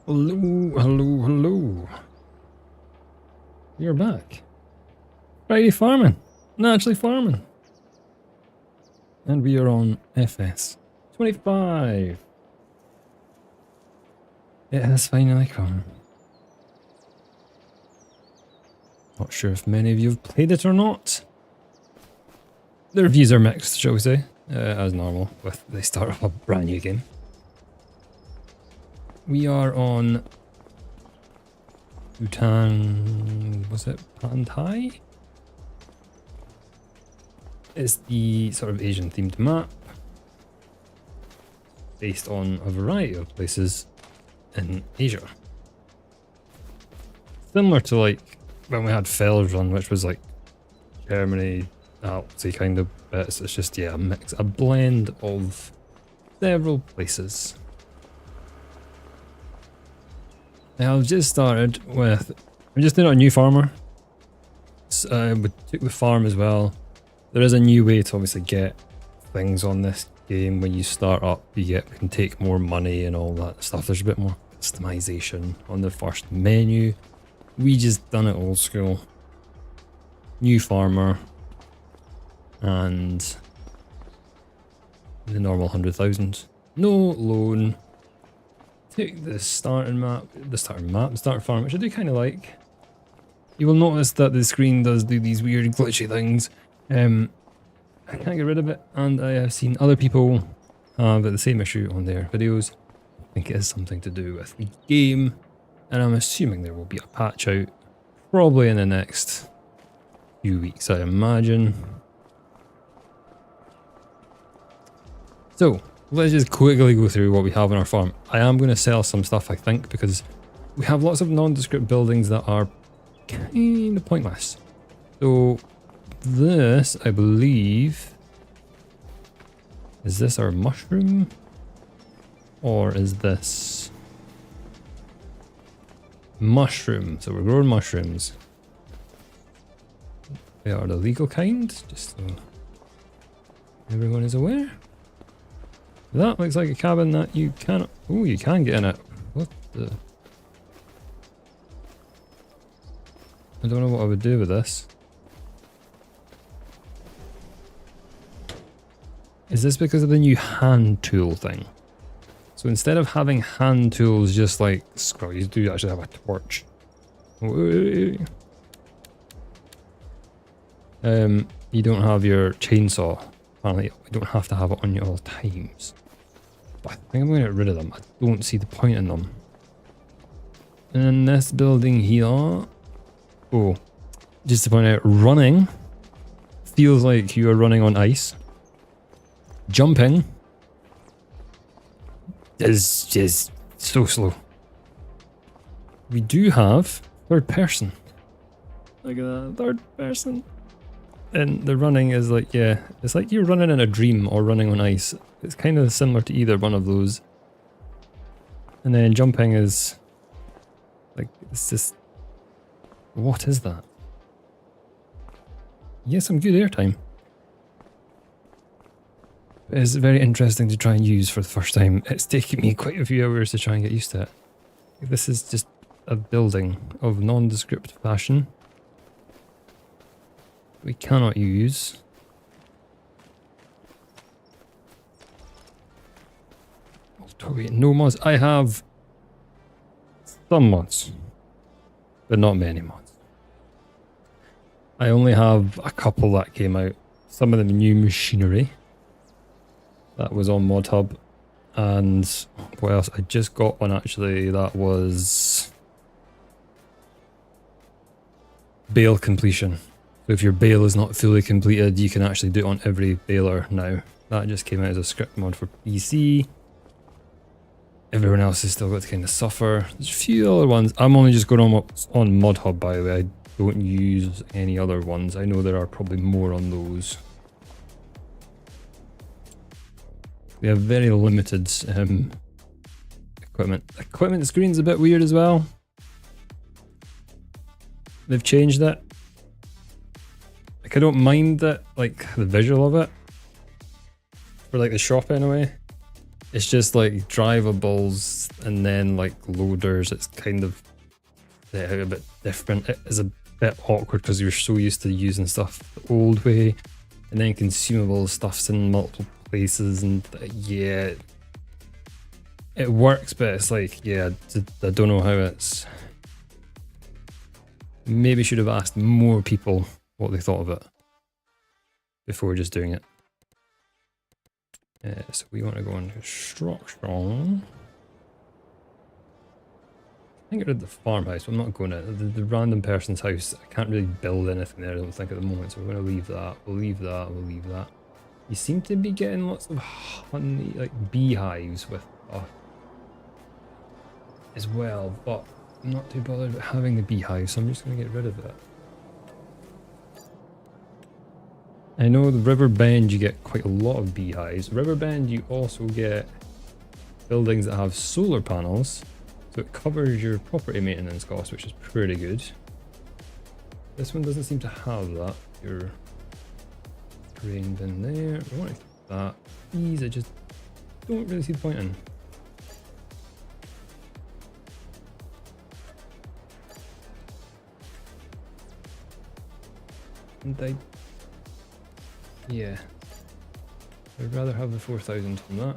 Hello, hello, hello. You're back. Friday farming. Naturally farming. And we are on FS 25. It has finally come. Not sure if many of you have played it or not. The reviews are mixed, shall we say, as normal with the start of a brand new game. We are on Hutan, was it Pantai? It's the sort of Asian themed map based on a variety of places in Asia. Similar to like when we had Fell's Run, which was like Germany, Alpsy kind of bits. It's just, yeah, a mix, a blend of several places. Now I've just started with, I'm just doing a new farmer. We took the farm as well. There is a new way to obviously get things on this game. When you start up, you can take more money and all that stuff. There's a bit more customization on the first menu. We just done it old school. New farmer. And the normal 100,000. No loan. Take the starting farm, which I do kind of like. You will notice that the screen does do these weird glitchy things. I can't get rid of it, and I have seen other people have the same issue on their videos. I think it has something to do with the game, and I'm assuming there will be a patch out probably in the next few weeks, I imagine. So let's just quickly go through what we have on our farm. I am going to sell some stuff, I think, because we have lots of nondescript buildings that are kind of pointless. So this, I believe, is this our mushroom? Or is this mushroom? So we're growing mushrooms. They are the legal kind, just so everyone is aware. That looks like a cabin that you cannot... Oh, you can get in it. What the... I don't know what I would do with this. Is this because of the new hand tool thing? So instead of having hand tools just like scroll, you do actually have a torch. You don't have your chainsaw. Apparently, you don't have to have it on you all times. But I think I'm going to get rid of them. I don't see the point in them. And this building here... Oh, just to point out, running feels like you are running on ice. Jumping is just so slow. We do have third person. Look at that, third person. And the running is like, yeah, it's like you're running in a dream or running on ice. It's kind of similar to either one of those. And then jumping is like, it's just, what is that? Yes, some good airtime. It's very interesting to try and use for the first time. It's taken me quite a few hours to try and get used to it. This is just a building of nondescript fashion. We cannot use. No mods. I have some mods, but not many mods. I only have a couple that came out. Some of them new machinery. That was on Mod Hub. And what else? I just got one actually that was bale completion. So if your bale is not fully completed, you can actually do it on every baler now. That just came out as a script mod for PC. Everyone else has still got to kind of suffer. There's a few other ones. I'm only just going on what's on Mod Hub, by the way. I don't use any other ones. I know there are probably more on those. We have very limited equipment. Equipment screen's a bit weird as well. They've changed it. Like, I don't mind that, like, the visual of it. For, like, the shop anyway. It's just, like, drivables and then, like, loaders. It's kind of a bit different. It is a bit awkward because you're so used to using stuff the old way. And then consumable stuff's in multiple places and, yeah. It works, but it's like, yeah, I don't know how it's... Maybe should have asked more people what they thought of it before just doing it. So we want to go on construction. I think I did the farmhouse, but I'm not going to. The random person's house, I can't really build anything there, I don't think, at the moment, so we're going to leave that. We'll leave that, we'll leave that. You seem to be getting lots of honey, like beehives with as well, but I'm not too bothered about having the beehive, so I'm just going to get rid of it. I know the Riverbend you get quite a lot of beehives. Riverbend you also get buildings that have solar panels, so it covers your property maintenance costs, which is pretty good. This one doesn't seem to have that. Your grain bin there. We want to keep that. These I just don't really see the point in. And yeah, I'd rather have the 4,000 on that.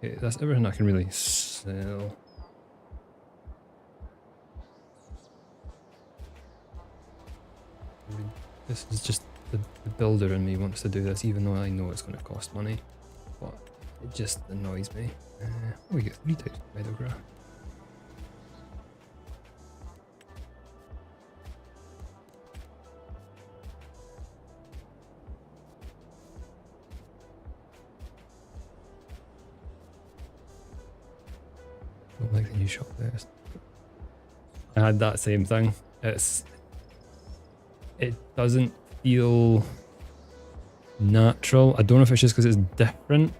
Okay, that's everything I can really sell. This is just the builder in me wants to do this, even though I know it's going to cost money. But it just annoys me. Oh, we get 3,000 meadowgrass. Don't like the new shop there. I had that same thing. It doesn't feel natural. I don't know if it's just because it's different.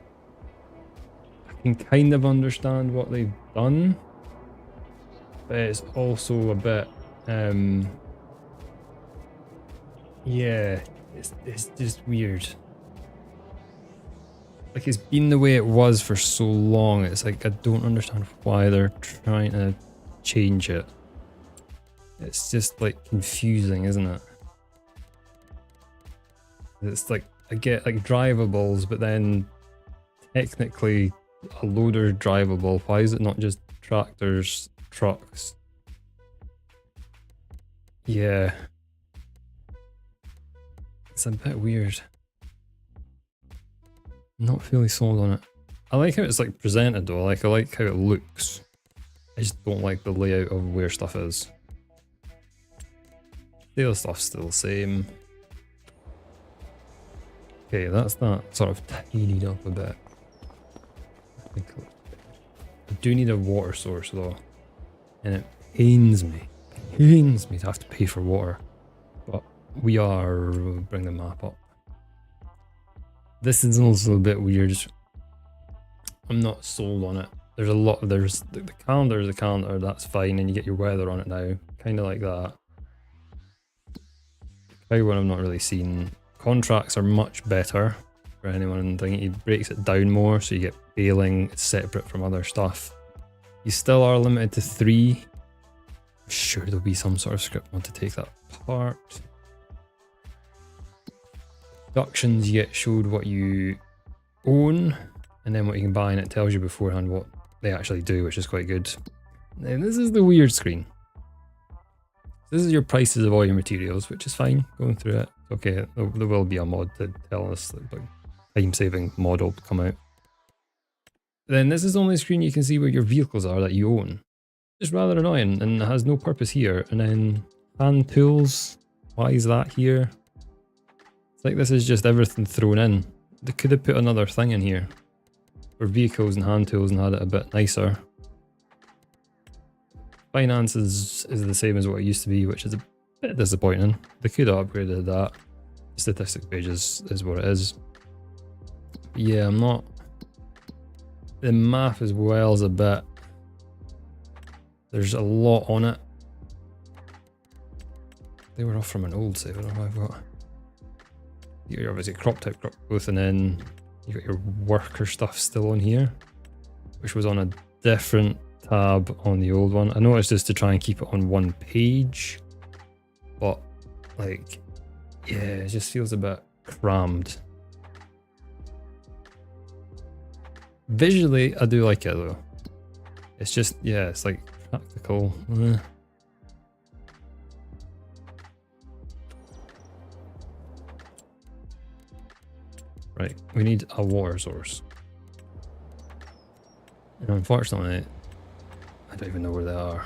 I can kind of understand what they've done, but it's also a bit yeah, it's just weird. Like, it's been the way it was for so long. It's like, I don't understand why they're trying to change it. It's just like confusing, isn't it? It's like, I get like drivables, but then technically a loader drivable. Why is it not just tractors, trucks, Yeah. It's a bit weird. Not fully sold on it. I like how it's like presented though, like I like how it looks. I just don't like the layout of where stuff is. The other stuff's still the same. Okay, that's that sort of tidied up a bit. I do need a water source though. And it pains me to have to pay for water. But we are, bring the map up. This is also a bit weird. I'm not sold on it. There's a lot, there's the calendar is a calendar, that's fine, and you get your weather on it now. Kind of like that. One I've not really seen. Contracts are much better for anyone thinking. He breaks it down more, so you get bailing separate from other stuff. You still are limited to 3. I'm sure there'll be some sort of script on to take that apart. Deductions, you get showed what you own and then what you can buy, and it tells you beforehand what they actually do, which is quite good. And this is the weird screen. This is your prices of all your materials, which is fine. Going through it, okay. There will be a mod to tell us that like time-saving mod will come out. Then this is the only screen you can see where your vehicles are that you own. Just rather annoying, and it has no purpose here. And then hand tools, why is that here? It's like this is just everything thrown in. They could have put another thing in here for vehicles and hand tools and had it a bit nicer. Finance is the same as what it used to be, which is a bit disappointing. They could have upgraded that. Statistics page is what it is. But yeah, I'm not... The map as well is a bit... There's a lot on it. They were off from an old save, I don't know what I've got. You're obviously crop type, crop growth, and then you got your worker stuff still on here, which was on a different tab on the old one. I know it's just to try and keep it on one page, but like, yeah, it just feels a bit crammed. Visually, I do like it though. It's just, yeah, it's like practical. Right, we need a water source. And unfortunately, I don't even know where they are.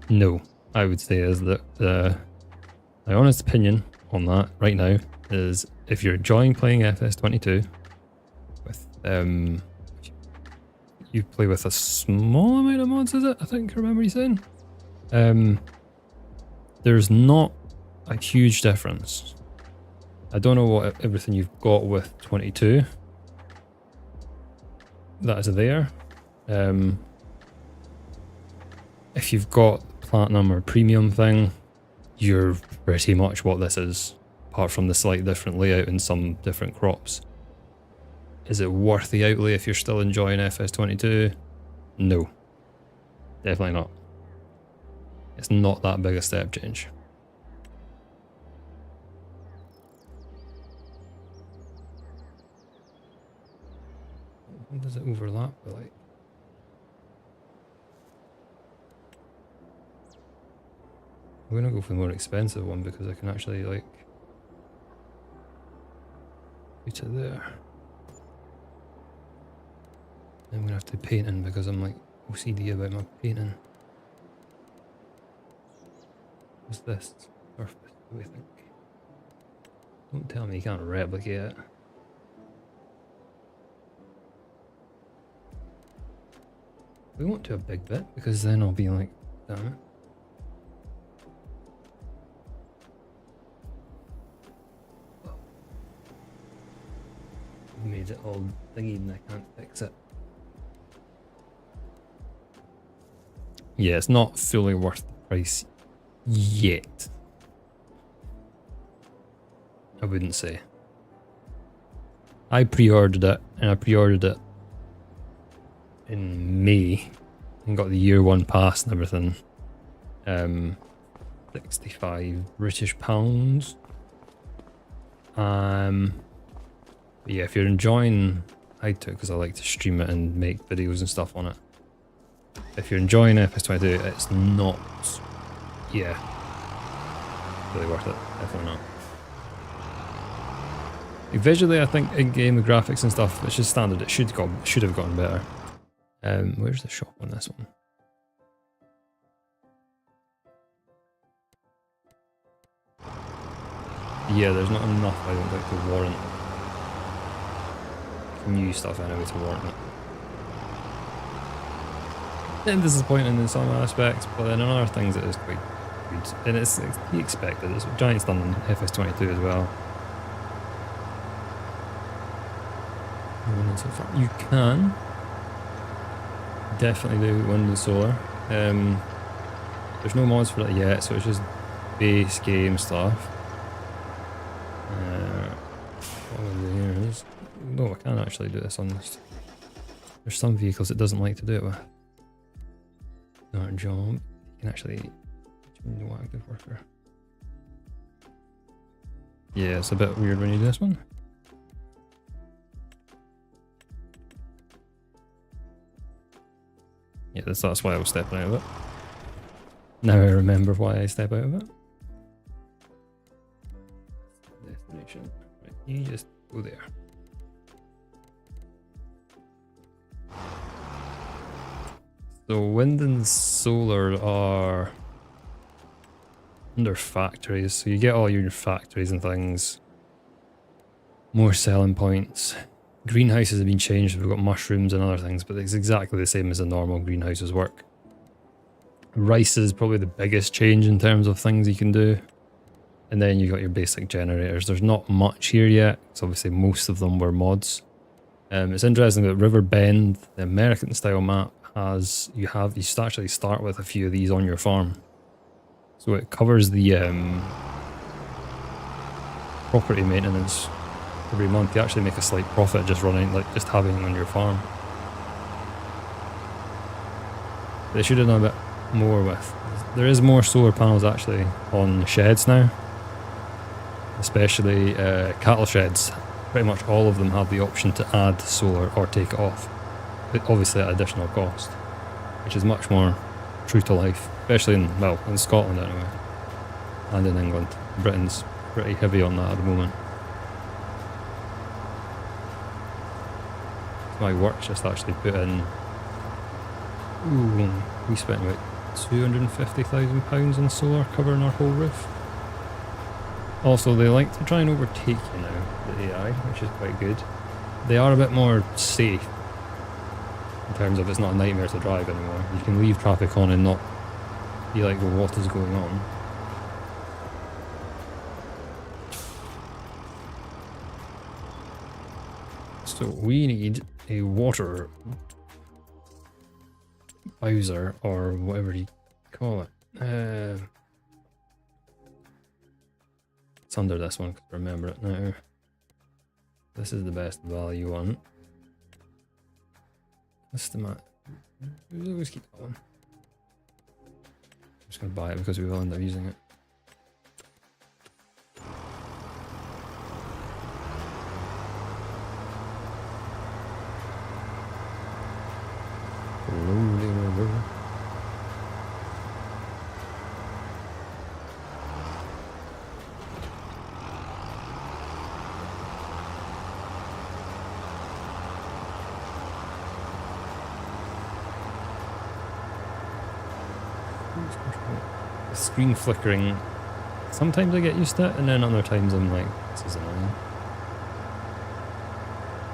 No, I would say is that my honest opinion on that right now is if you're enjoying playing FS22 with you play with a small amount of mods, is it? I think I remember you saying. There's not a huge difference. I don't know what everything you've got with 22 that is there. If you've got platinum or premium thing, you're pretty much what this is, apart from the slight different layout and some different crops. Is it worth the outlay if you're still enjoying FS22? No. Definitely not. It's not that big a step change. What does it overlap with, like? I'm gonna go for the more expensive one because I can actually, like, put it there. I'm gonna have to paint in because I'm like OCD about my painting. What's this? Surface, what do we think? Don't tell me you can't replicate it. We won't do a big bit because then I'll be like, damn it. Made it all thingy and I can't fix it. Yeah, it's not fully worth the price yet. I wouldn't say. I pre-ordered it, and I pre-ordered it in May and got the year 1 pass and everything. 65 British pounds. Yeah, if you're enjoying, I do it because I like to stream it and make videos and stuff on it. If you're enjoying FS22, it's not, yeah, really worth it. Definitely not. Like, visually, I think in-game the graphics and stuff, it's just standard. It should have gotten better. Where's the shop on this one? Yeah, there's not enough, I don't think, to warrant new stuff anyway to warrant it. And disappointing in some aspects, but then in other things it is quite good. And it's to be expected. It's what Giant's done in FS22 as well. So far. You can definitely do wind and solar. There's no mods for that yet, so it's just base game stuff. No, I can actually do this on this. There's some vehicles it doesn't like to do it with. Not job. You can actually no active worker. Yeah, it's a bit weird when you do this one. Yeah, that's why I was stepping out of it. Now I remember why I step out of it. Destination. Right, you just go there. So wind and solar are under factories, so you get all your factories and things. More selling points. Greenhouses have been changed, we've got mushrooms and other things, but it's exactly the same as the normal greenhouses work. Rice is probably the biggest change in terms of things you can do. And then you got your basic generators. There's not much here yet, because obviously most of them were mods. It's interesting that River Bend, the American style map, has you actually start with a few of these on your farm. So it covers the property maintenance every month. You actually make a slight profit just having it on your farm. They should have done a bit more with. There is more solar panels actually on sheds now, especially cattle sheds. Pretty much all of them have the option to add solar or take it off, but obviously at additional cost, which is much more true to life, especially in Scotland anyway, and in England. Britain's pretty heavy on that at the moment. My work's just actually put in. Ooh, we spent about £250,000 on solar covering our whole roof. Also, they like to try and overtake you now, the AI, which is quite good. They are a bit more safe in terms of it's not a nightmare to drive anymore. You can leave traffic on and not be like, well, what is going on? So we need a water Bowser, or whatever you call it. It's under this one, because I remember it now. This is the best value one. Estimate. We always keep that one. I'm just going to buy it because we will end up using it. Lonely river. The screen flickering. Sometimes I get used to it, and then other times I'm like, this is annoying.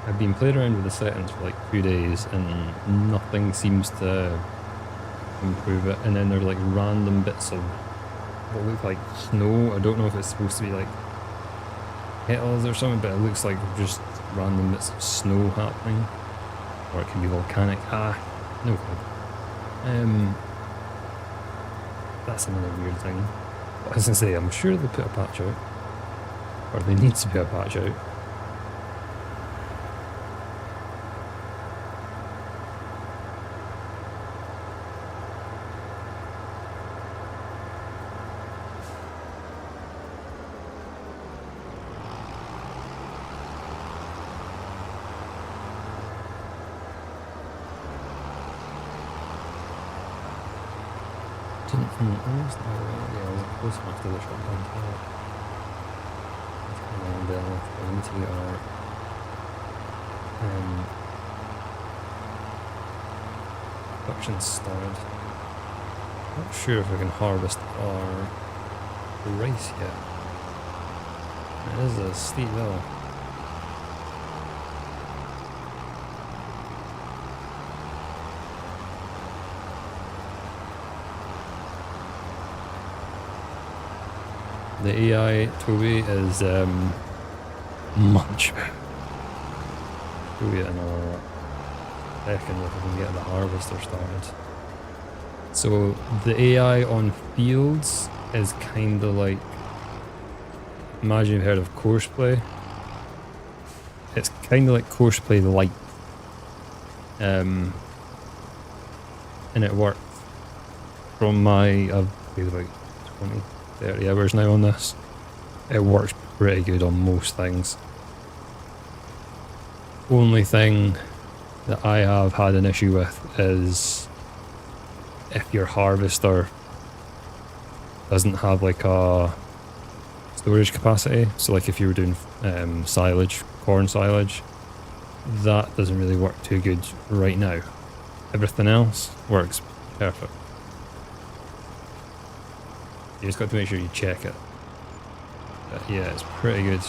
I've been playing around with the settings for like 2 days and nothing seems to improve it, and then there are like random bits of what look like snow. I don't know if it's supposed to be like petals or something, but it looks like just random bits of snow happening, or it can be volcanic. No good. That's another weird thing. But I was gonna say, I'm sure they put a patch out, or they need to put a patch out. Where's the highway? Yeah, I was close enough to the Hutan Pantai. And we need to get our production started. Not sure if we can harvest our rice yet. It is a steep hill. The AI Toby is much better. Do it in another second if we can get the harvester started. So the AI on fields is kind of like, imagine you've heard of courseplay. It's kind of like courseplay light, and it works from my, I've played about 20, 30 hours now on this. It works pretty good on most things. Only thing that I have had an issue with is if your harvester doesn't have like a storage capacity. So like if you were doing silage, corn silage, that doesn't really work too good right now. Everything else works perfect. You just got to make sure you check it. But yeah, it's pretty good.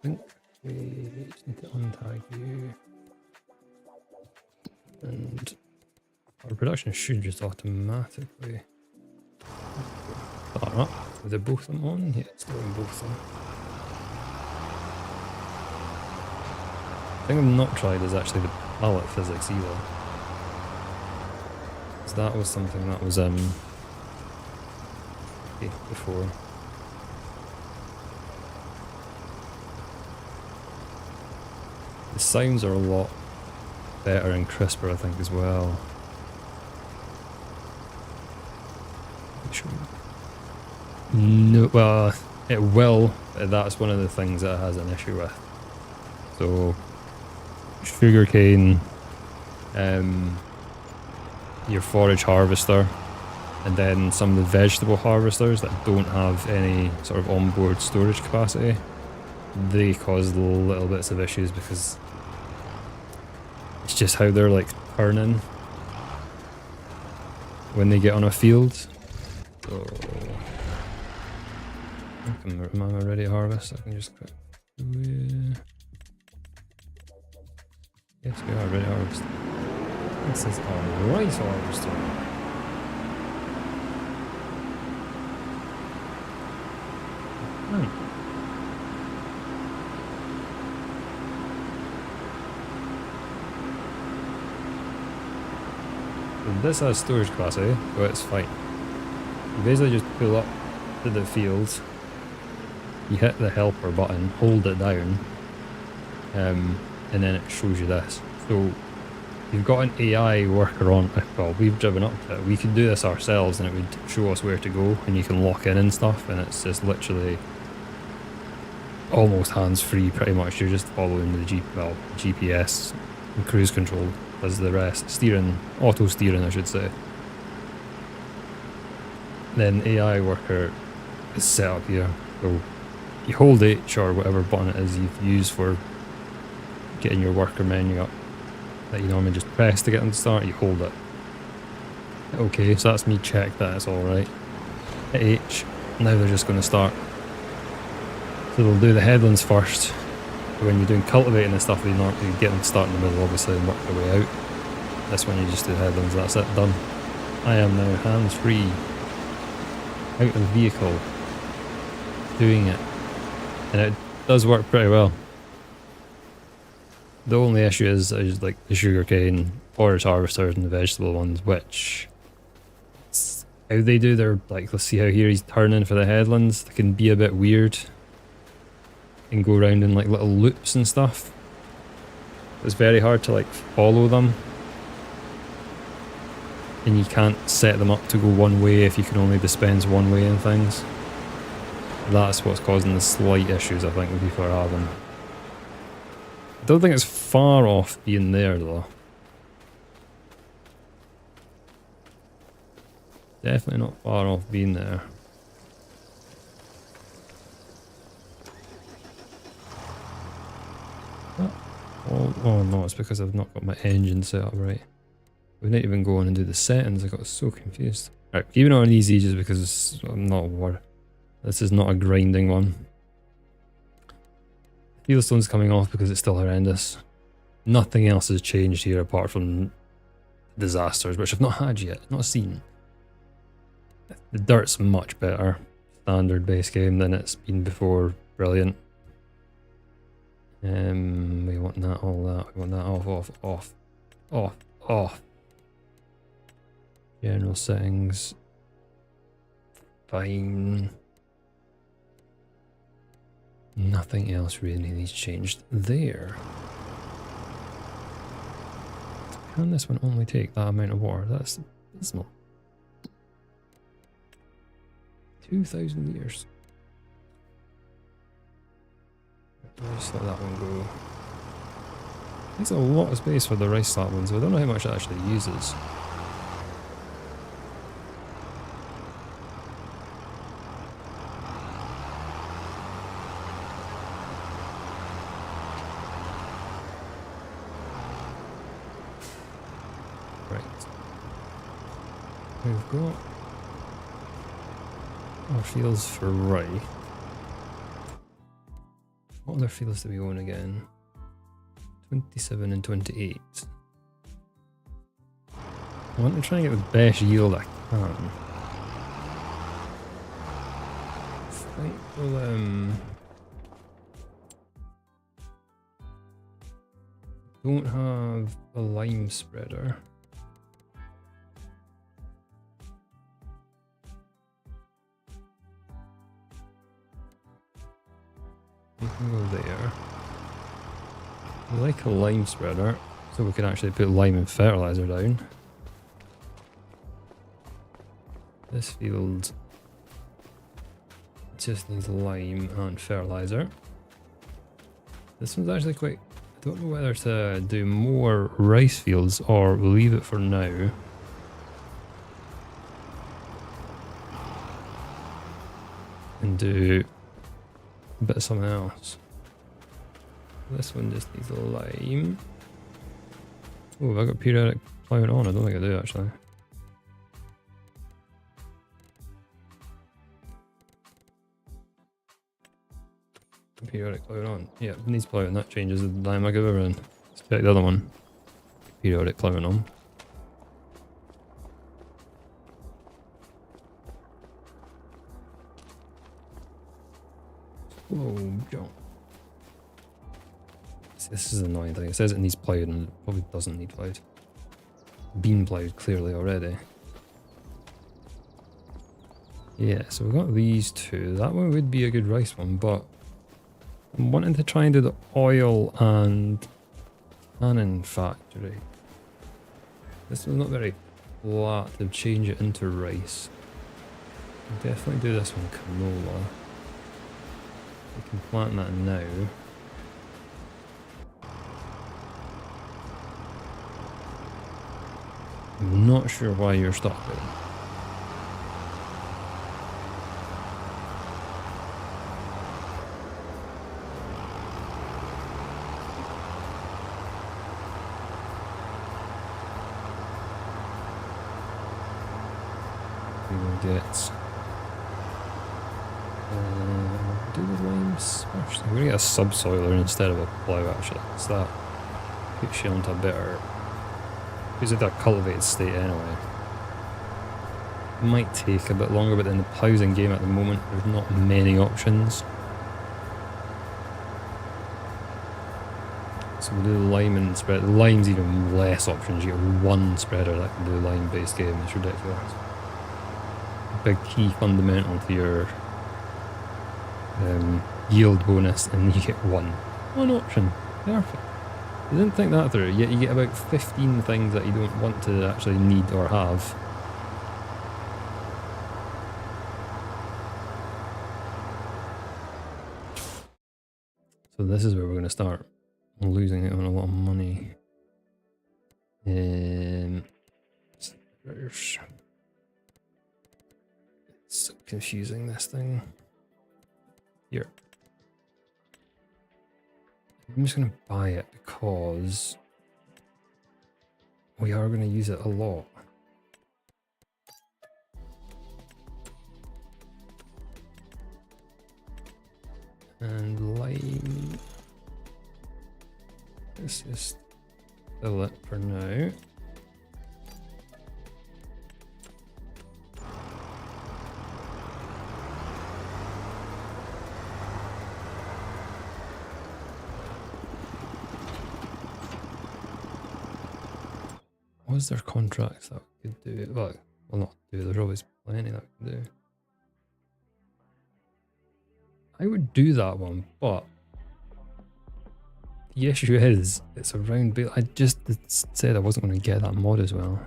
I think we just need to untag you. And our production should just automatically start up. Are they both of them on? Yeah, it's doing both of them. The thing I've not tried is actually the pallet physics either. Because that was something that was before. The sounds are a lot better and crisper, I think, as well. No, well, it will, but that's one of the things that it has an issue with. So, sugarcane, your forage harvester, and then some of the vegetable harvesters that don't have any sort of onboard storage capacity, they cause little bits of issues because it's just how they're like turning when they get on a field. So, am I ready to harvest? I can just click. Yes, we are ready to harvest. This is our rice harvester. So this has storage capacity, so it's fine. You basically just pull up to the field, you hit the helper button, hold it down, and then it shows you this. So you've got an AI worker on, well, we've driven up to it. We could do this ourselves and it would show us where to go and you can lock in and stuff, and it's just literally almost hands-free pretty much. You're just following the GPS and cruise control does the rest. Steering, auto steering I should say. Then AI worker is set up here. So you hold H or whatever button it is you've used for getting your worker menu up that you normally just press to get them to start, you hold it. Okay, so that's me checked that it's alright. Hit H, now they're just going to start. So they'll do the headlands first. So when you're doing cultivating and stuff, you get them to start in the middle obviously and work their way out. This one you just do headlands, that's it, done. I am now hands-free, out of the vehicle, doing it. And it does work pretty well. The only issue is like the sugarcane, forage harvesters and the vegetable ones, which how they do their, like, let's see how here he's turning for the headlands, they can be a bit weird and go around in like little loops and stuff. It's very hard to like follow them, and you can't set them up to go one way if you can only dispense one way and things. That's what's causing the slight issues, I think, with people are having. I don't think it's far off being there, though. Definitely not far off being there. Oh no, it's because I've not got my engine set up right. We didn't even go on and do the settings, I got so confused. Right, keeping it on easy just because I'm not worried. This is not a grinding one. Fieldstone's coming off because it's still horrendous. Nothing else has changed here apart from disasters, which I've not had yet, not seen. The dirt's much better. Standard base game than it's been before. Brilliant. We want that, all that. We want that off. General settings. Fine. Nothing else really needs changed there. Can this one only take that amount of water? That's not. 2,000 years. Just let that one go. Takes a lot of space for the rice slab one, so I don't know how much it actually uses. Right. We've got our fields for rye. What other fields do we own again? 27 and 28. I want to try and get the best yield I can. I think we'll, don't have a lime spreader. We can go there. We like a lime spreader, so we can actually put lime and fertilizer down. This field just needs lime and fertilizer. This one's actually quite... I don't know whether to do more rice fields or leave it for now. And do a bit of something else. This one just needs a lime. Oh, have I got periodic ploughing on? I don't think I do actually. Periodic ploughing on. Yeah, it needs ploughing. That changes the dynamic of everything. Let's pick the other one. Periodic ploughing on. Whoa, jump. This is an annoying thing. It says it needs ploughed and it probably doesn't need ploughed. Been ploughed clearly already. Yeah, so we've got these two. That one would be a good rice one, but I'm wanting to try and do the oil and tannin factory. This one's not very flat to change it into rice. I'll definitely do this one canola. We can plant that now. I'm not sure why you're stuck there. We will get... do the limes first. I'm going to get a subsoiler instead of a plough actually. So that puts you onto a better... Because of that cultivated state anyway. It might take a bit longer, but in the ploughing game at the moment, there's not many options. So we'll do lime and spread. Lime's even less options. You get one spreader that can do a lime-based game. It's ridiculous. Big key fundamental to your yield bonus, and you get one option. Perfect. You didn't think that through, yet you get about 15 things that you don't want to actually need or have. So this is where we're going to start losing it on a lot of money. It's so confusing, this thing. Here. I'm just going to buy it because we are going to use it a lot. And lime. Let's just fill it for now. Was there contracts that we could do? Well, not do, there's always plenty that we can do. I would do that one, but the issue is it's around. I just said I wasn't going to get that mod as well.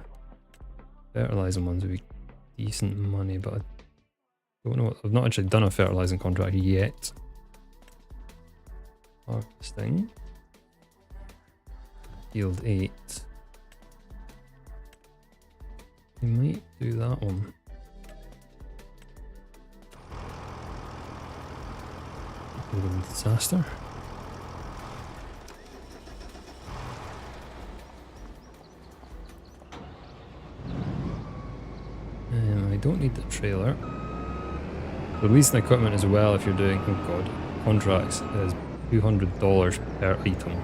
Fertilizing ones would be decent money, but I don't know. I've not actually done a fertilizing contract yet. Harvesting. Field 8. We might do that one. Disaster. I don't need the trailer. Releasing equipment as well if you're doing, oh god, contracts is $200 per item.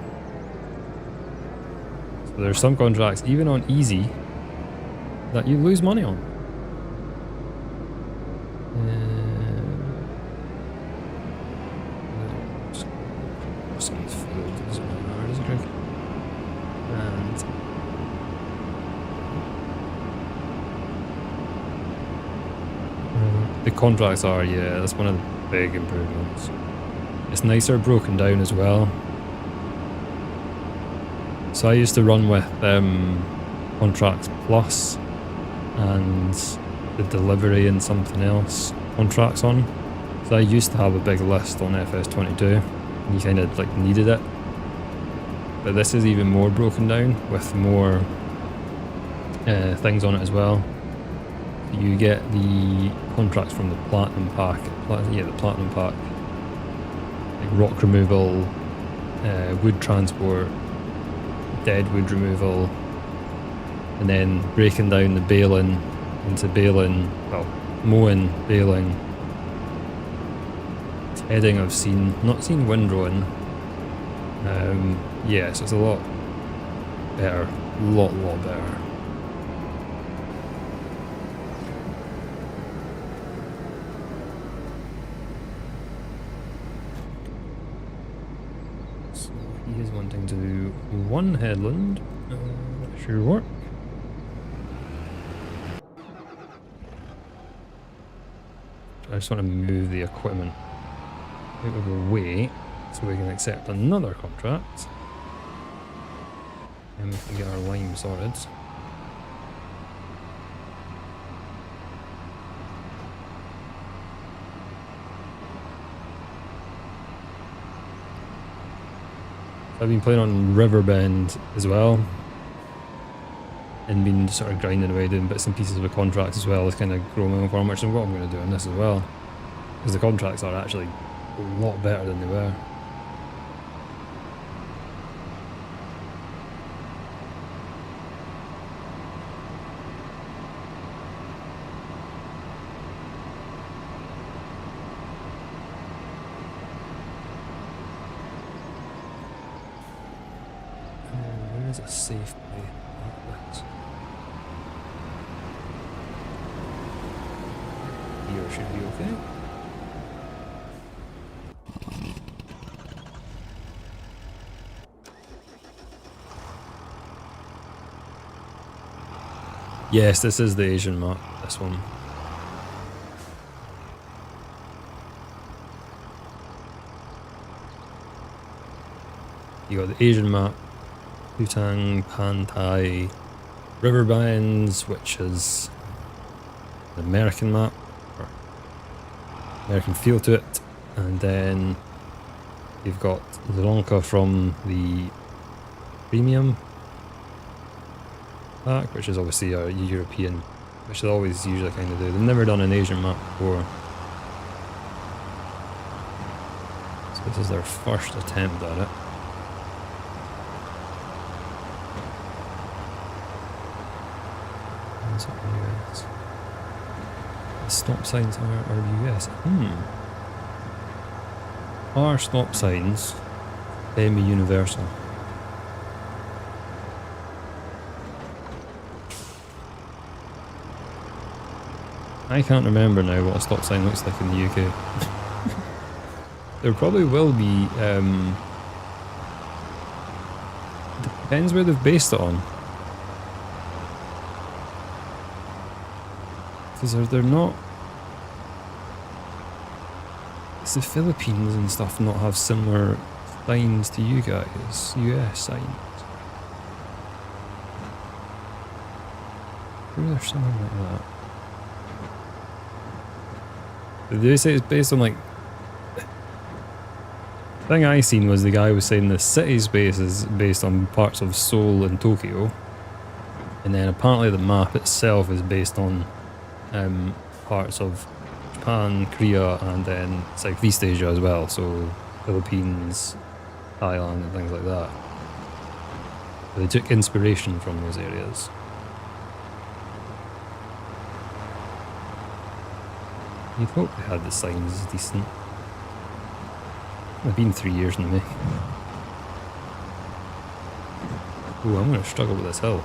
So there's some contracts, even on easy, that you lose money on. Someone's field is hard as a drink. And the contracts are, yeah, that's one of the big improvements. It's nicer broken down as well. So I used to run with Contracts Plus and the delivery and something else contracts on. So I used to have a big list on FS22 and you kind of like needed it. But this is even more broken down with more things on it as well. You get the contracts from the Platinum Pack, the Platinum Pack, like rock removal, wood transport, dead wood removal, and then breaking down the baling into baling, well, mowing, baling, tedding I've seen, not seen windrowing. Yeah, so it's a lot better, lot better. So he is wanting to do one headland, that should work. I just want to move the equipment out of the way so we can accept another contract and we can get our lime sorted. I've been playing on Riverbend as well and been sort of grinding away doing bits and pieces of the contracts as well as kind of grow my own farm, which is what I'm going to do on this as well, because the contracts are actually a lot better than they were. Where is a safe play? Here should be okay. Yes, this is the Asian map, this one. You got the Asian map, Hutan Pantai, Riverbends, which is the American map, or American feel to it, and then You've got Zonka from the premium pack, which is obviously a European, which they always usually kind of do. They've never done an Asian map before. So this is their first attempt at it. US. The stop signs are US. Are stop signs semi-universal? I can't remember now what a stop sign looks like in the UK. There probably will be, depends where they've based it on. Because they're not... Does the Philippines and stuff not have similar signs to you guys? US signs? Maybe there's something like that. Did they say it's based on like... The thing I seen was the guy was saying the city space is based on parts of Seoul and Tokyo. And then apparently the map itself is based on parts of Japan, Korea, and then Southeast Asia as well. So Philippines, Thailand and things like that. They took inspiration from those areas. You'd hope they had the signs decent. It's been 3 years in the making. Ooh, I'm going to struggle with this hill.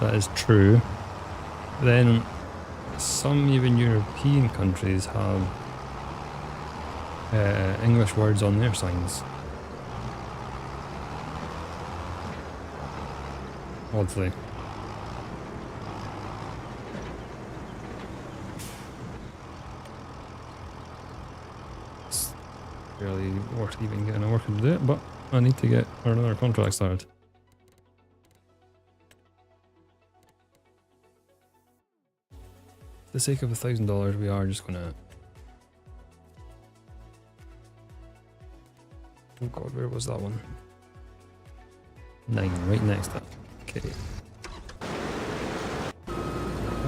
That is true. Then some even European countries have English words on their signs. Oddly. It's barely worth even getting a working to do it, but I need to get another contract started. For the sake of $1,000, we are just gonna... Oh god, where was that one? 9, right next to it. Okay.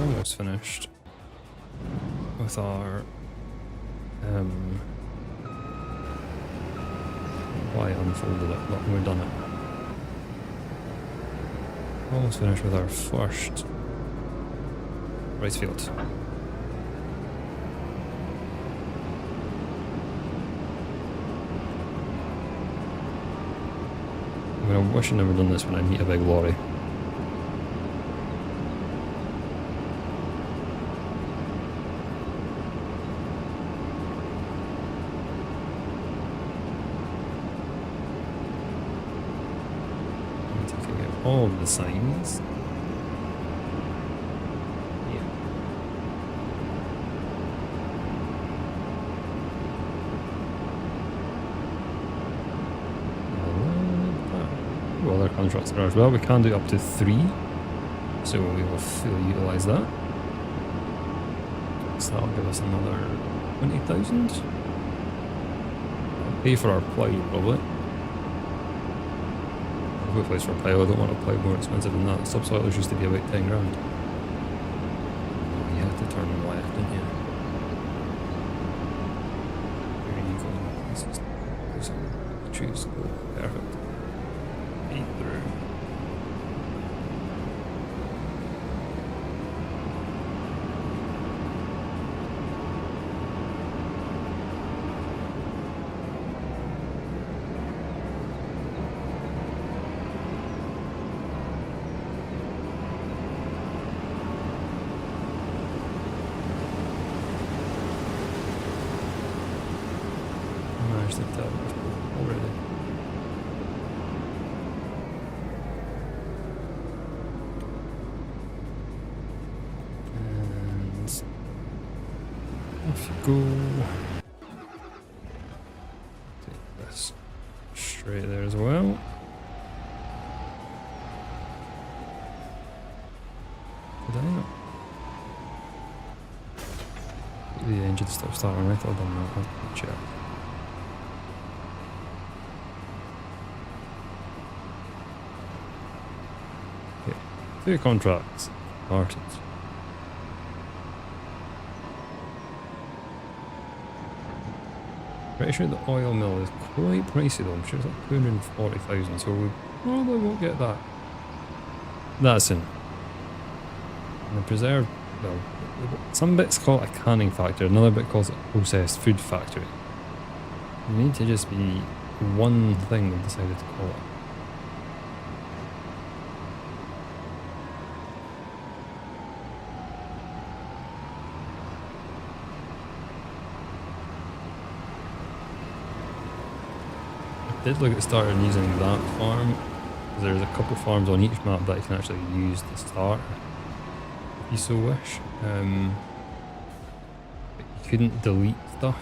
Almost finished with our... why I unfolded it, but we've done it. Almost finished with our first rice field. I wish I'd never done this when I meet a big lorry. I'm taking out all of the signs. Other contracts there as well. We can do up to 3, so we will fully utilise that. So that'll give us another 20,000. Pay for our plywood probably. I've got a place for a plywood. I don't want a plywood more expensive than that. Subsoilers used to be about 10 grand. Oh, you had to turn left, didn't you? There you go. This is choose. Perfect. Through. go. Take this straight there as well. Did I not? The engine stopped starting. I thought I'd done that. I'll check. Okay. 2 contracts started. Pretty sure the oil mill is quite pricey though. I'm sure it's like 240,000, so we probably won't get that soon. And the preserve, well, some bits call it a canning factory, another bit calls it a processed food factory. You need to just be one thing they've decided to call it. I did look at starting using that farm, because there's a couple of farms on each map that you can actually use to start, if you so wish. But you couldn't delete stuff,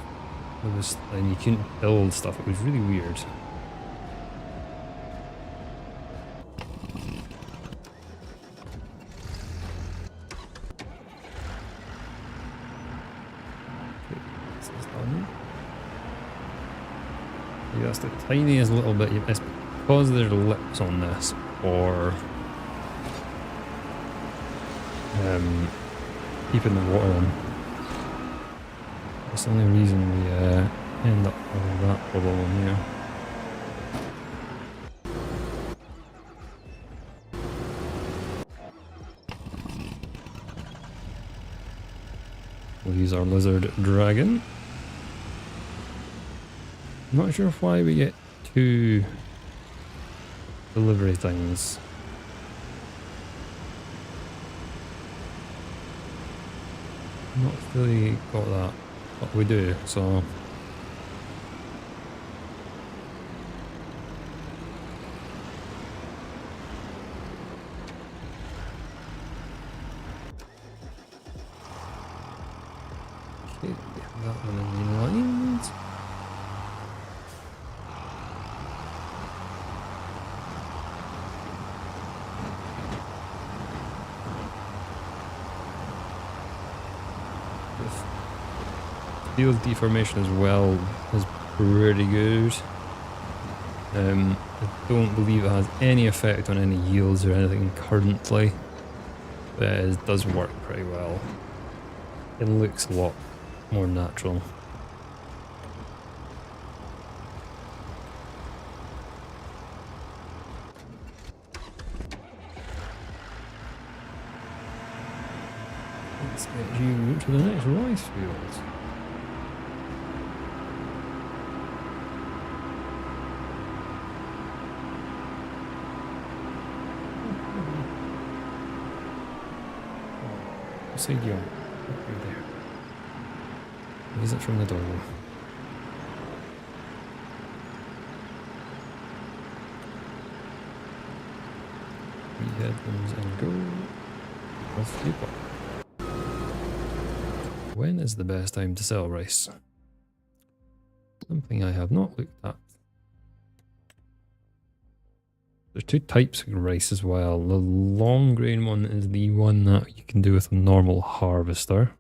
and you couldn't build stuff. It was really weird. Okay, this is done. Yeah, that's the tiniest little bit. It's because there's lips on this, or keeping the water in. That's the only reason we end up with that problem on here. We'll use our lizard dragon. I'm not sure why we get 2 delivery things. Not really got that, but we do, so. Okay, that one in lines. Field deformation as well is pretty good. I don't believe it has any effect on any yields or anything currently, but it does work pretty well. It looks a lot more natural. Let's get you to the next rice field. Side you right there. Visit from the door. We headlands and go. Off you pop. When is the best time to sell rice? Something I have not looked at. There's 2 types of rice as well. The long grain one is the one that you can do with a normal harvester.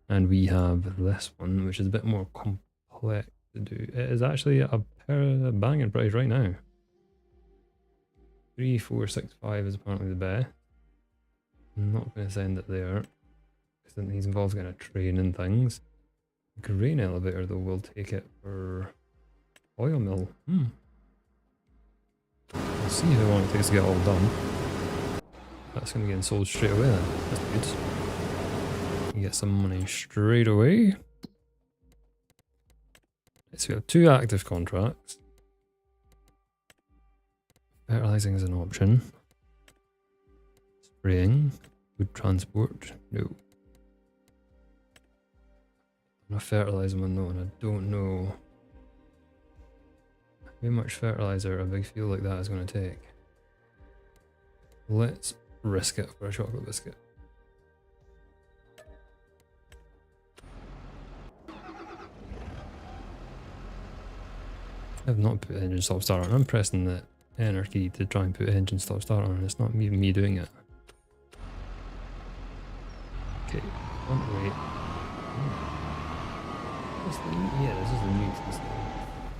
And we have this one, which is a bit more complex to do. It is actually a banging price right now. 3465 is apparently the best. I'm not going to send it there, because then these involves getting a train and things. Grain elevator though, will take it for oil mill. We'll see how long it takes to get all done. That's going to get sold straight away then. That's good. You get some money straight away. So we have 2 active contracts. Fertilizing is an option. Spraying. Wood transport. No. I'm not fertilizing one though, and I don't know how much fertilizer a big field like that is going to take. Let's risk it for a chocolate biscuit. I've not put engine stop start on. I'm pressing the enter key to try and put engine stop start on. It's not even me doing it. Okay, wait. What's the, yeah, this is the new system.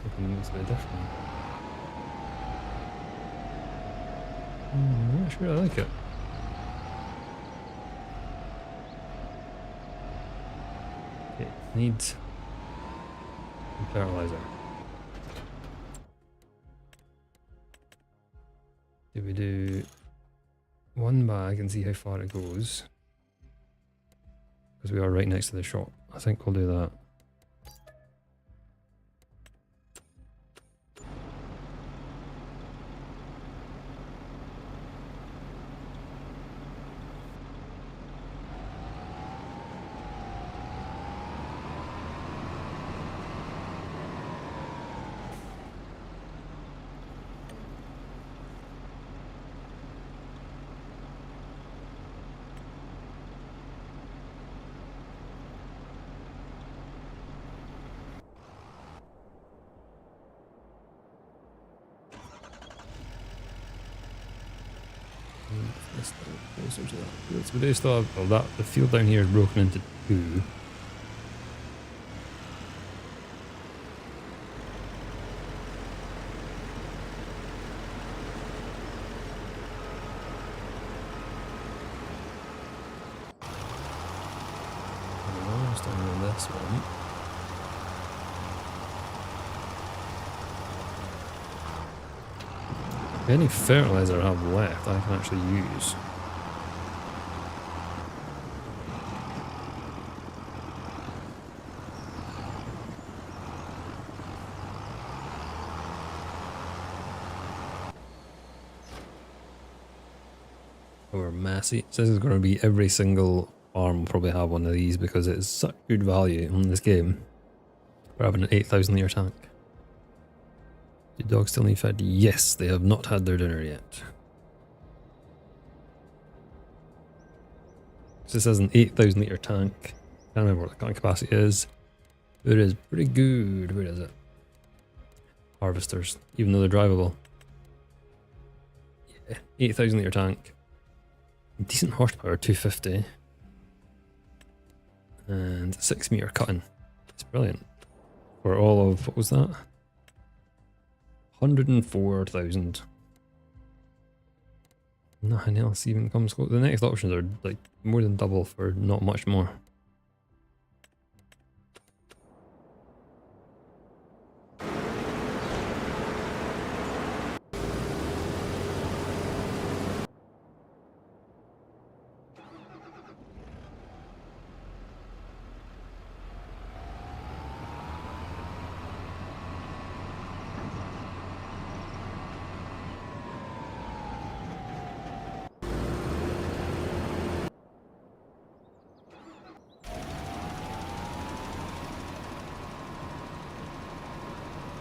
It looks a bit different. I'm not sure I like it. Okay, needs fertilizer. Do we do one bag and see how far it goes? Because we are right next to the shop. I think we'll do that. Closer to that. So we do still have, well, that the field down here is broken into two. I'm almost done with this one. Any fertilizer I have left I can actually use. Or Massey. So this is going to be every single farm will probably have one of these because it's such good value on this game. We're having an 8,000 litre tank. Do dogs still need fed? Yes, they have not had their dinner yet. So this is an 8,000 litre tank. Can't remember what the current capacity is. It is pretty good. Where is it? Harvesters, even though they're drivable. Yeah, 8,000 litre tank. Decent horsepower, 250. And 6 metre cutting. It's brilliant. For all of, what was that? 104,000. Nothing else even comes close. The next options are like more than double for not much more.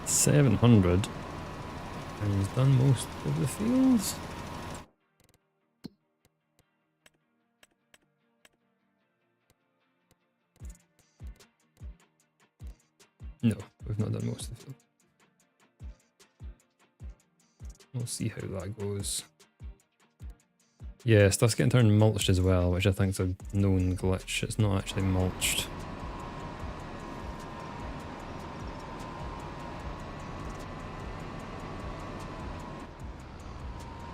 $700, and he's done most of the fields. No, we've not done most of the field. We'll see how that goes. Yeah, stuff's getting turned mulched as well, which I think is a known glitch. It's not actually mulched.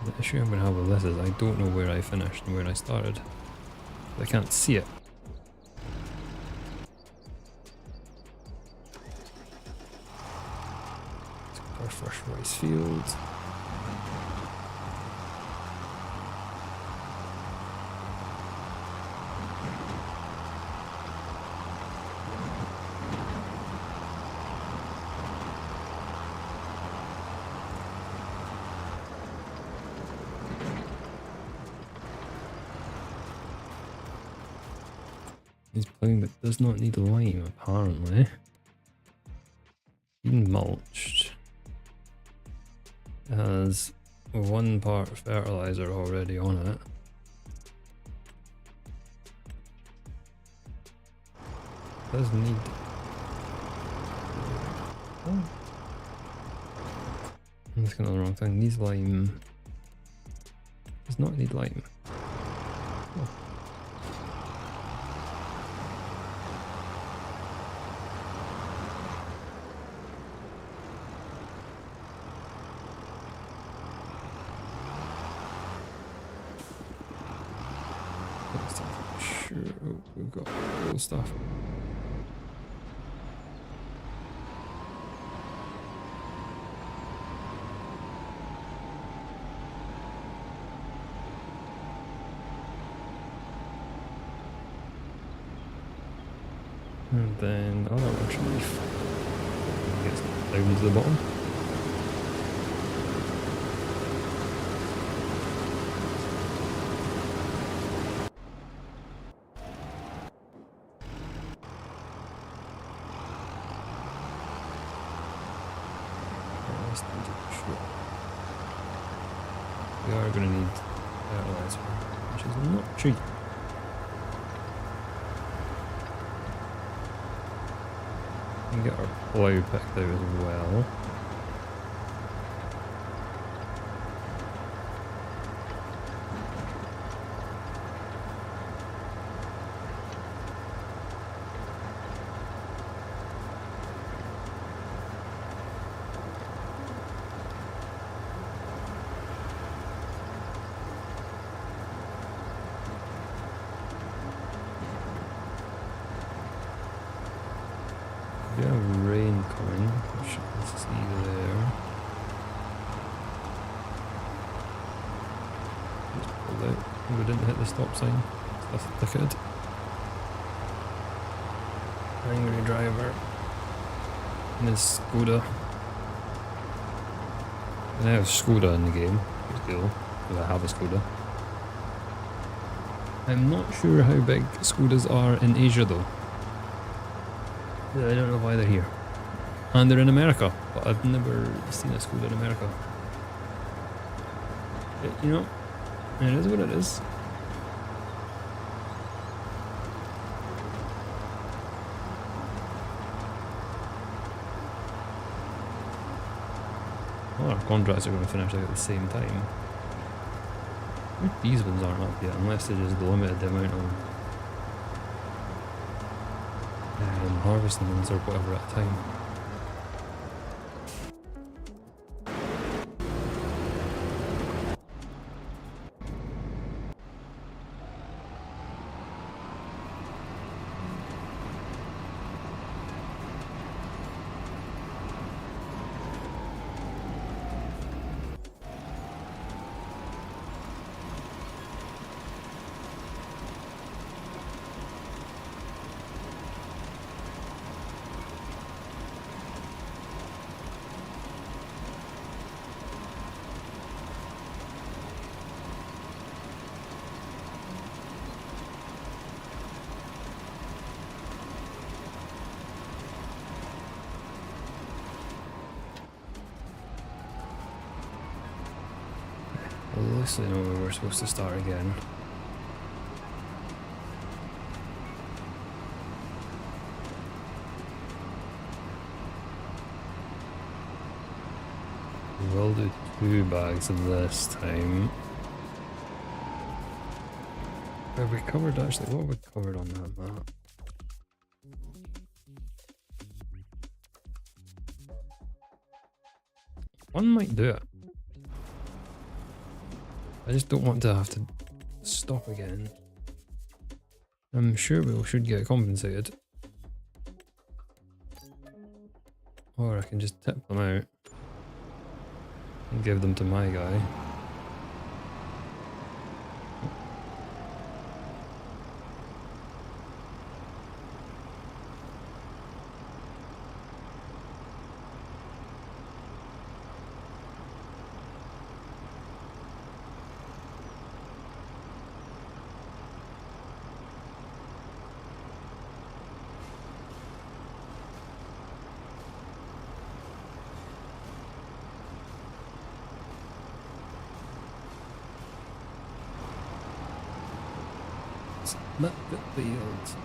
The issue I'm going to have with this is I don't know where I finished and where I started. I can't see it. Let's go to our first rice field. He's playing that does not need lime, apparently. Been mulched. It has 1 part fertilizer already on it. Does need. Oh. I'm looking at the wrong thing. Needs lime. Does not need lime. Oh. Sure, oh, we've got all stuff. And then the other one should be gets down to the bottom. We are going to need fertilizer, which is not cheap. We can get our plough picked out as well. We have rain coming, which you can see there. Just pulled out. We didn't hit the stop sign. That's a ticket. Angry driver. And his Skoda. And I have Skoda in the game. Big deal. Because I have a Skoda. I'm not sure how big Skodas are in Asia though. I don't know why they're here. And they're in America, but I've never seen a Skoda in America. But, you know, it is what it is. All our contracts are going to finish like at the same time. These ones aren't up yet, unless they just limited the amount of harvesting ones or whatever at a time. Well, at least I know where we're supposed to start again. We'll do 2 bags of this time. Have we covered actually? What have we covered on that map? One might do it. I just don't want to have to stop again. I'm sure we should get compensated. Or I can just tip them out and give them to my guy. Let the fields.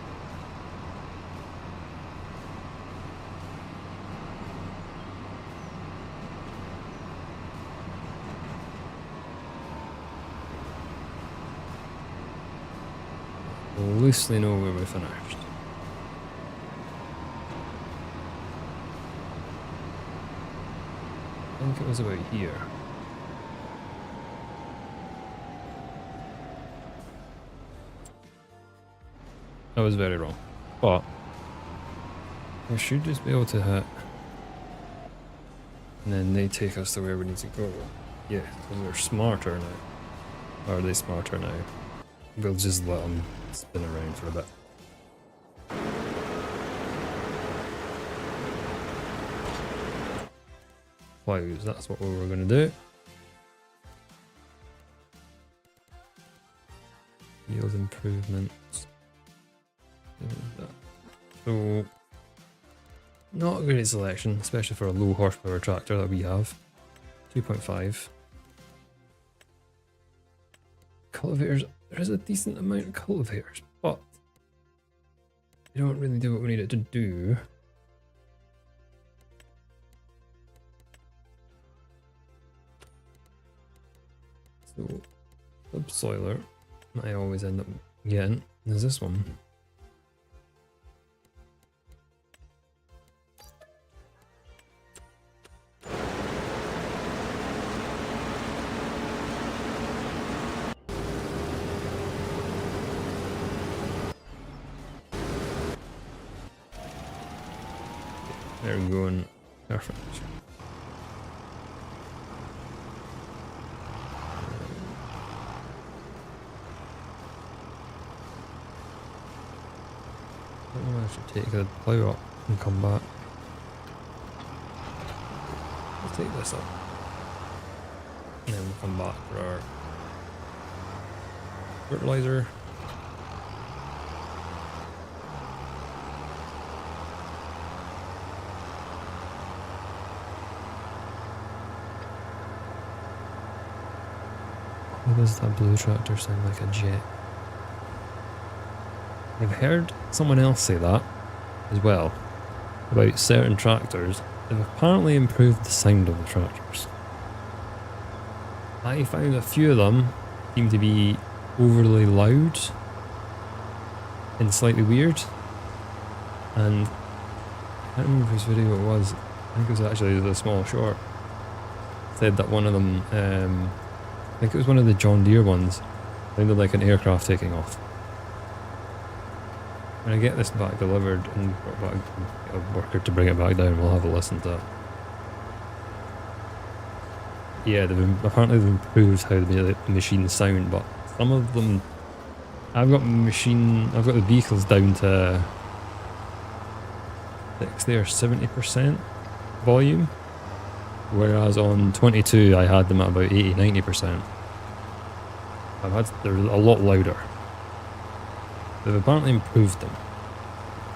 loosely know where we finished. I think it was about here. I was very wrong. But we should just be able to hit. And then they take us to where we need to go. Yeah, because we're smarter now. Or are they smarter now? We'll just let them spin around for a bit. Plows, that's what we were going to do. Yield improvements. So, not a great selection, especially for a low horsepower tractor that we have. 2.5. Cultivators, there is a decent amount of cultivators, but they don't really do what we need it to do. So, subsoiler, I always end up getting, is this one. There we go, and perfect. I should take the plough up and come back. Let's take this up. And then we'll come back for our fertilizer. Why does that blue tractor sound like a jet? I've heard someone else say that as well about certain tractors. They've apparently improved the sound of the tractors. I found a few of them seem to be overly loud and slightly weird. And I can't remember whose video it was. I think it was actually the small short. Said that one of them, I think it was one of the John Deere ones, sounded like an aircraft taking off. When I get this back delivered and brought back a worker to bring it back down, we'll have a listen to it. Yeah, apparently they've improved how the machines sound, but some of them, I've got the vehicles down to 60 or 70% volume, whereas on 22 I had them at about 80-90%. They're a lot louder. They've apparently improved them.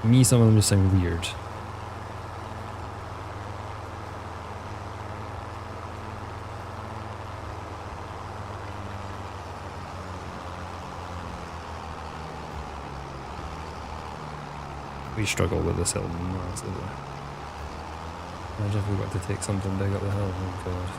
To me, some of them just sound weird. We struggle with this hill massively. Imagine if we got to take something big up the hill. Oh god.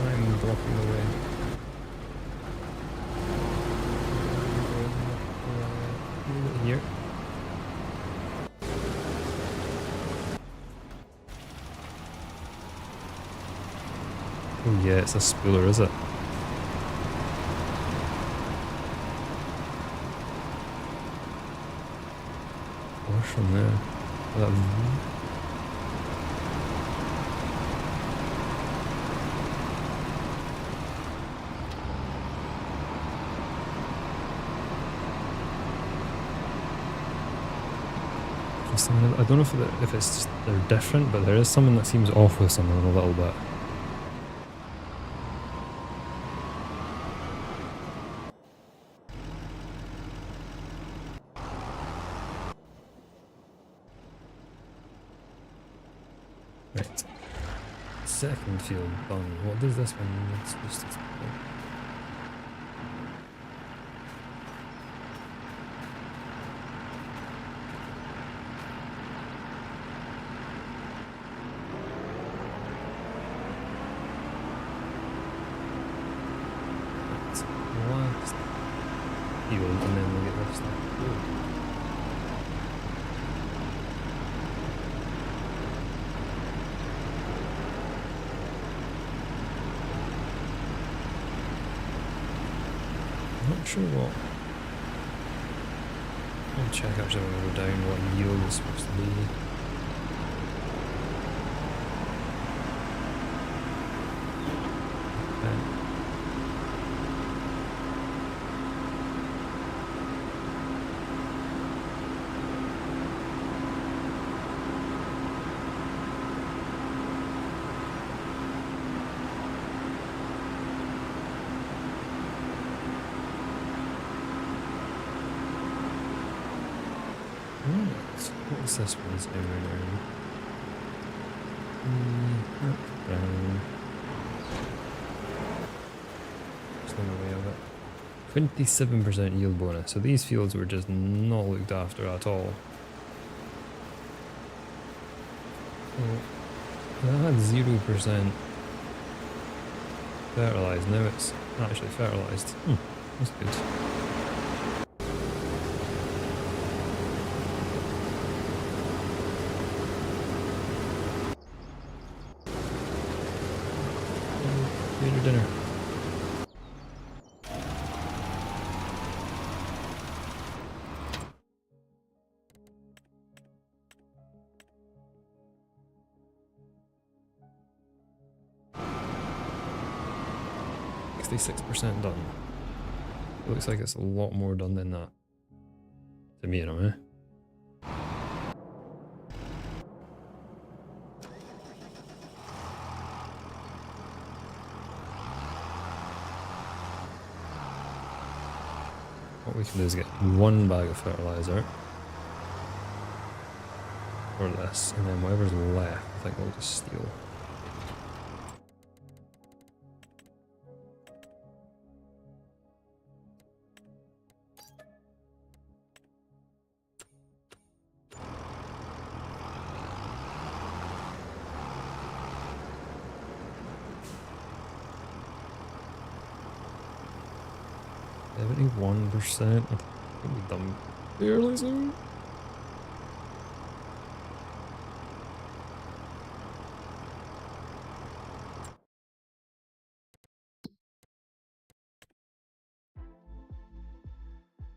I'm blocking the way. Here. Oh yeah, it's a spooler, is it? What's from there? I don't know if it's just they're different, but there is something that seems off with some of them a little bit. Right. Second field done. What does this one? It's just last field, and then we'll get this stuff. I'm not sure what. I'll check actually when we go down what yield is supposed to be. Okay. What's this one's over there? Down. Just on the way of it. 27% yield bonus. So these fields were just not looked after at all. So that had 0% fertilised. Now it's actually fertilised. That's good. Dinner. %66 done. It looks like it's a lot more done than that. To me, anyway. What we can do is get one bag of fertilizer for this, and then whatever's left, I think we'll just steal. %. I think we've done barely so.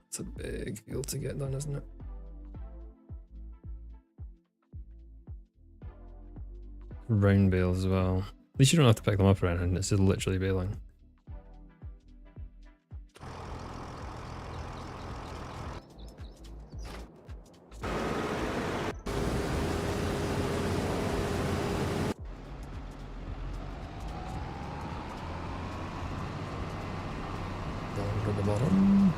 It's a big field to get done, isn't it? Round bales as well. At least you don't have to pick them up or anything, it's just literally baling. Down to the bottom.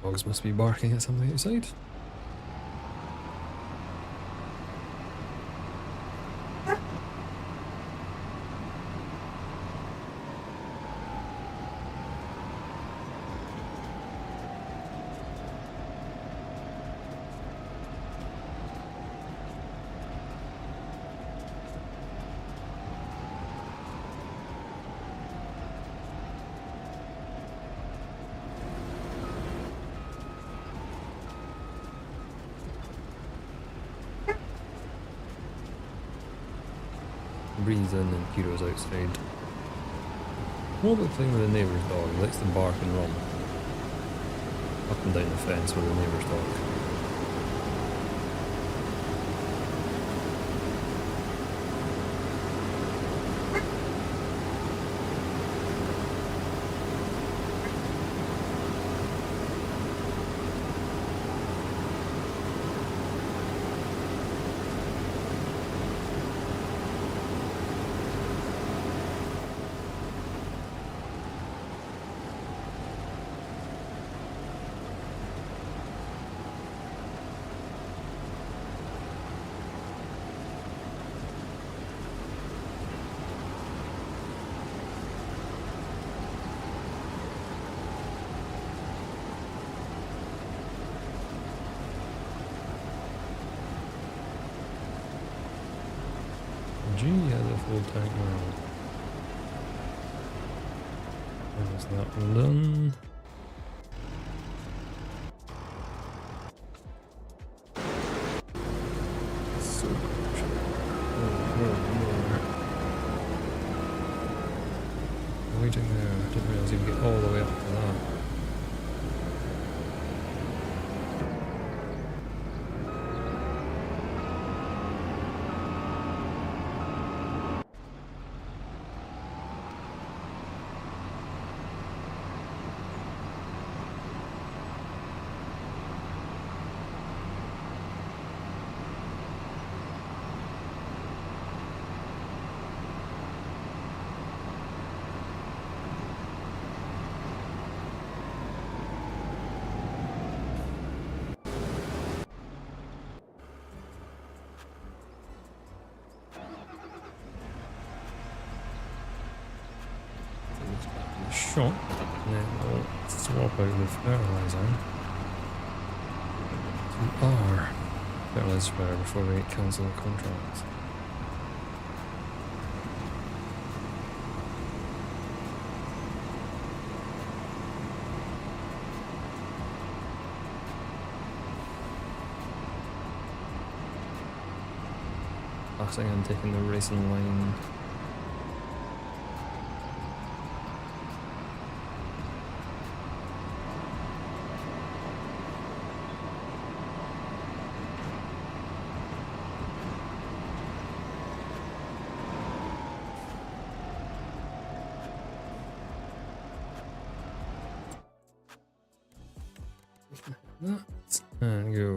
Dogs must be barking at something outside. Breeze in and Hero's outside. What about playing with the neighbour's dog? He likes to bark and run up and down the fence with the neighbour's dog. Gee, has a full tank now. There's that one done. So much. More. Waiting there. Didn't realise you'd get all the way up to that. Shop, and then we'll swap out the fertiliser to our fertiliser sprayer before we cancel the contract. Passing and taking the racing line. That and go.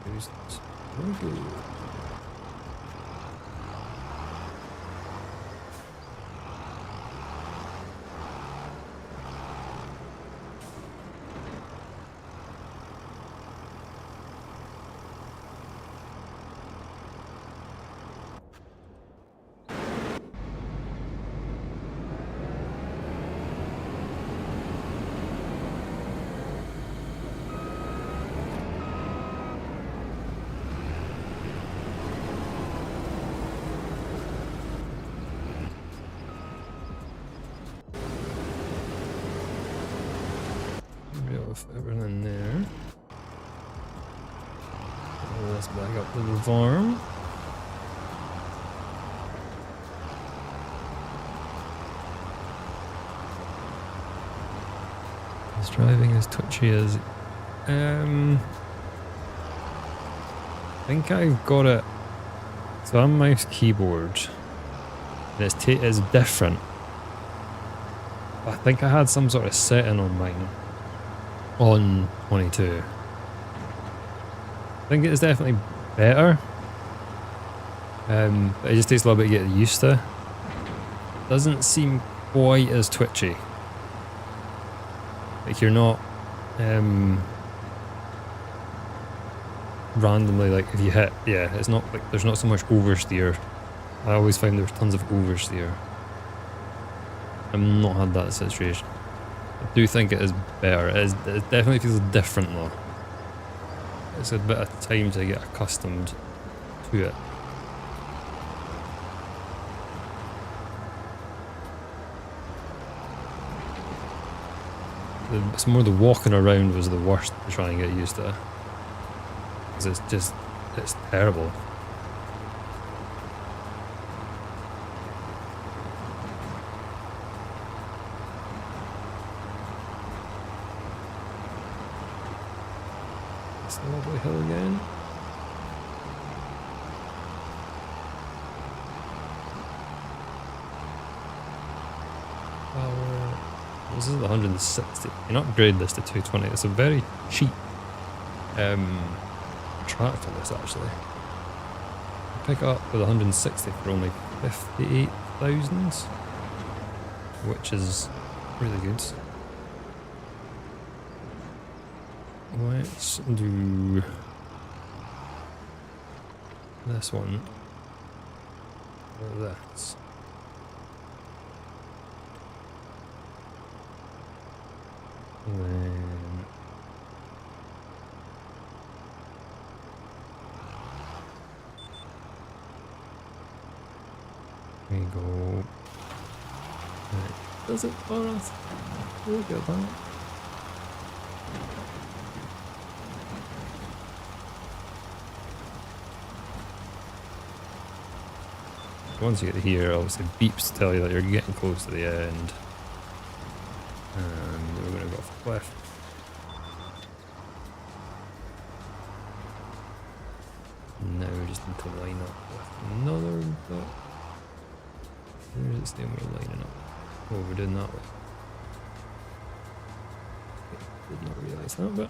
Use this. Very good. With everything there. Let's back up to the farm. His driving is touchy as I think I've got it. So on mouse keyboard, and it's different. I think I had some sort of setting on mine. On 22. I think it is definitely better. But it just takes a little bit to get used to. Doesn't seem quite as twitchy. Like you're not randomly, like if you hit, yeah, it's not like there's not so much oversteer. I always find there's tons of oversteer. I've not had that situation. I do think it is better. It definitely feels different though. It's a bit of time to get accustomed to it. It's more the walking around was the worst to try and get used to. It's terrible. It's a lovely hill again. This is 160. You can upgrade this to 220. It's a very cheap tractor, this actually. You pick it up with 160 for only 58,000, which is really good. Let's do this one or this. And then we go. Does it for us? Look at that. Once you get here, obviously beeps tell you that you're getting close to the end. And we're going to go off the cliff. Now we just need to line up with another dot. Where does it stay when we're lining up? Oh, we're doing that way. Did not realise that, but.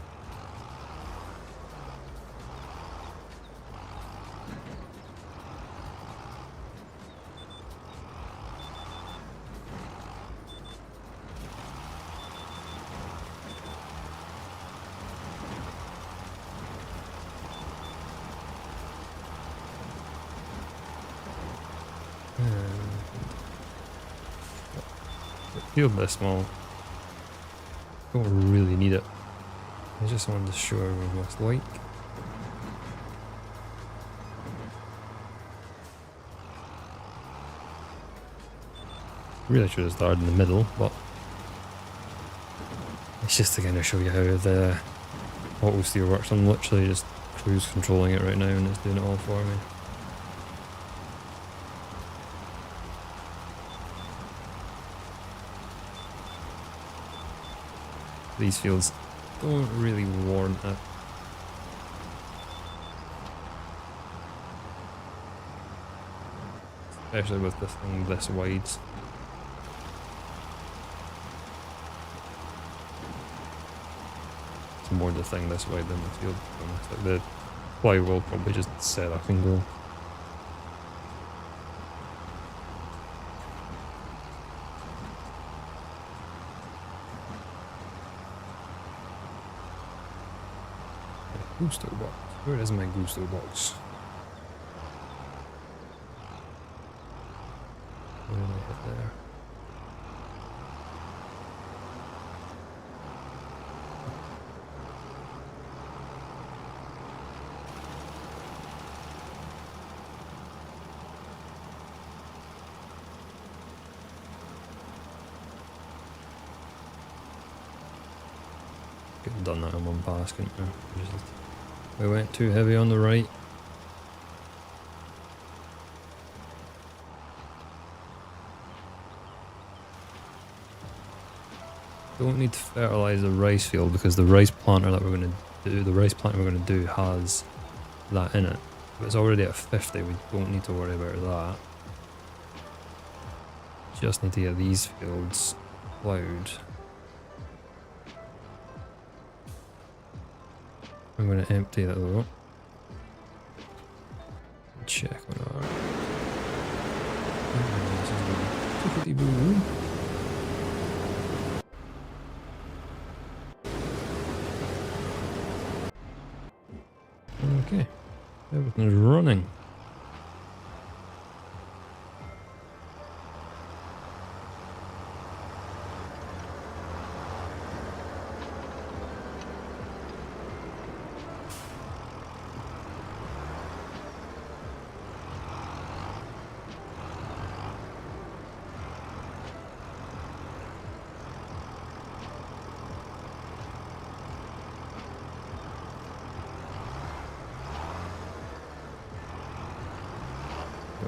Field this small. Don't really need it. I just wanted to show everyone what it's like. Really should have started in the middle, but it's just to kind of show you how the auto steer works. I'm literally just cruise controlling it right now and it's doing it all for me. These fields don't really warrant it. Especially with this thing this wide. It's more the thing this wide than the field. Like the plough will probably just set up and go. Gusto box. Where is my Gusto box? Where did I hit there? Could have done that in one pass, couldn't we? We went too heavy on the right. Don't need to fertilise the rice field because the rice planter that we're going to do, has that in it. If it's already at 50, we don't need to worry about that. Just need to get these fields ploughed. I'm going to empty that though. Check on our. Okay, everything's running.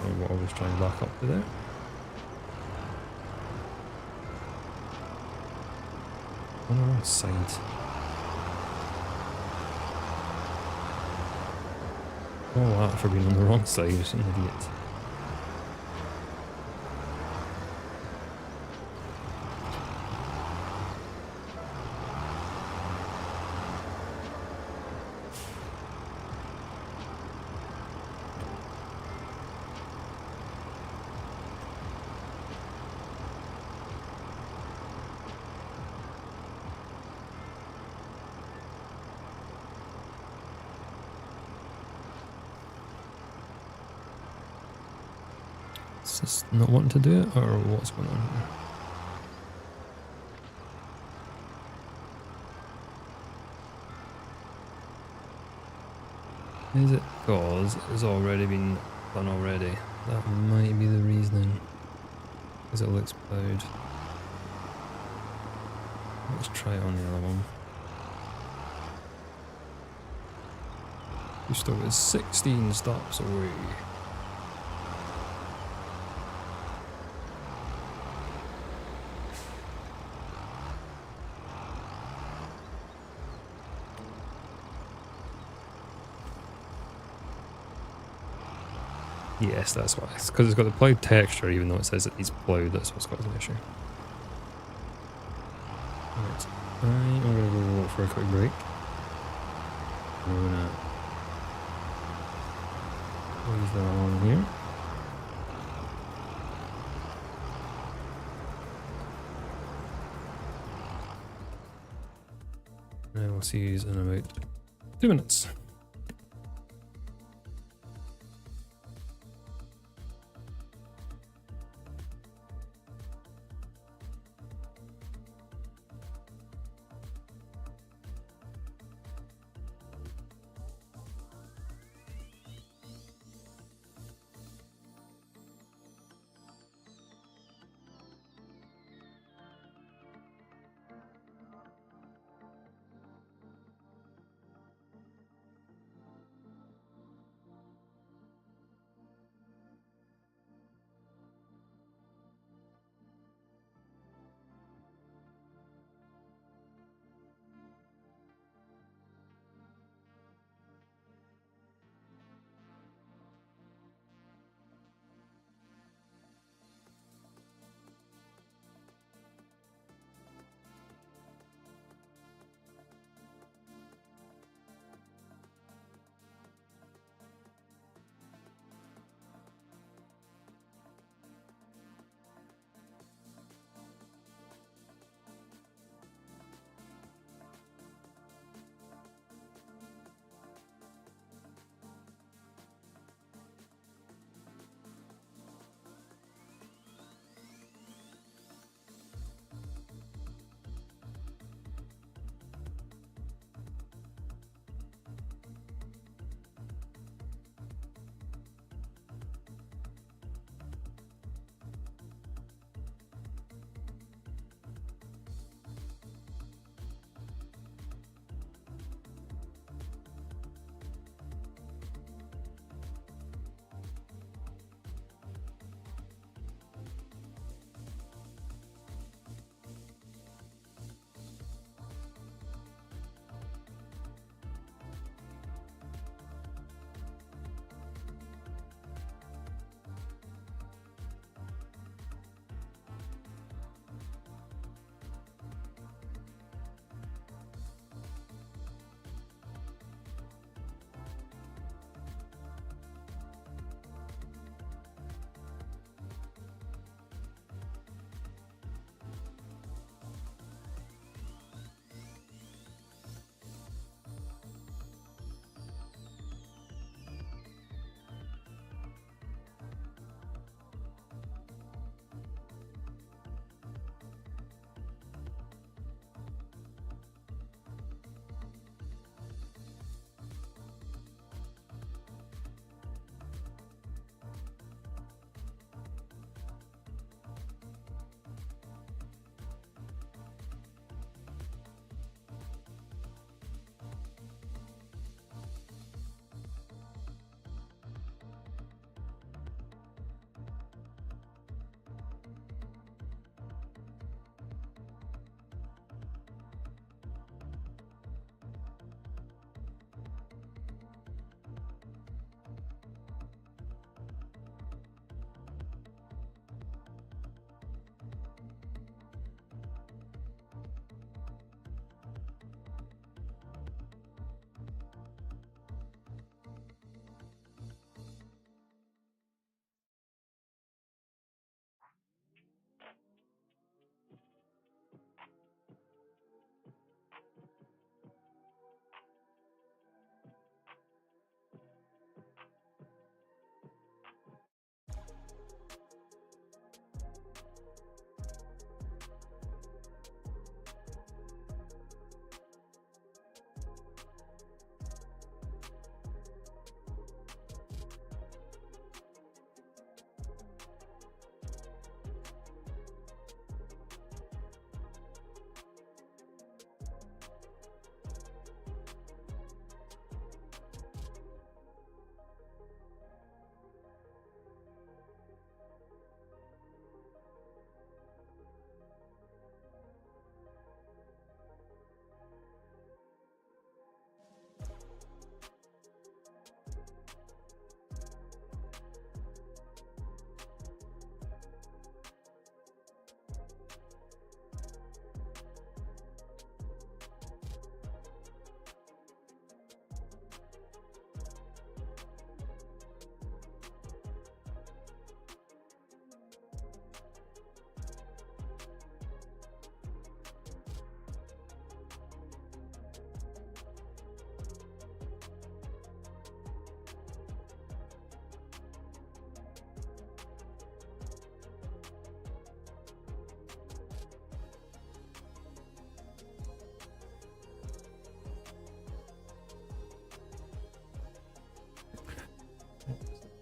don't know what I was trying to back up to there. On the wrong side. All that for being on the wrong side, an idiot. It's just not wanting to do it, or what's going on here? Is it because it's already been done already? That might be the reasoning. Because it looks plowed. Let's try it on the other one. We still got 16 stops away. Yes, that's why. It's because it's got the ploughed texture, even though it says it needs ploughed. That's what's causing the issue. Right. I'm going to go for a quick break. We're going to leave that on here. And we'll see you in about 2 minutes.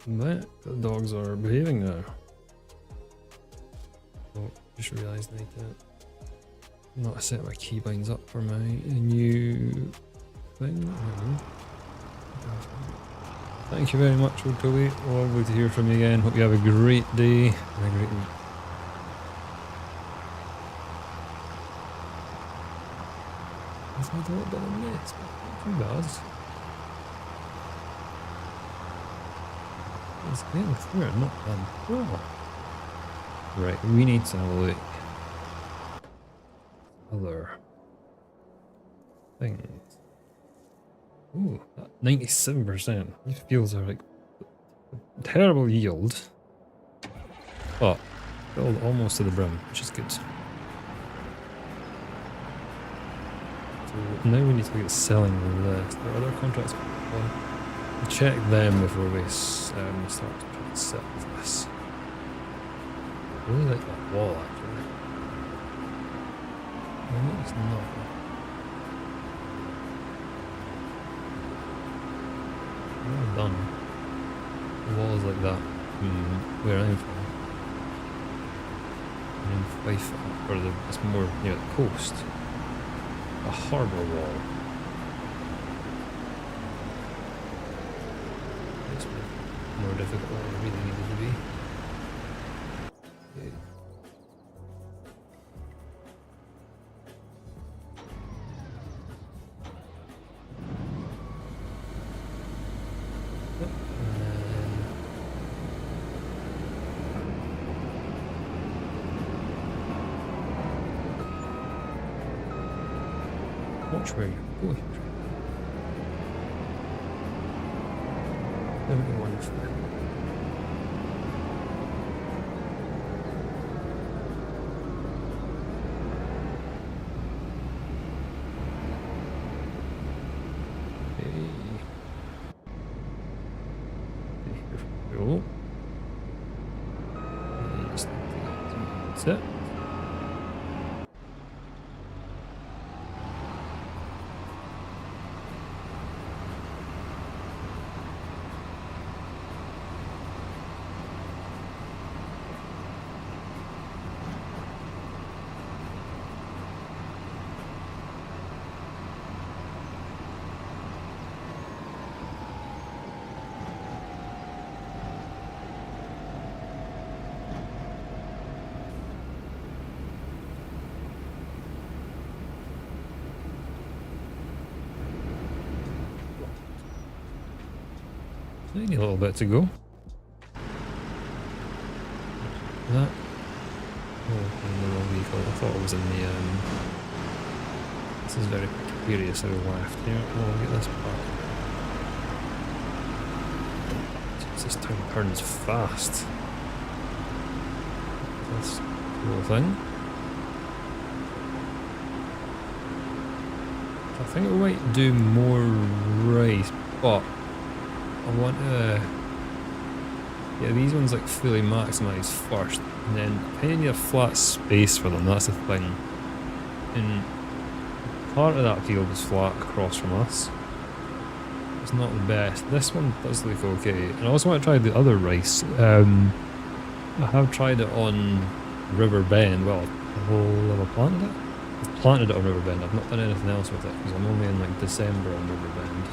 But the dogs are behaving now. Oh, just realised I need to not set my keybinds up for my new thing. Thank you very much, Old Toby. Lovely to hear from you again. Hope you have a great day and a great week. I've made a little bit of a mess, but not too bad. It's getting through it, not bad. Oh. Right, we need to have a look. Other things. Ooh, 97%. These fields are like terrible yield, but filled almost to the brim, which is good. So now we need to look at selling this. There are other contracts. We'll check them before we start to try to sell this. I really like that wall actually. No, it's not. Well done. Walls like that. Where I'm from. In Fife, or it's more near the coast. A harbour wall. It's more difficult than it really needed to be. Okay. Watch where you're going. 71 for that. Okay. Here we go. That's it. Tiny little bit to go. That. Oh, in the wrong vehicle. I thought it was in the. This is very precarious how we left here. We'll get this back. This town turns fast. This little thing. I think we might do more rice, but I want to. Yeah, these ones like fully maximised first, and then kind of need a flat space for them. That's the thing. And part of that field is flat across from us. It's not the best. This one does look okay, and I also want to try the other rice. I have tried it on River Bend. Well, have I planted it? I've planted it on River Bend. I've not done anything else with it because I'm only in like December on River Bend.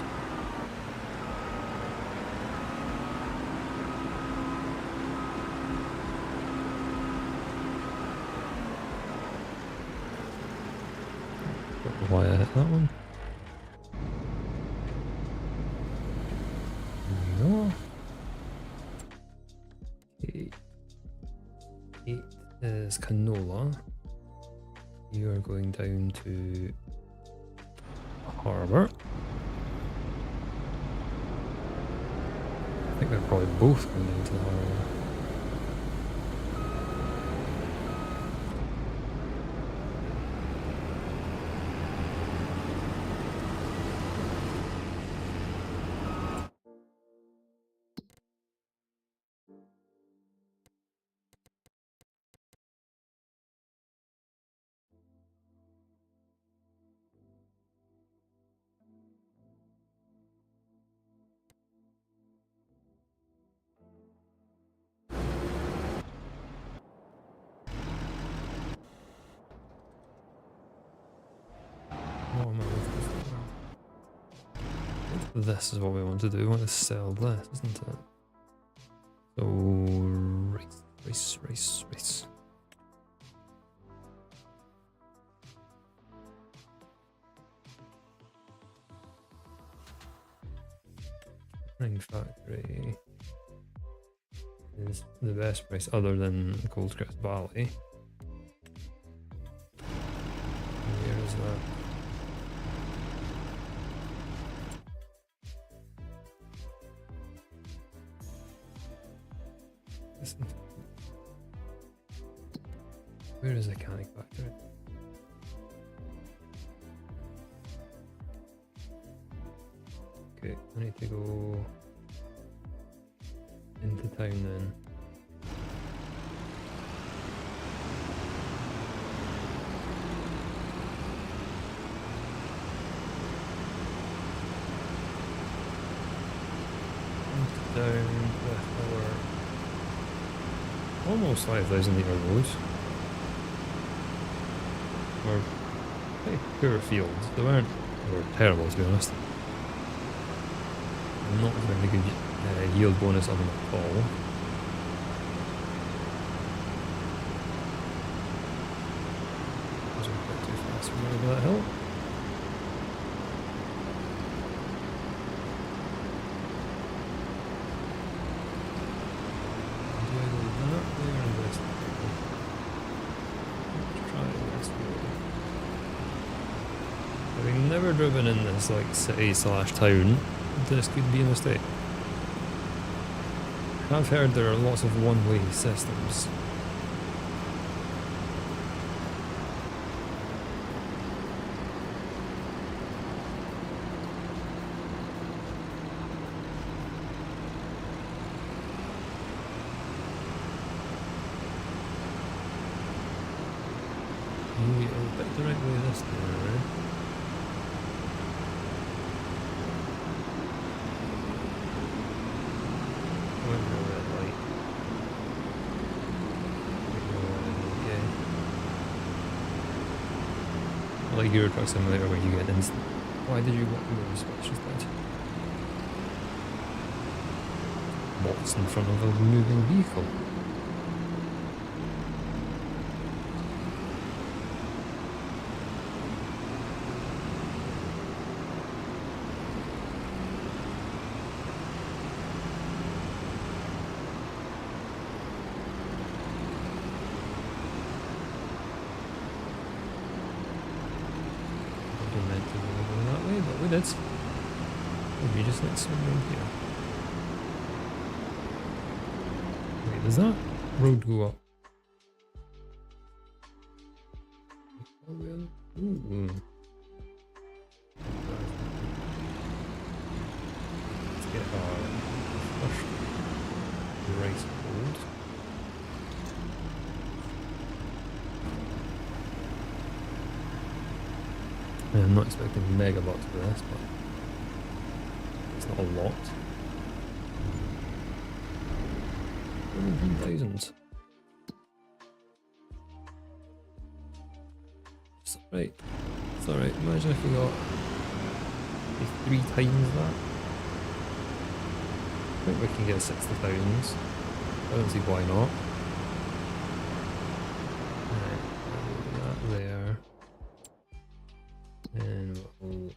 Don't know why I hit that one. There we go. Okay. 8 is canola. You are going down to harbour. I think they're probably both going down to the harbour. this is what we want to do. We want to sell this, isn't it? So race. Ring Factory is the best price other than Goldcrest Valley. Where is that? Where is the Mechanic Factory? Okay, I need to go into town then. Into town with our almost 5,000 litre roads. Or pretty poor fields. They were terrible, to be honest. Not a very good yield bonus on them at all. Those are a bit too fast for me over that hill. Do I go that way or this way? Let's try this way. Having never driven in this like city / town, this could be a mistake. I've heard there are lots of one-way systems. Maybe I'll pick the right way this time. Like Euro Truck Simulator where you get instant. Why did you want to switch instead? What's in front of a moving vehicle? But we did. Maybe just like somewhere here. Wait, does that road go up? Ooh. Let's get our first race board. I'm not expecting mega bucks for this, but it's not a lot. 17,000. It's alright. It's alright. Imagine if we got 3 times that. I think we can get 60,000. I don't see why not. Right, that there. And we'll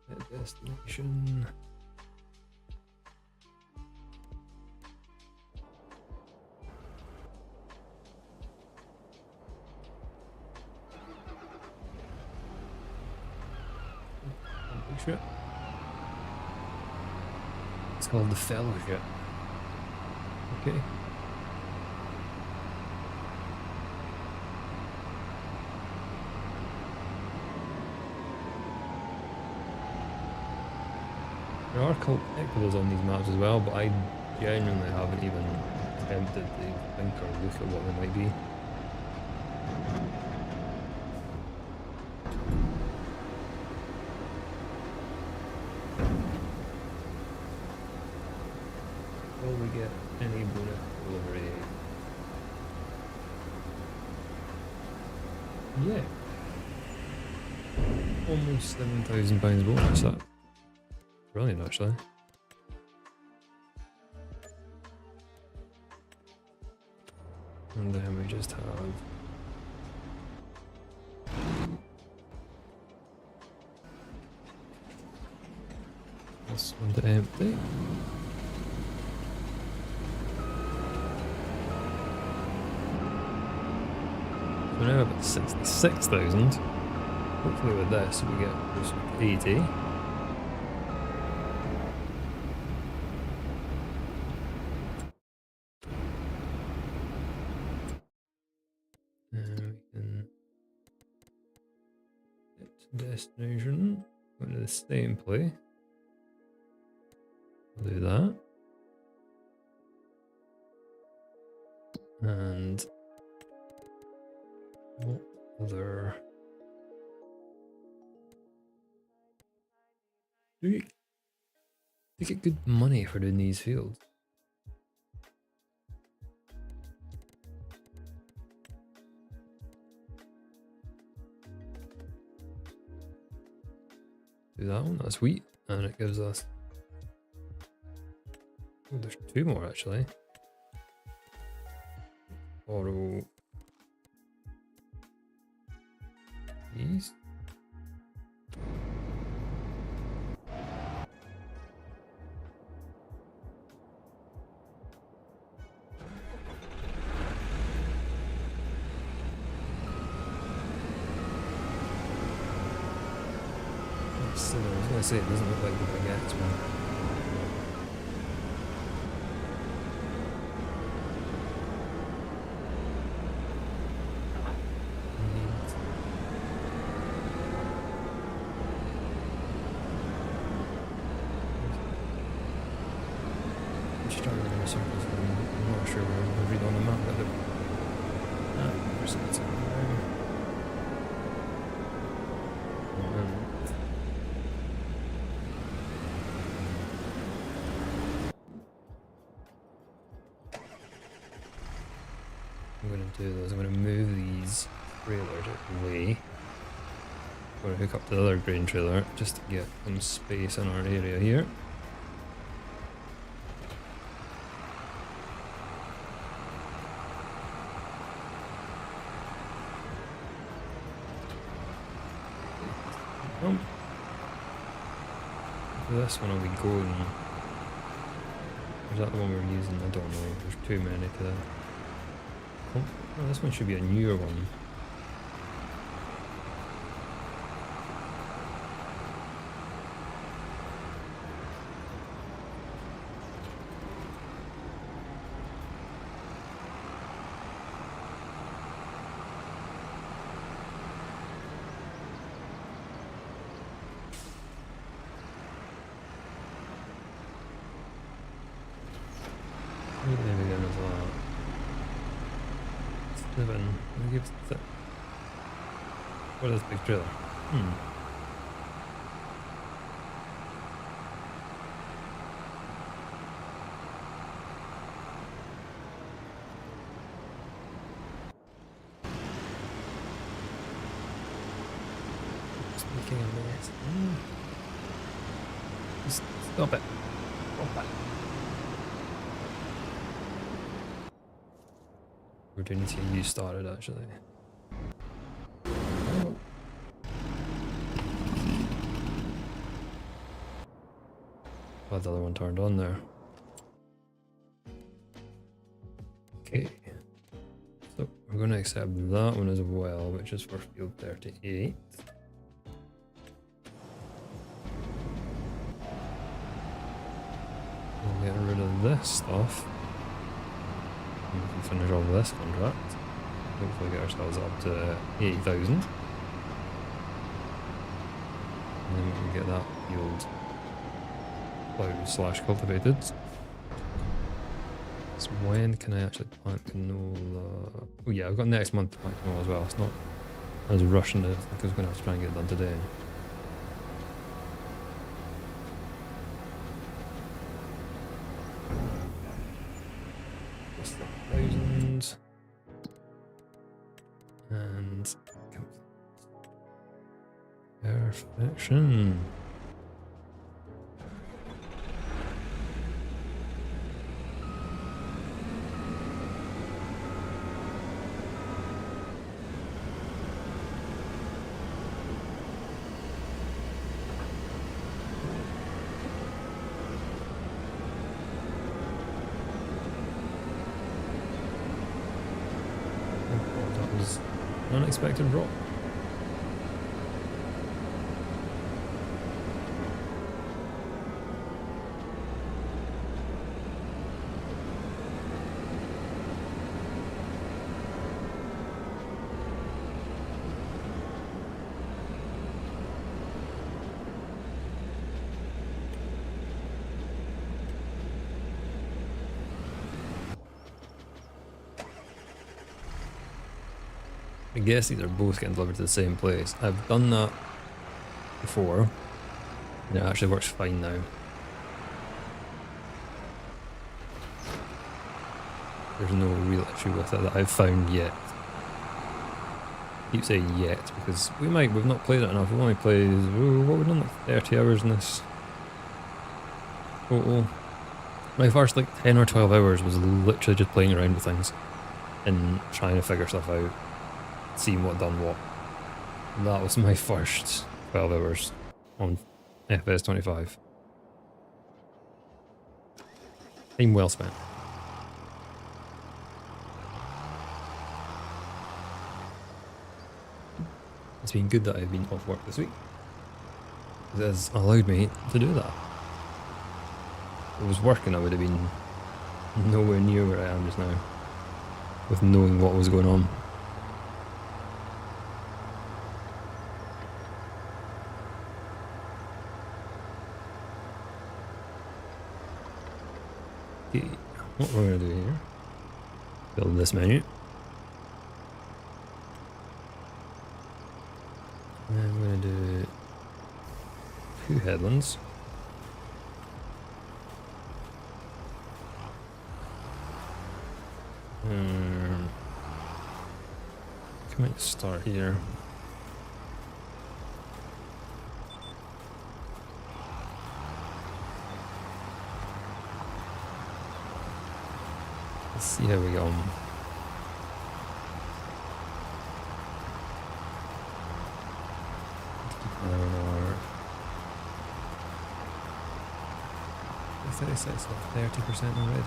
hit destination. Ship. It's called the Fellowship. Okay. There are cult echoes on these maps as well, but I genuinely haven't even attempted to think or look at what they might be. Will we get any bonus delivery? Yeah. Almost £7,000 bonus. That's brilliant, actually. And then we just have this one to empty. So now about 66,000. Hopefully with this we get close to 80. And we can get to destination, go to the same place. We'll do that. And what other do you get good money for doing these fields? Do that one, that's wheat, and it gives us, oh, there's two more actually. Borrow these. So I was going to say, it doesn't look like the baguettes one. I'm just trying to run in circles, but I'm not sure where we'll read on the map, but there's something there. I'm going to do this. I'm going to move these trailers away. I'm going to hook up to the other grain trailer just to get some space in our area here. This one will be going. Is that the one we're using? I don't know. There's too many to that. Oh, this one should be a newer one. Maybe we go as well. 7. I'll give it. What is big trailer? Just making a mess. Stop it. Stop it. Opportunity you started actually. Oh. Glad the other one turned on there. Okay. So we're going to accept that one as well, which is for field 38. We'll get rid of this stuff. We can finish off this contract. Hopefully get ourselves up to 80,000. And then we can get that field plowed / cultivated. So when can I actually plant canola? Oh yeah, I've got next month to plant canola as well. It's not as rushing as I think I was going to have to try and get it done today. And Perfection. Oh, that was an unexpected drop. I guess these are both getting delivered to the same place. I've done that before, and it actually works fine now. There's no real issue with it that I've found yet. I keep saying yet because we've not played it enough. We've only played, what we've done, like 30 hours in this total. My first like 10 or 12 hours was literally just playing around with things and trying to figure stuff out, seeing what done what. That was my first 12 hours on FPS 25. Time well spent. It's been good that I've been off work this week. It has allowed me to do that. If I was working, I would have been nowhere near where I am just now, with knowing what was going on. Okay, what we're going to do here, build this menu. And then we're going to do 2 headlands. Can we start here? Let's see how we go. Our 36 or 30% already.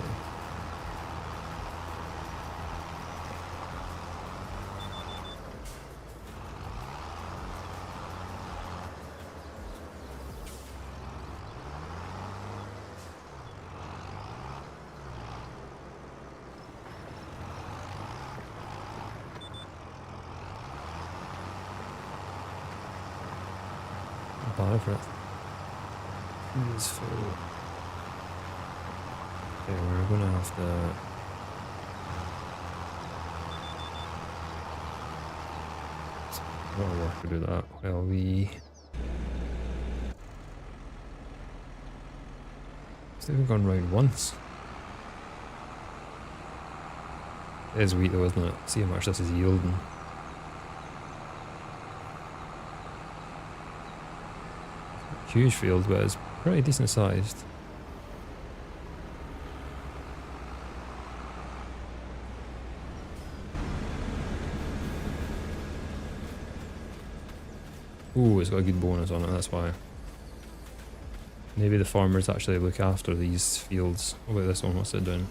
Bad for it. It's full. Okay, we're gonna have to. A lot of work to do that while we. Still haven't gone round once. It is wheat though, isn't it? See how much this is yielding. Huge field, but it's pretty decent sized. Ooh, it's got a good bonus on it, that's why. Maybe the farmers actually look after these fields. What about this one? What's it doing?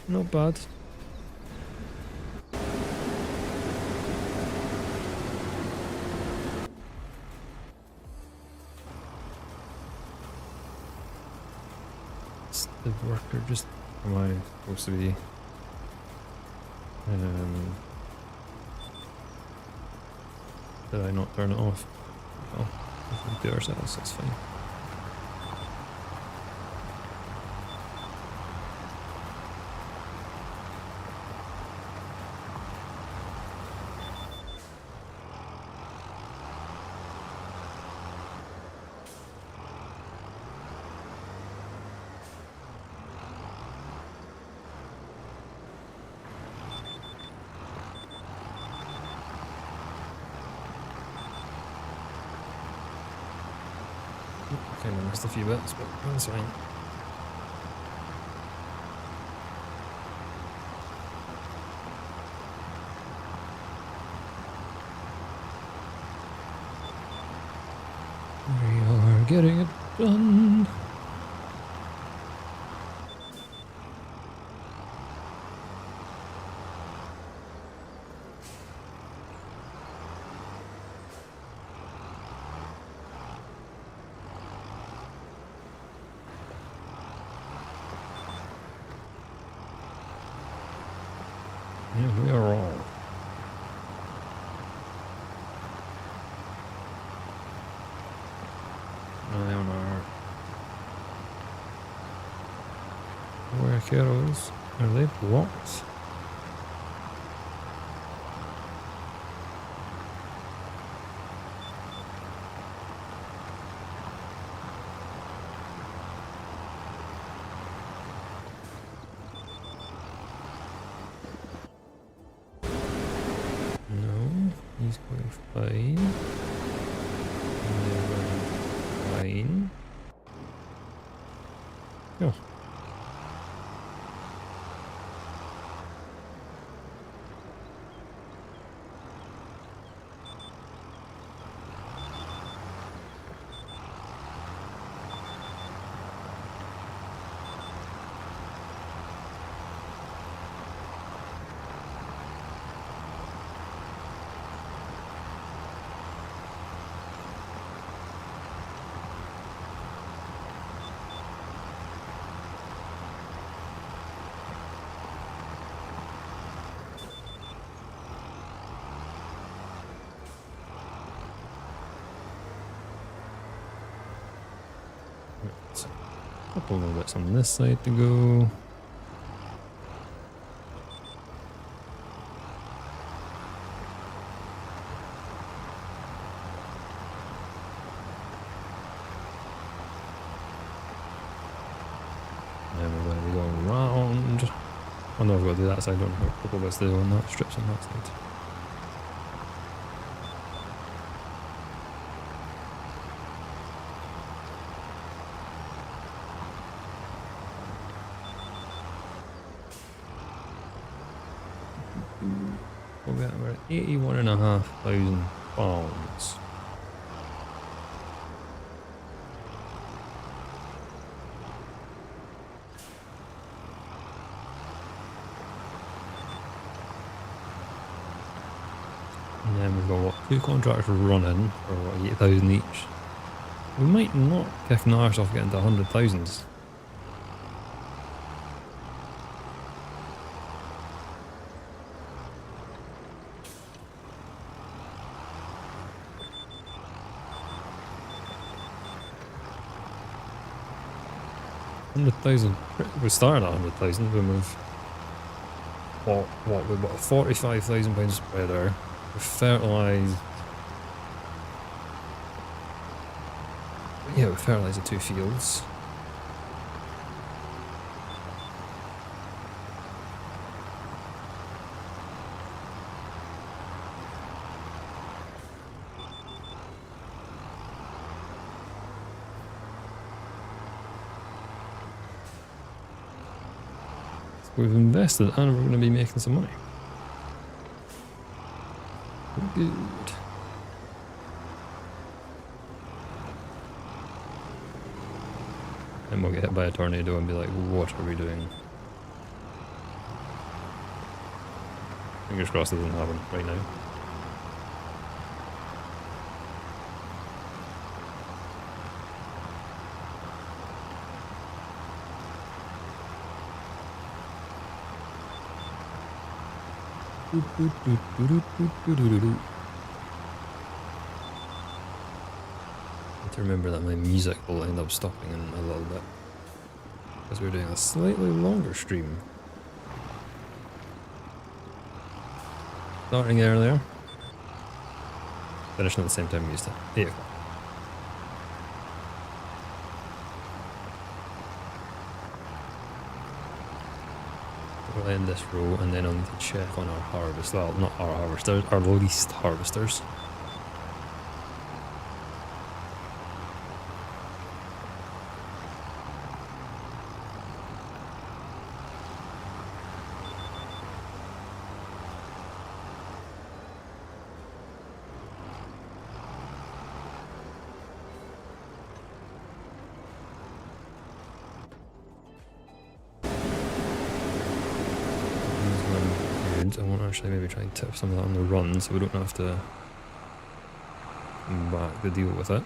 Not bad. The worker just, am I supposed to be did I not turn it off? Well, we can do ourselves, that's fine. think I missed a few bits, but that's fine. We are getting it done. Yeah, we are all. On our work arrows. Are they blocked? No, he's going fine. And they're running fine. Oh. Right. A couple more bits on this side to go. And we're going to be going round. Oh no, I've got to do that side, don't I? A couple bits to do on that, strips on that side. We're at 81,500 pounds. And then we've got what, 2 contractors running for what, 80,000 each. We might not kick an arse off getting to 100,000. We started at 100,000 when we've we've got a 45,000 pound spreader. We've fertilised. Yeah, we fertilised the 2 fields. We've invested and we're going to be making some money. Good. And we'll get hit by a tornado and be like, what are we doing? Fingers crossed it doesn't happen right now. Need to remember that my music will end up stopping in a little bit because we're doing a slightly longer stream. Starting earlier, finishing at the same time we used to. 8 o'clock. We'll end this row and then I'll need to check on our harvest. Well, not our harvesters, our least harvesters. and I want to actually maybe try and tip some of that on the run so we don't have to come back to deal with it.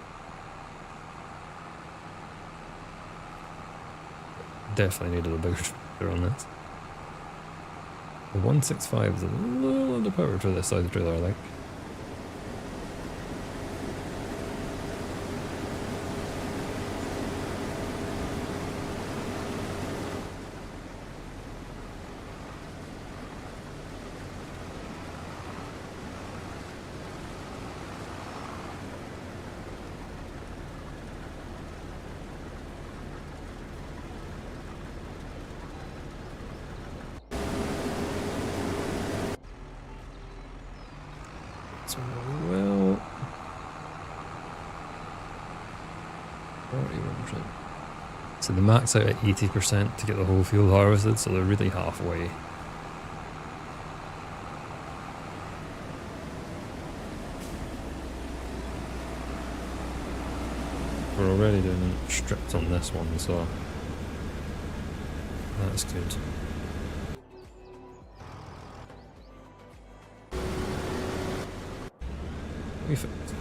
Definitely needed a bigger trailer on this. The 165 is a little underpowered for this size of trailer, I think. So, well, 41%. So the max out at 80% to get the whole field harvested, so they're really halfway. We're already doing strips on this one, so that's good. We fixed.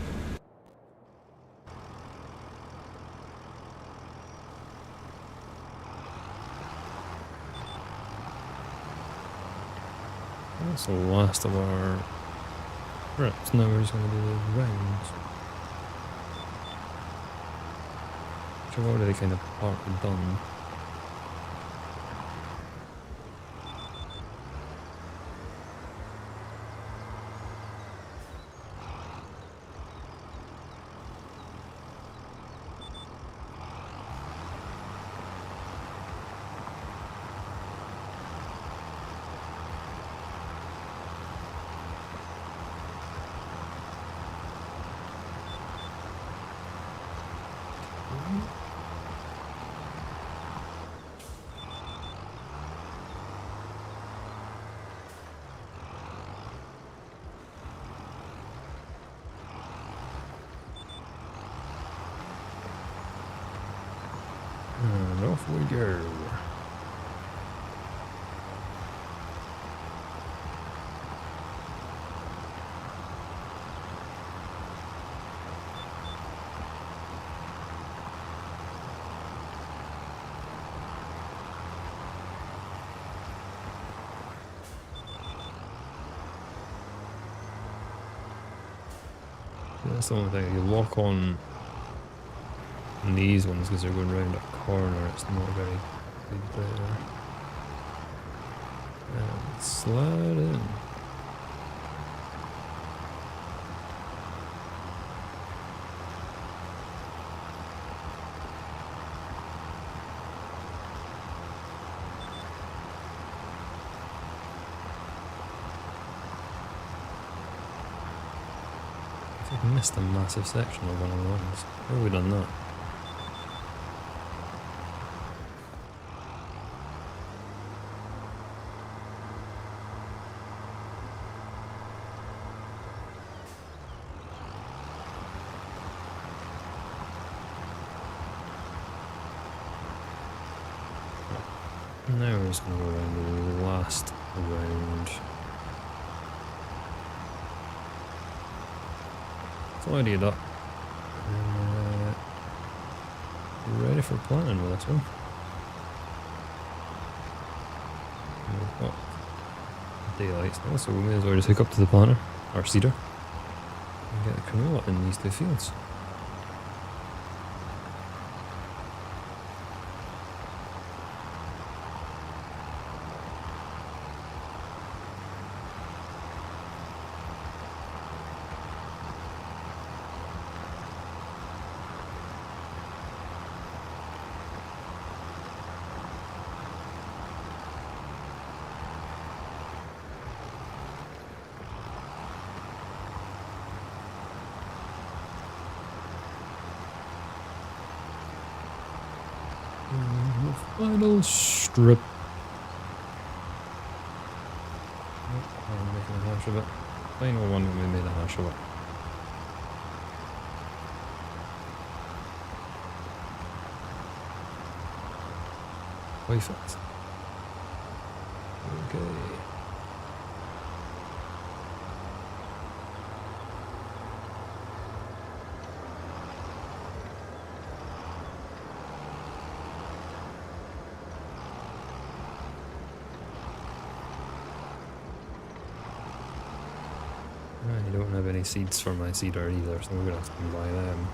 That's the last of our trips. Now we're just going to do the rounds. Which I've already kind of partly done. And off we go. That's the only thing. You lock on these ones because they're going round a corner. It's not very good there. And slide in. I've missed a massive section of one of the ones. How have we done that? Now we're just going to go around the last round. Tidy it up. Ready for planting with this one. We've got daylight still, so we may as well just hook up to the planter, or seeder, and get the canola in these two fields. Final strip. Oh, I'm making a hash of it. Final one when we made a hash of it. Perfect. Okay. any seeds for my seeder either, so we're gonna have to buy them.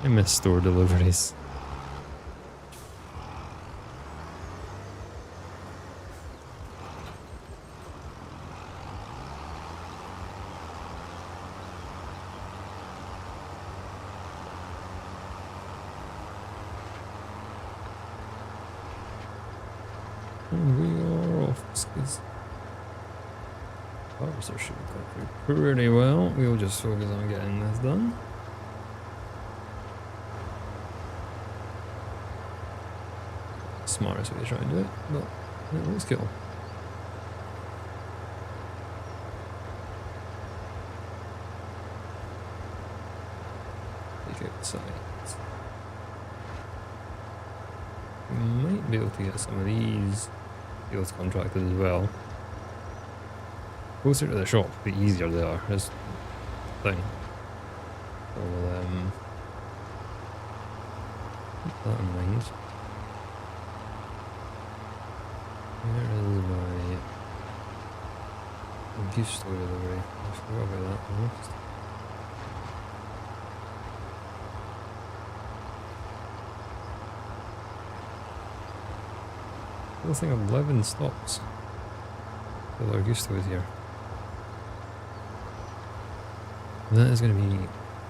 I miss store deliveries. And we are off. Harvester should be going through pretty well. We'll just focus on getting this done. Smartest way to try and do it, but it will skill. Take out the sides. We might be able to get some of these fields contracted as well. Closer to the shop, the easier they are, is the thing. So we'll keep that in mind. Where is my gift store delivery? I forgot about that almost. I think 11 stops. Well, our gift store is here. That is going to be...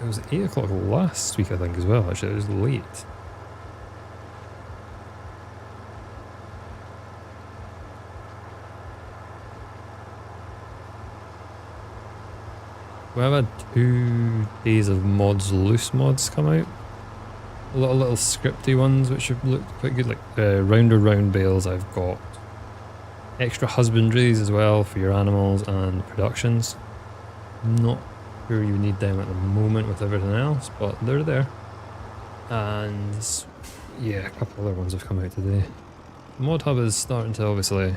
It was 8 o'clock last week, I think, as well. Actually, it was late. We have had 2 days of loose mods come out. A lot of little scripty ones which have looked quite good, like rounder round bales. I've got extra husbandries as well for your animals and productions. Not sure you need them at the moment with everything else, but they're there. And yeah, a couple other ones have come out today. The mod hub is starting to obviously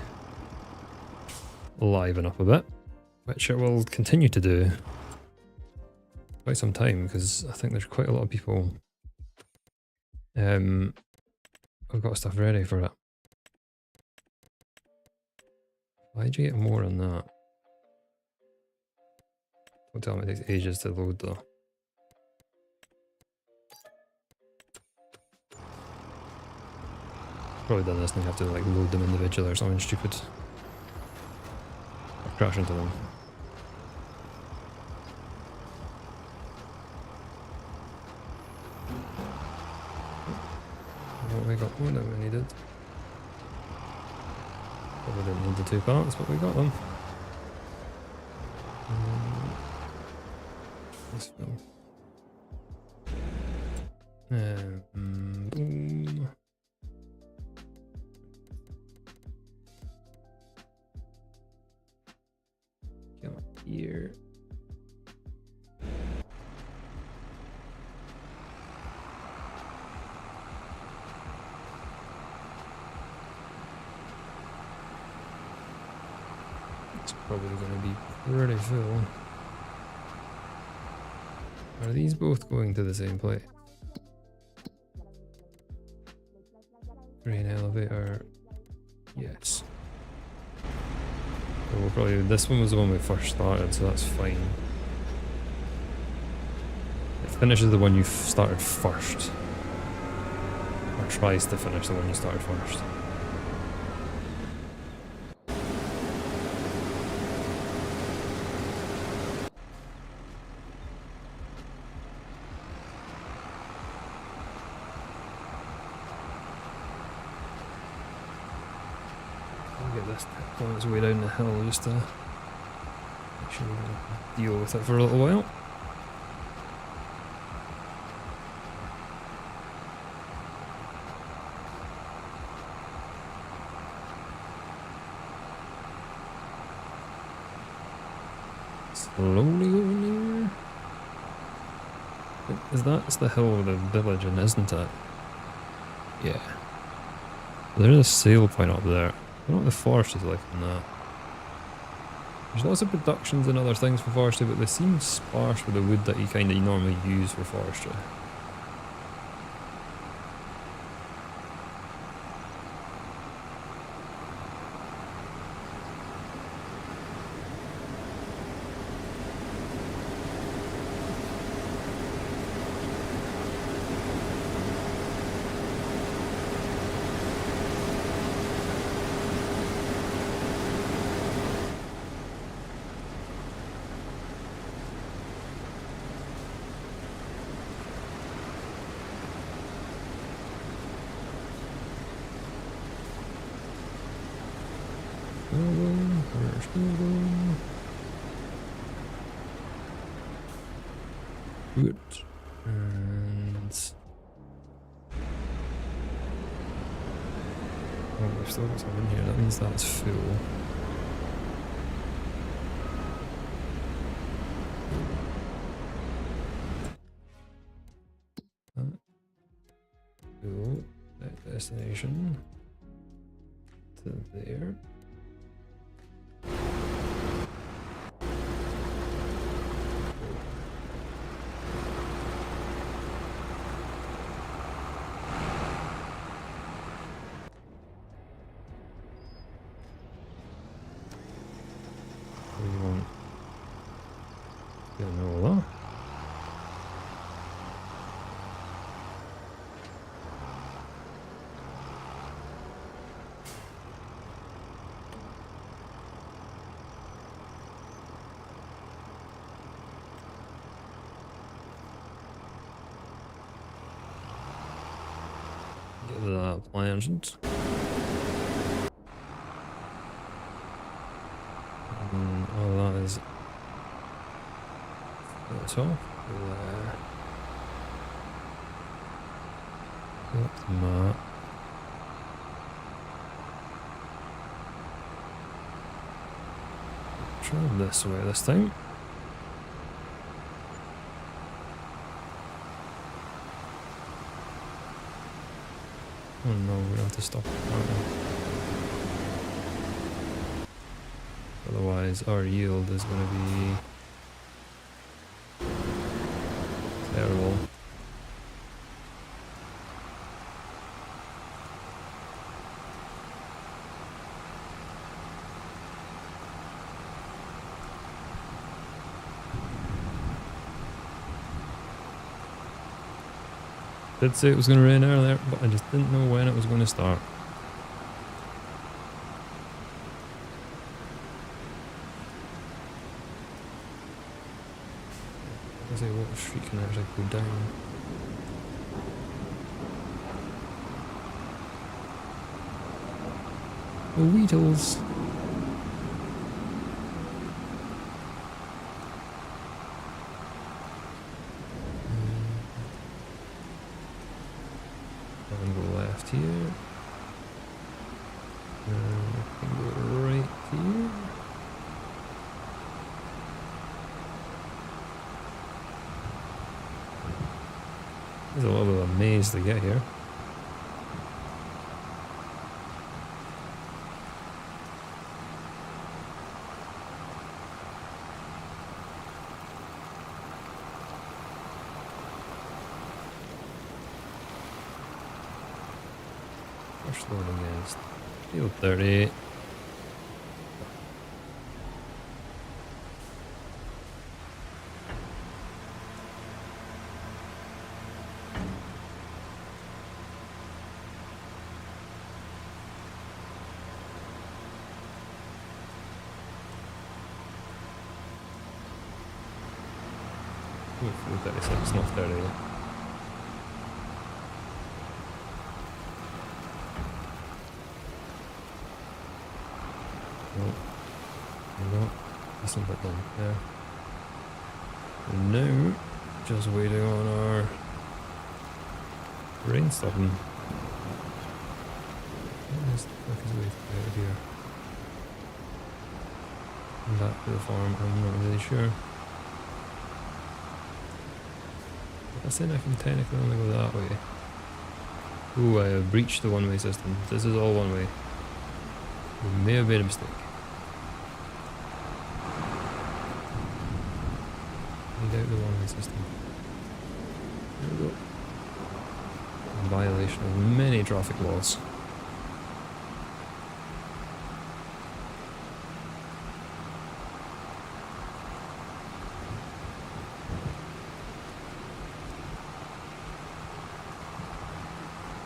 liven up a bit, which it will continue to do quite some time, because I think there's quite a lot of people who've got stuff ready for it. Why'd you get more on that? Don't tell me it takes ages to load though. Probably done this and you have to like load them individually or something stupid. Or crash into them. What we got more than we needed. Probably didn't need the 2 parts, but we got them. This film. Boom. Come here. It's probably going to be pretty full. Are these both going to the same place? Grain elevator. Yes. So we'll probably. This one was the one we first started, so that's fine. It finishes the one you started first. Or tries to finish the one you started first. Get this on its way down the hill just to make sure we can deal with it for a little while. Slowly going there. That's the hill with the village in, isn't it? Yeah. There's a sale point up there. I don't know what the forest is like on that. There's lots of productions and other things for forestry, but they seem sparse with the wood that you kind of normally use for forestry. Good. And oh, we've still got some in here. That means that's full. Full. That destination to there. We want granola. Get that planted. Oh, that is that's all. There. Up the map. Try this way this time. Oh no, we have to stop. Otherwise, our yield is going to be terrible. Did say it was going to rain earlier, but I just didn't know when it was going to start. I say what street can actually go down. The Weedles. I can go left here. I can go right here. There's a little bit of a maze to get here. First loading is field 30. Field 36, not 30. No, decent bit done there. And now, just waiting on our rain stopping. What is the fuck is way out of here? And back to the farm, I'm not really sure. I said I can technically only go that way. Ooh, I have breached the one-way system. This is all one way. We may have made a mistake. Need out the one-way system. There we go. In violation of many traffic laws.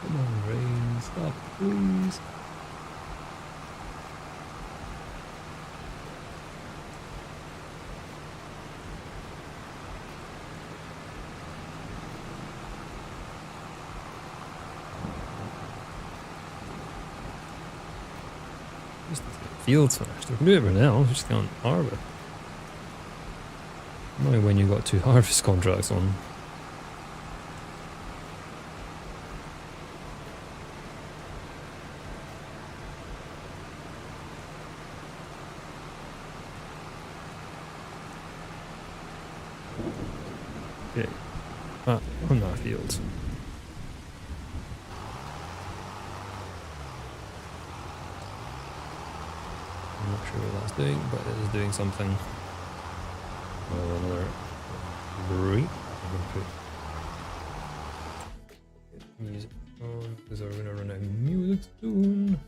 Come on, rain, stop, please. Just fields first. We can do everything else, we just can't harbour. Only when you got 2 harvest contracts on. Okay, on that field. I'm not sure what that's doing, but it is doing something. Oh, another break. I'm going to put music on because we're going to run out of music soon.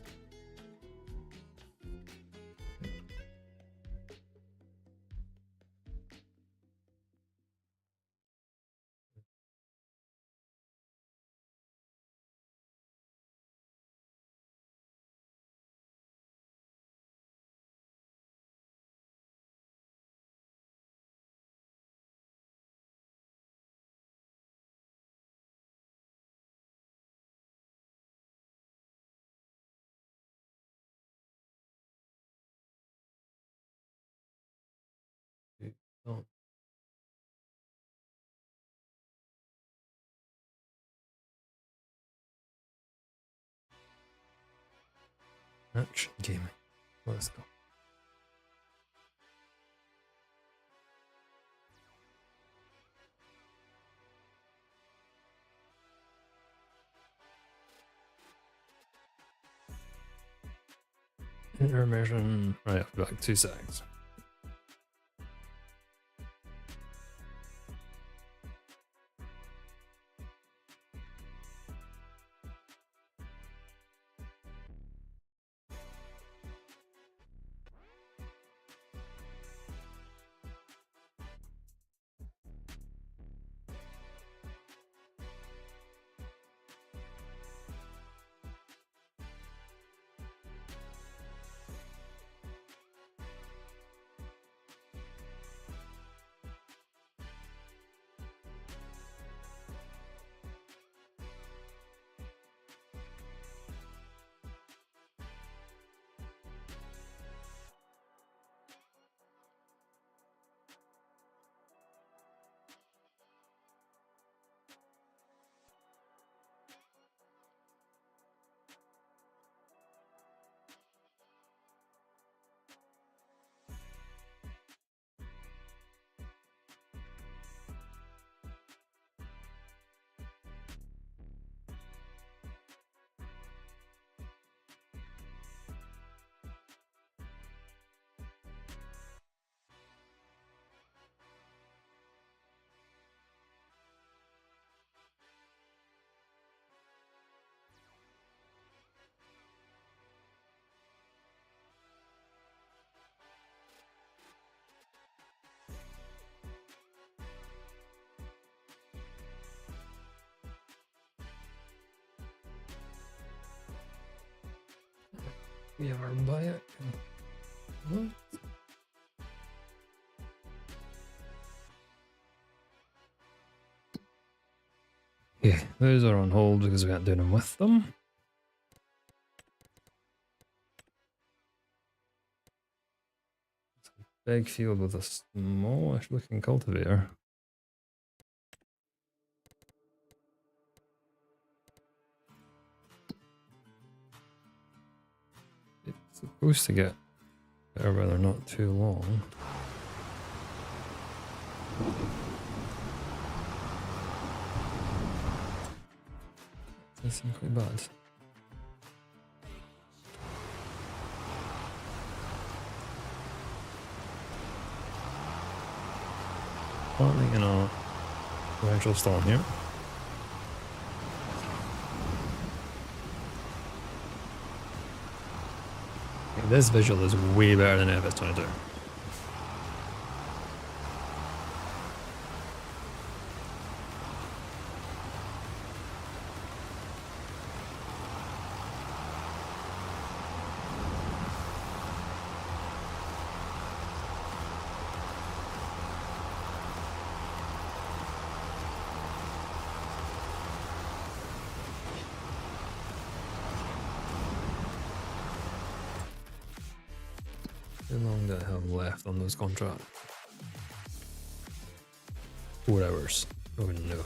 Oh, action gaming. Let's go. Intermission. Right, I'll be back 2 seconds. We are by it. What? Yeah, those are on hold because we can't do them with them. Big field with a smallish looking cultivator. It's supposed to get better weather not too long. Doesn't seem quite bad. Starting in a torrential storm here. Okay, this visual is way better than FS22. How long do I have left on those contracts? 4 hours. Oh no.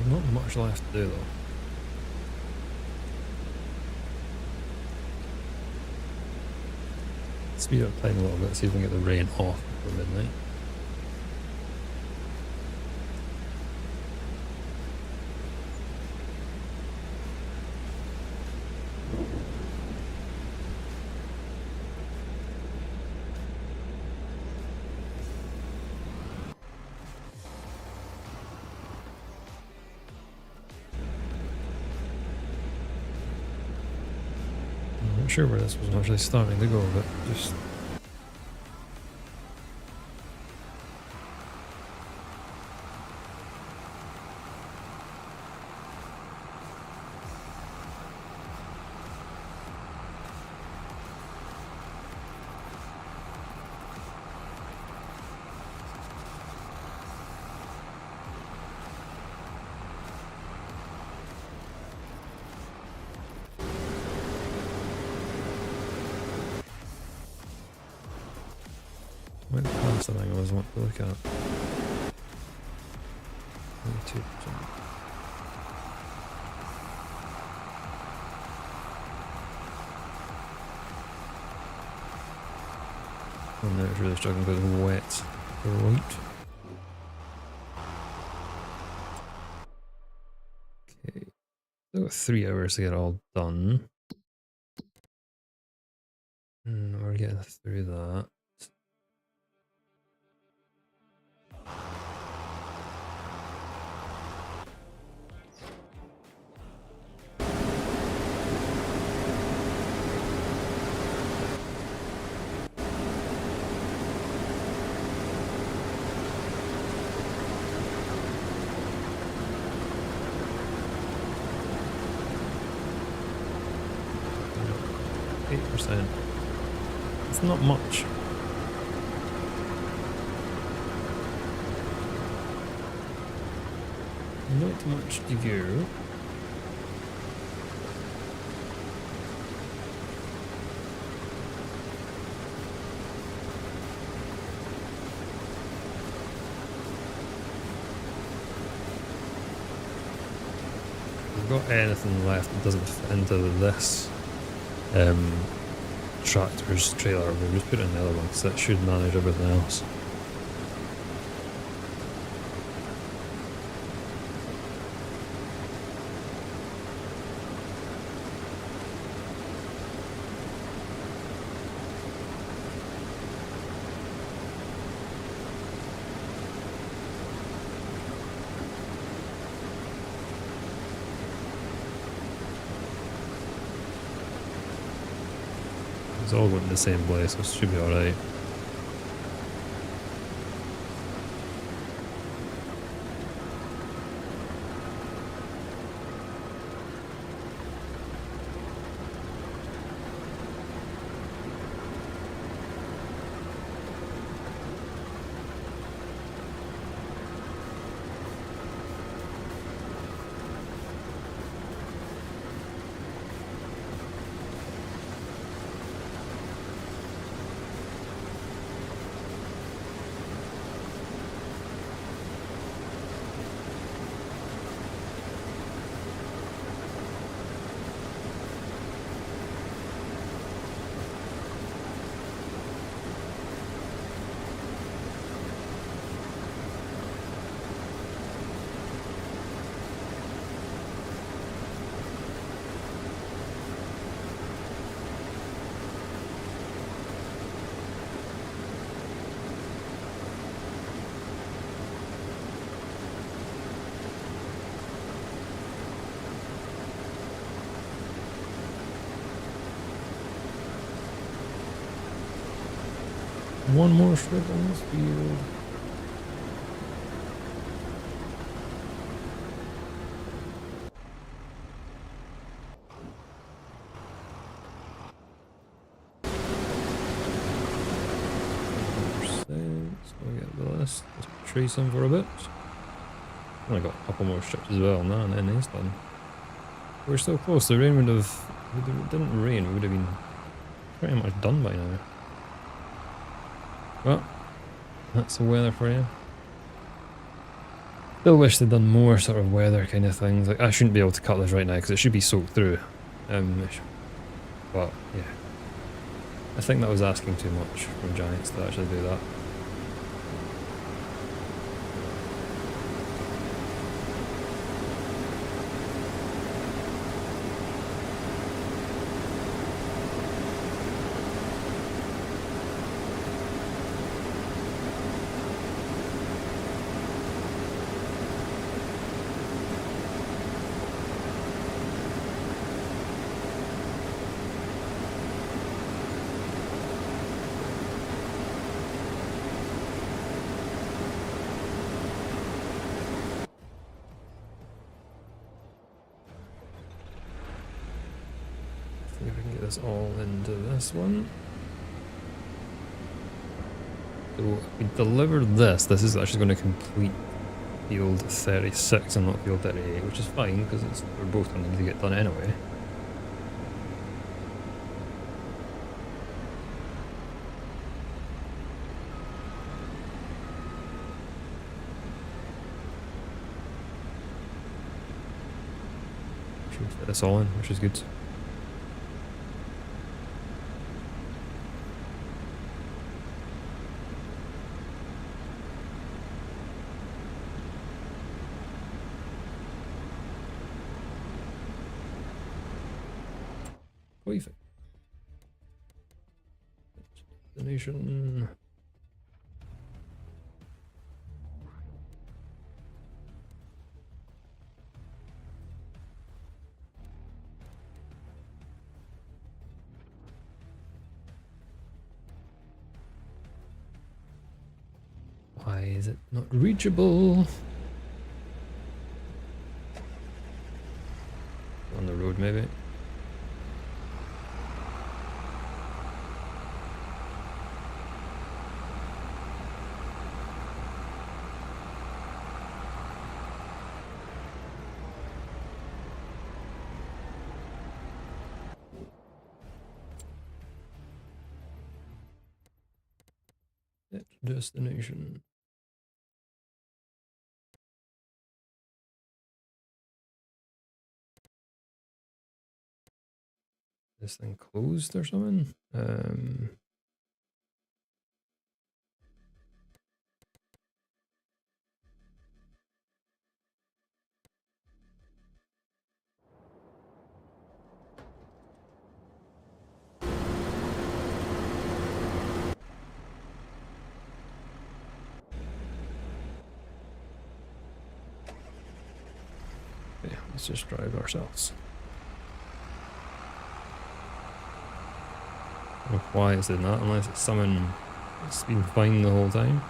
Not much left to do though. Speed up time a little bit, see if we can get the rain off before midnight. I'm not sure where this was actually starting to go, but just... went past the thing I was wanting to look at. 22%. Oh no, it's really struggling because it's wet. Right. Okay. I've got 3 hours to get it all done. We're getting through that. %. It's not much. Not much to go. If we've got anything left that doesn't fit into this tractor's trailer, we'll just put it in the other one because that should manage everything else. It's all going to the same place, so it should be alright. One more strip on this field. %. So we get the list. Just trace them for a bit. I got a couple more strips as well now, and then he's done. We're still close. The rain would have. If it didn't rain, we would have been pretty much done by now. But that's the weather for you. Still wish they'd done more sort of weather kind of things. Like, I shouldn't be able to cut this right now because it should be soaked through. But yeah, I think that was asking too much from Giants to actually do that. See if we can get this all into this one. So we delivered this. This is actually going to complete field 36 and not field 38, which is fine because we're both going to need to get done anyway. Should fit this all in, which is good. Destination. Why is it not reachable? On the road, maybe. Destination. This thing closed or something? Okay, let's just drive ourselves. I don't know why it's doing that, unless it's something that's been fine the whole time.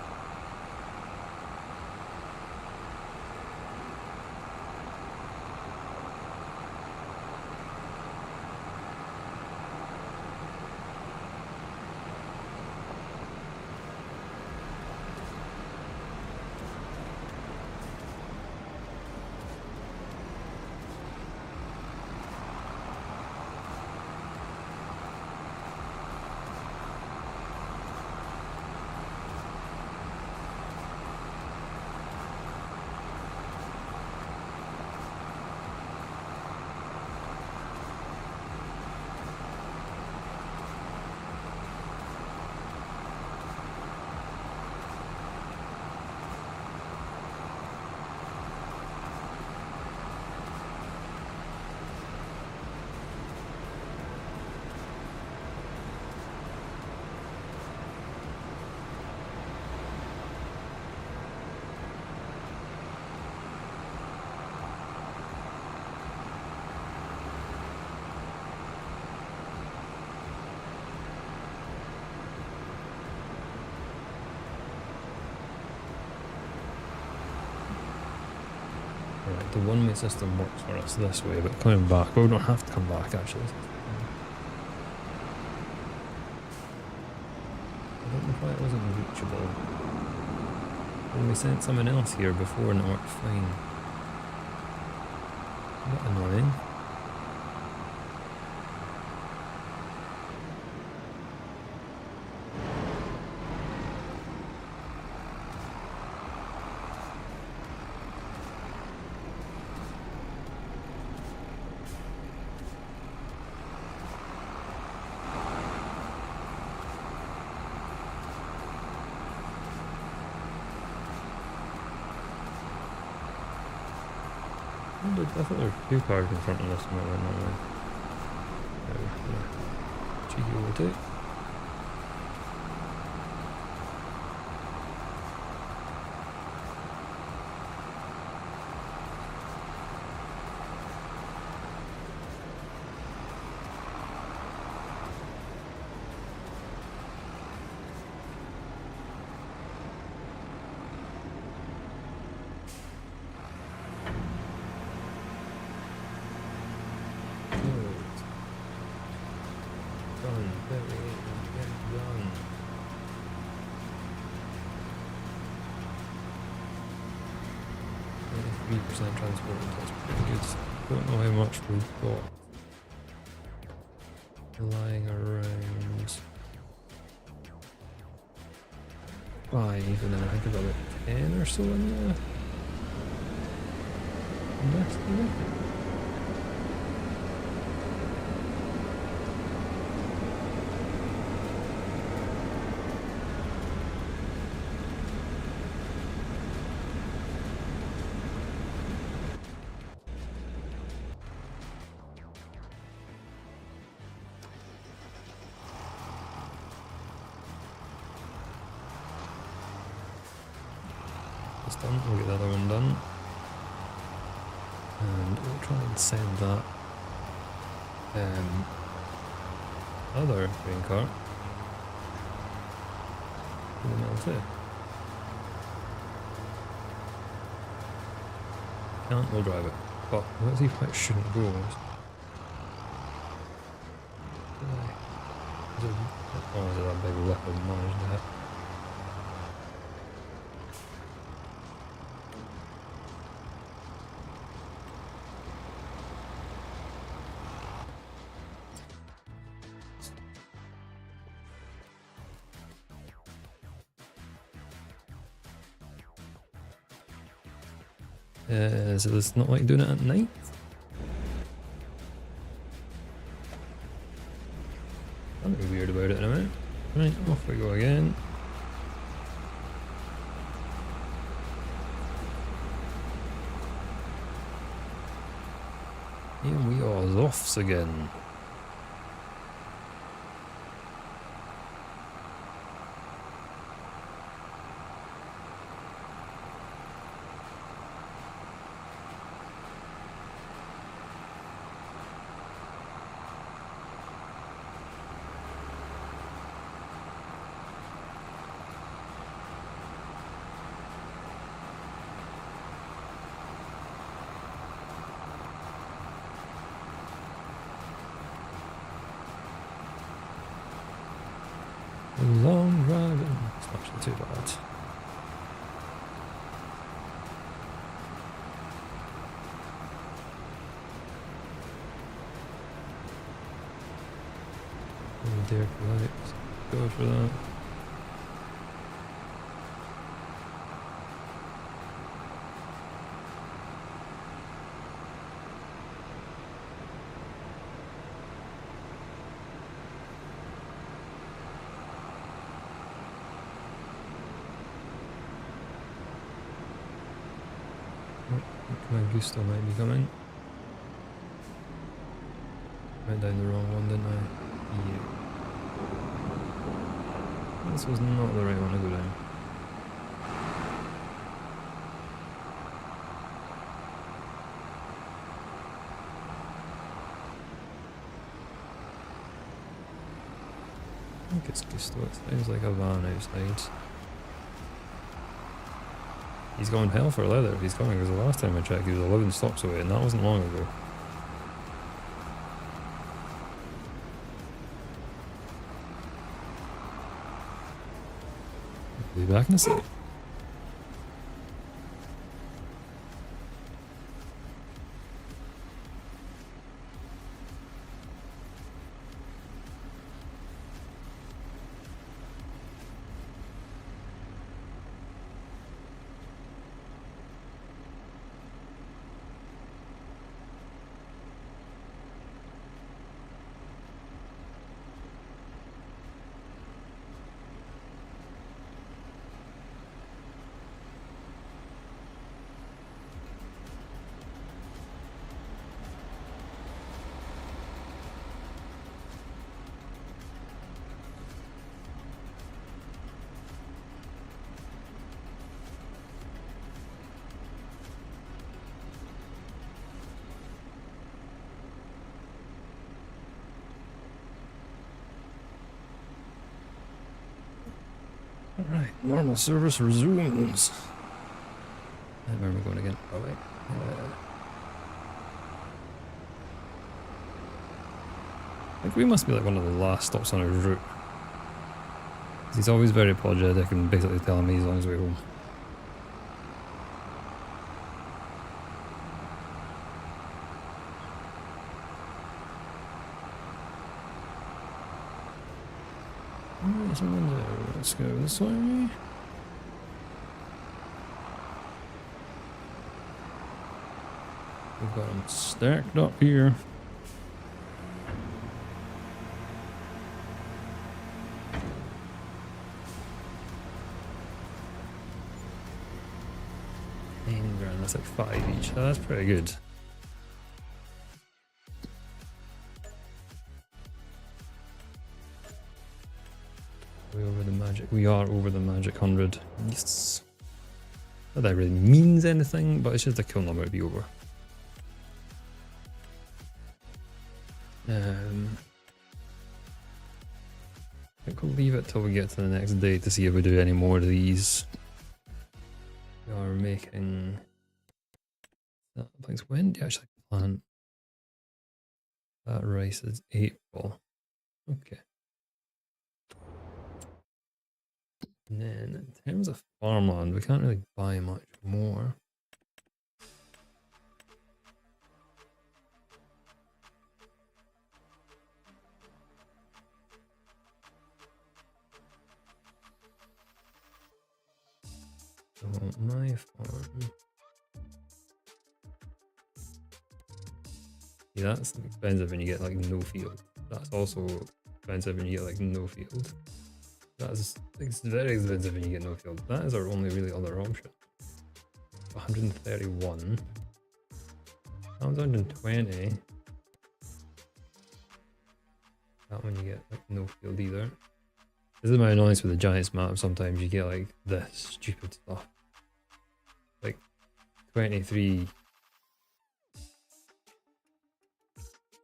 Right, the one-way system works for us this way, but coming back, well, we don't have to come back actually. I don't know why it wasn't reachable. When we sent someone else here before and it worked fine. A bit annoying. I thought there were two cars in front of us and it went that way. Cheeky overtake. Transport, that's pretty good. Don't know how much we've got lying around. 5, and then I think about 10 or so in the investigate. Done. We'll get the other one done, and we'll try and send that other grain cart to the mill too. Can't, we'll drive it, but let's see why it shouldn't go. Oh, is it that big lip of managed to hit? So it's not like doing it at night? I'm be weird about it in a minute. Right, off we go again. Here we are, offs again. Long driving. It's not actually too bad. Oh dear, lights. Go for that. My Gusto might be coming. Went down the wrong one, didn't I? Yeah. This was not the right one to go down. I think it's Gusto. It sounds like a van outside. He's going hell for leather if he's coming, because the last time I checked he was 11 stops away, and that wasn't long ago. He'll be back in a sec. Alright, normal service resumes. Where am I going again? Oh wait. I think we must be like one of the last stops on our route. He's always very apologetic and basically telling me he's on his way home. Alright, so let's go this way. We've got them stacked up here. $10,000, that's like 5 each. Oh, that's pretty good. We're over the magic. We are over the magic 100. Yes. Not that really means anything, but it's just a cool number to be over. I think we'll leave it till we get to the next day to see if we do any more of these. We are making that place. When do you actually plant? That rice is April. Okay. And then in terms of farmland, we can't really buy much more. So my farm. Yeah, that's expensive when you get like no field. That's also expensive when you get like no field. It's very expensive when you get no field. That is our only really other option. 131. That one's 120. That one you get like no field either. This is my annoyance with the Giants map. Sometimes you get like this stupid stuff. Like 23.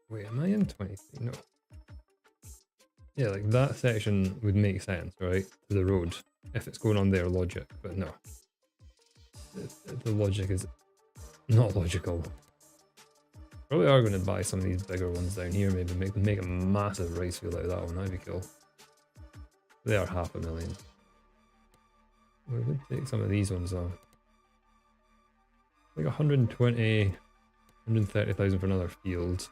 Wait, am I in 23? No. Yeah, like that section would make sense, right? To the road, if it's going on their logic, but no. The logic is not logical. Probably are going to buy some of these bigger ones down here, maybe make a massive rice field out of that one, that'd be cool. They are 500,000. We would take some of these ones though. Like 120, 130,000 for another field.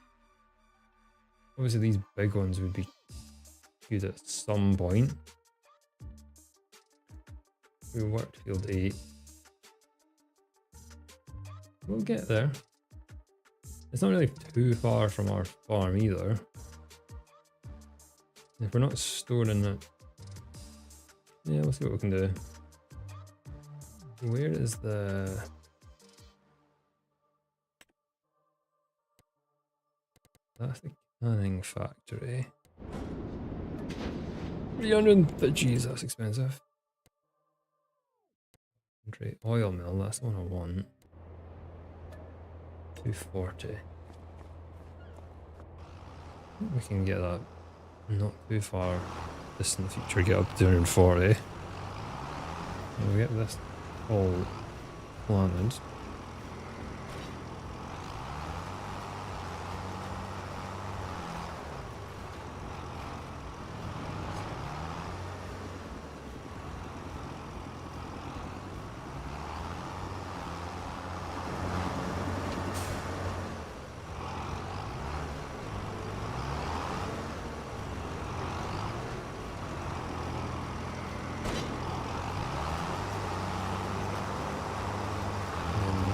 Obviously these big ones would be good at some point. We worked field 8. We'll get there. It's not really too far from our farm either. If we're not storing it. Yeah, we'll see what we can do. Where is the... That's the canning factory. 300, geez, that's expensive. Great oil mill, that's the one I want. 240. We can get that not too far distant future, get up to 240. And we get this all planted.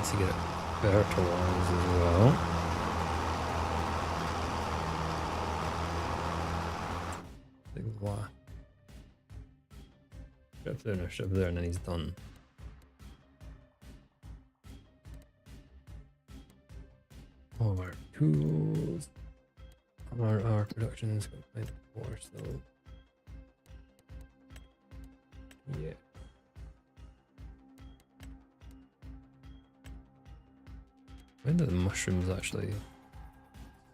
To get fertilized as well. Big blah. Ship there, and then he's done. All our tools. Our production is going to find more still. Yeah. When do the mushrooms actually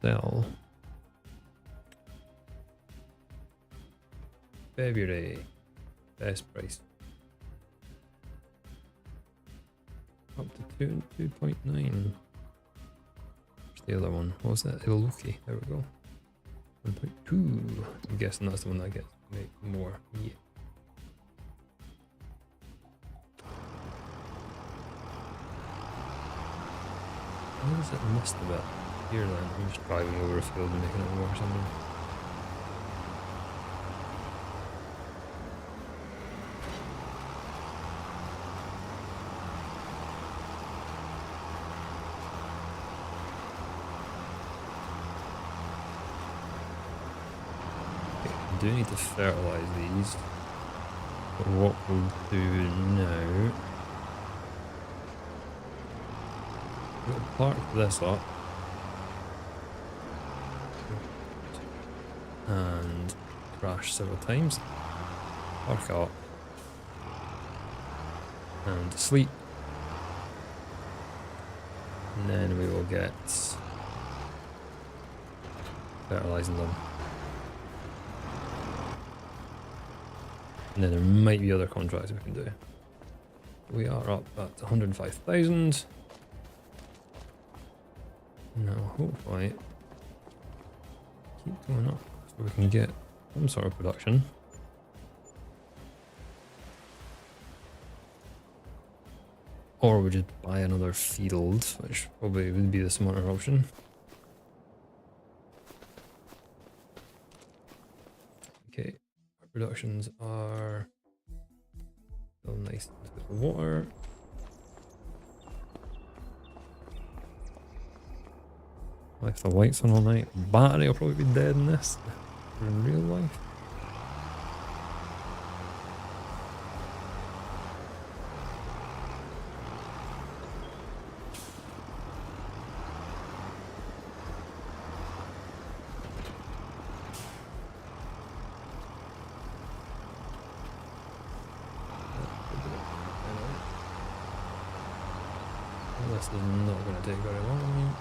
sell? February. best price. Up to 2.9. Where's the other one? What was that? Iloki. There we go. 1.2. I'm guessing that's the one that gets make more. Yeah. Why does it must a bit? Here then, I'm just driving over a field and making it more or something. I do need to fertilise these. But what we'll do now, we'll park this up and crash several times. Park up and sleep, and then we will get fertilising them. And then there might be other contracts we can do. We are up at 105,000. Now hopefully keep going up so we can get some sort of production. Or we just buy another field, which probably would be the smarter option. Okay, our productions are still nice with the water. Left the lights on all night. Battery will probably be dead in this in real life. This is not going to take very long.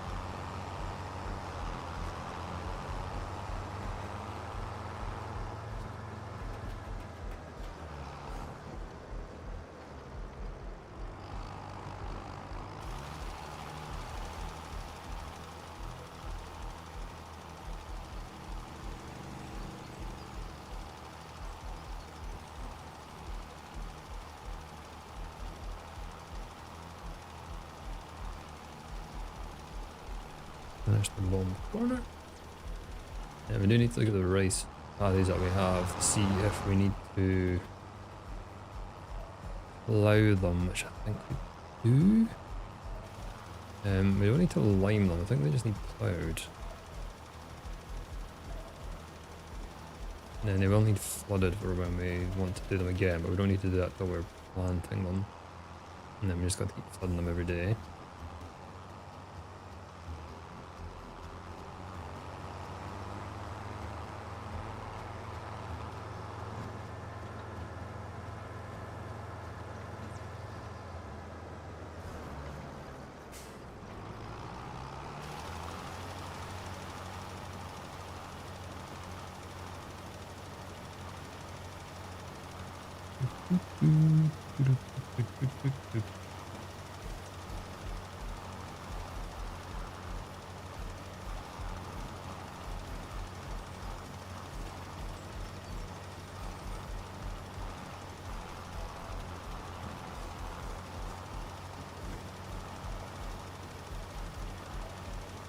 There's the bottom corner. Yeah, we do need to look at the rice paddies that we have to see if we need to plough them, which I think we do. We don't need to lime them, I think they just need ploughed. And then they will need flooded for when we want to do them again, but we don't need to do that till we're planting them. And then we just got to keep flooding them every day.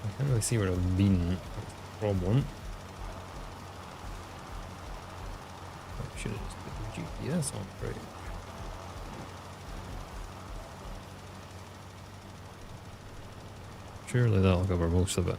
I can't really see where I've been. That's the problem. I should have just put the GPS on for it. Surely that'll cover most of it.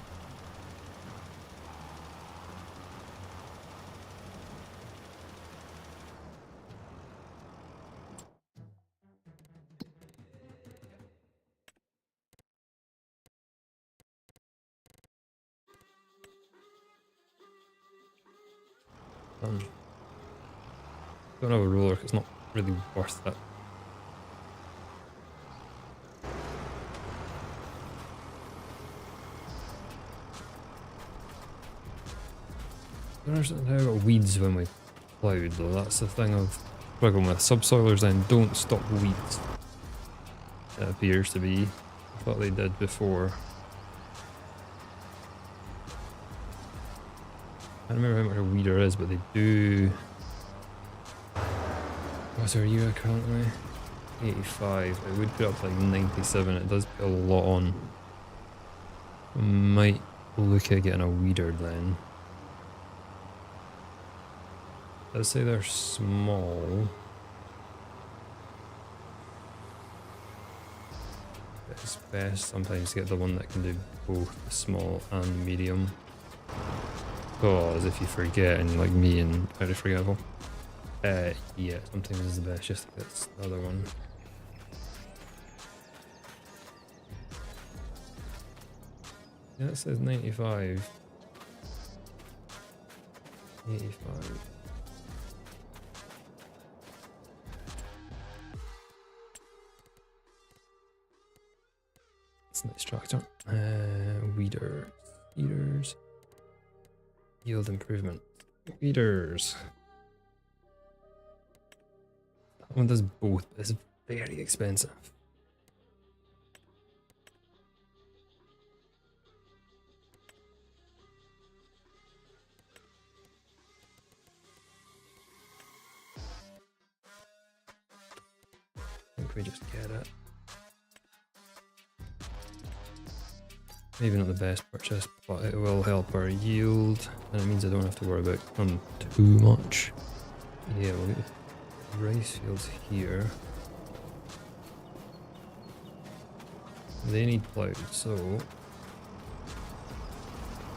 Don't have a roller because it's not really worth it. I don't understand how I got weeds when we ploughed though, that's the thing of struggling with. Subsoilers then don't stop weeds. It appears to be. I thought they did before. I don't remember how much a weeder is, but they do. What's our year currently? 85. It would put up to like 97. It does put a lot on. Might look at getting a weeder then. Let's say they're small. It's best sometimes to get the one that can do both small and medium. Because if you forget, and like me and very forgetful, yeah, sometimes it's the best just to get the other one. Yeah, it says 95. 85. It's a nice tractor. Weeders. Yield improvement. Weeders. That one does both, but it's very expensive. I think we just get it. Maybe not the best purchase, but it will help our yield, and it means I don't have to worry about them too much. Yeah, we'll get the rice fields here. They need ploughed, so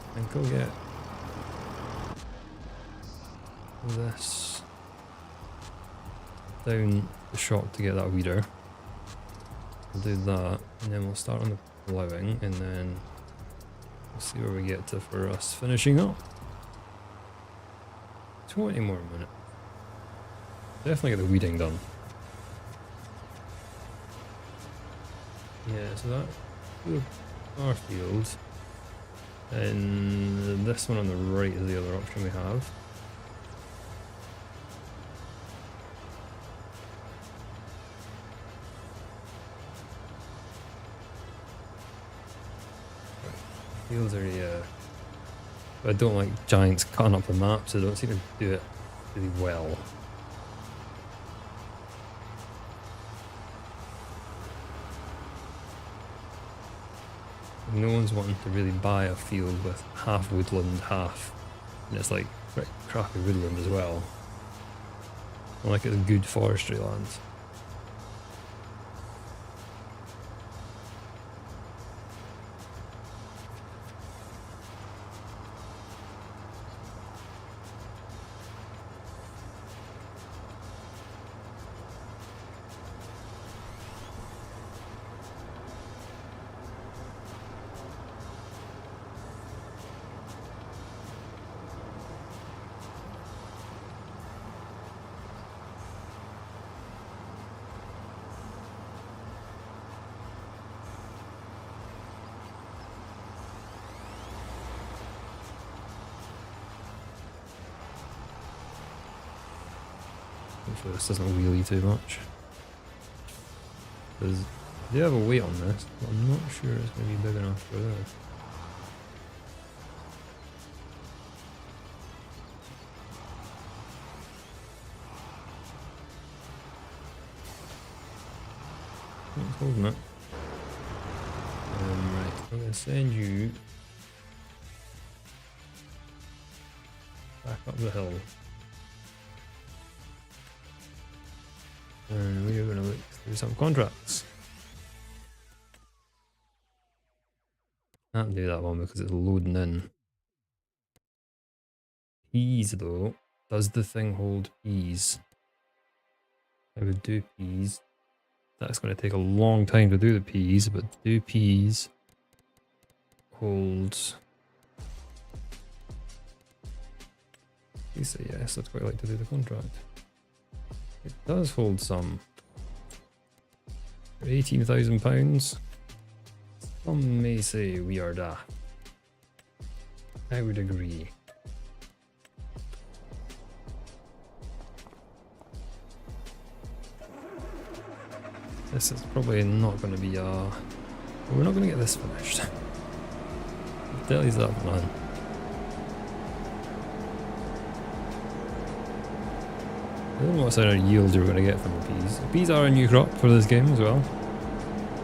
I think I'll get this down the shop to get that weeder. We'll do that, and then we'll start on the ploughing, and then we'll see where we get to for us finishing up. 20 more minutes. Definitely get the weeding done. Yeah, so that our field, and this one on the right is the other option we have. Fields are, yeah. But I don't like giants cutting up the map, so they don't seem to do it really well. No one's wanting to really buy a field with half woodland, half, and it's like pretty crappy woodland as well. Not like it's good forestry land. Hopefully this doesn't wheelie too much. Because they have a weight on this, but I'm not sure it's going to be big enough for this. It's holding it. Right, I'm going to send you back up the hill. And we are going to look through some contracts. Can't do that one because it's loading in. Peas though. Does the thing hold peas? I would do peas. That's going to take a long time to do the peas, but do peas hold... Please say yes, I'd quite like to do the contract. It does hold some. For £18,000. Some may say we are daft. I would agree. This is probably not going to be we're not going to get this finished. Tell you that, man. I don't know what sort of yield you're going to get from the peas. Peas are a new crop for this game as well.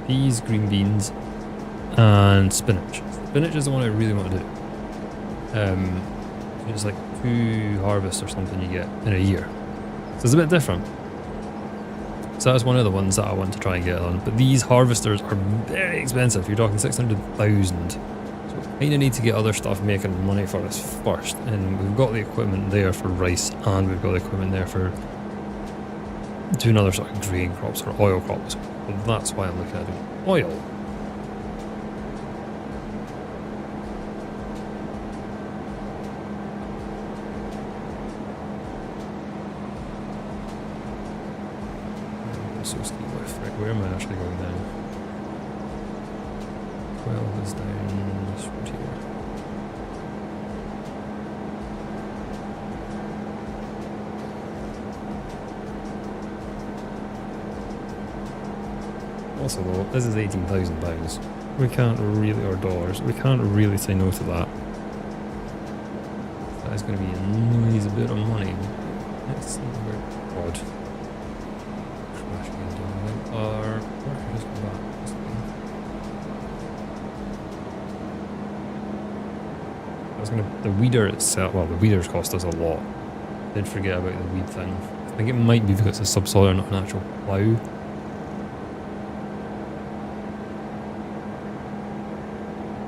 Peas, green beans, and spinach. Spinach is the one I really want to do. It's like 2 harvests or something you get in a year. So it's a bit different. So that's one of the ones that I want to try and get on. But these harvesters are very expensive. You're talking 600,000. So we kind of need to get other stuff making money for us first. And we've got the equipment there for rice, and we've got the equipment there for doing other sort of grain crops or oil crops. So that's why I'm looking at doing oil. So steep left, right, where am I actually going now? 12 is down this road here. Also though, this is £18,000. We can't really, or dollars, we can't really say no to that. That is going to be a nice bit of money. Let's see where, odd. Our worker has come back. I was gonna, the weeder itself, well, the weeders cost us a lot. Did forget about the weed thing. I think it might be because it's subsoil, not an actual plough.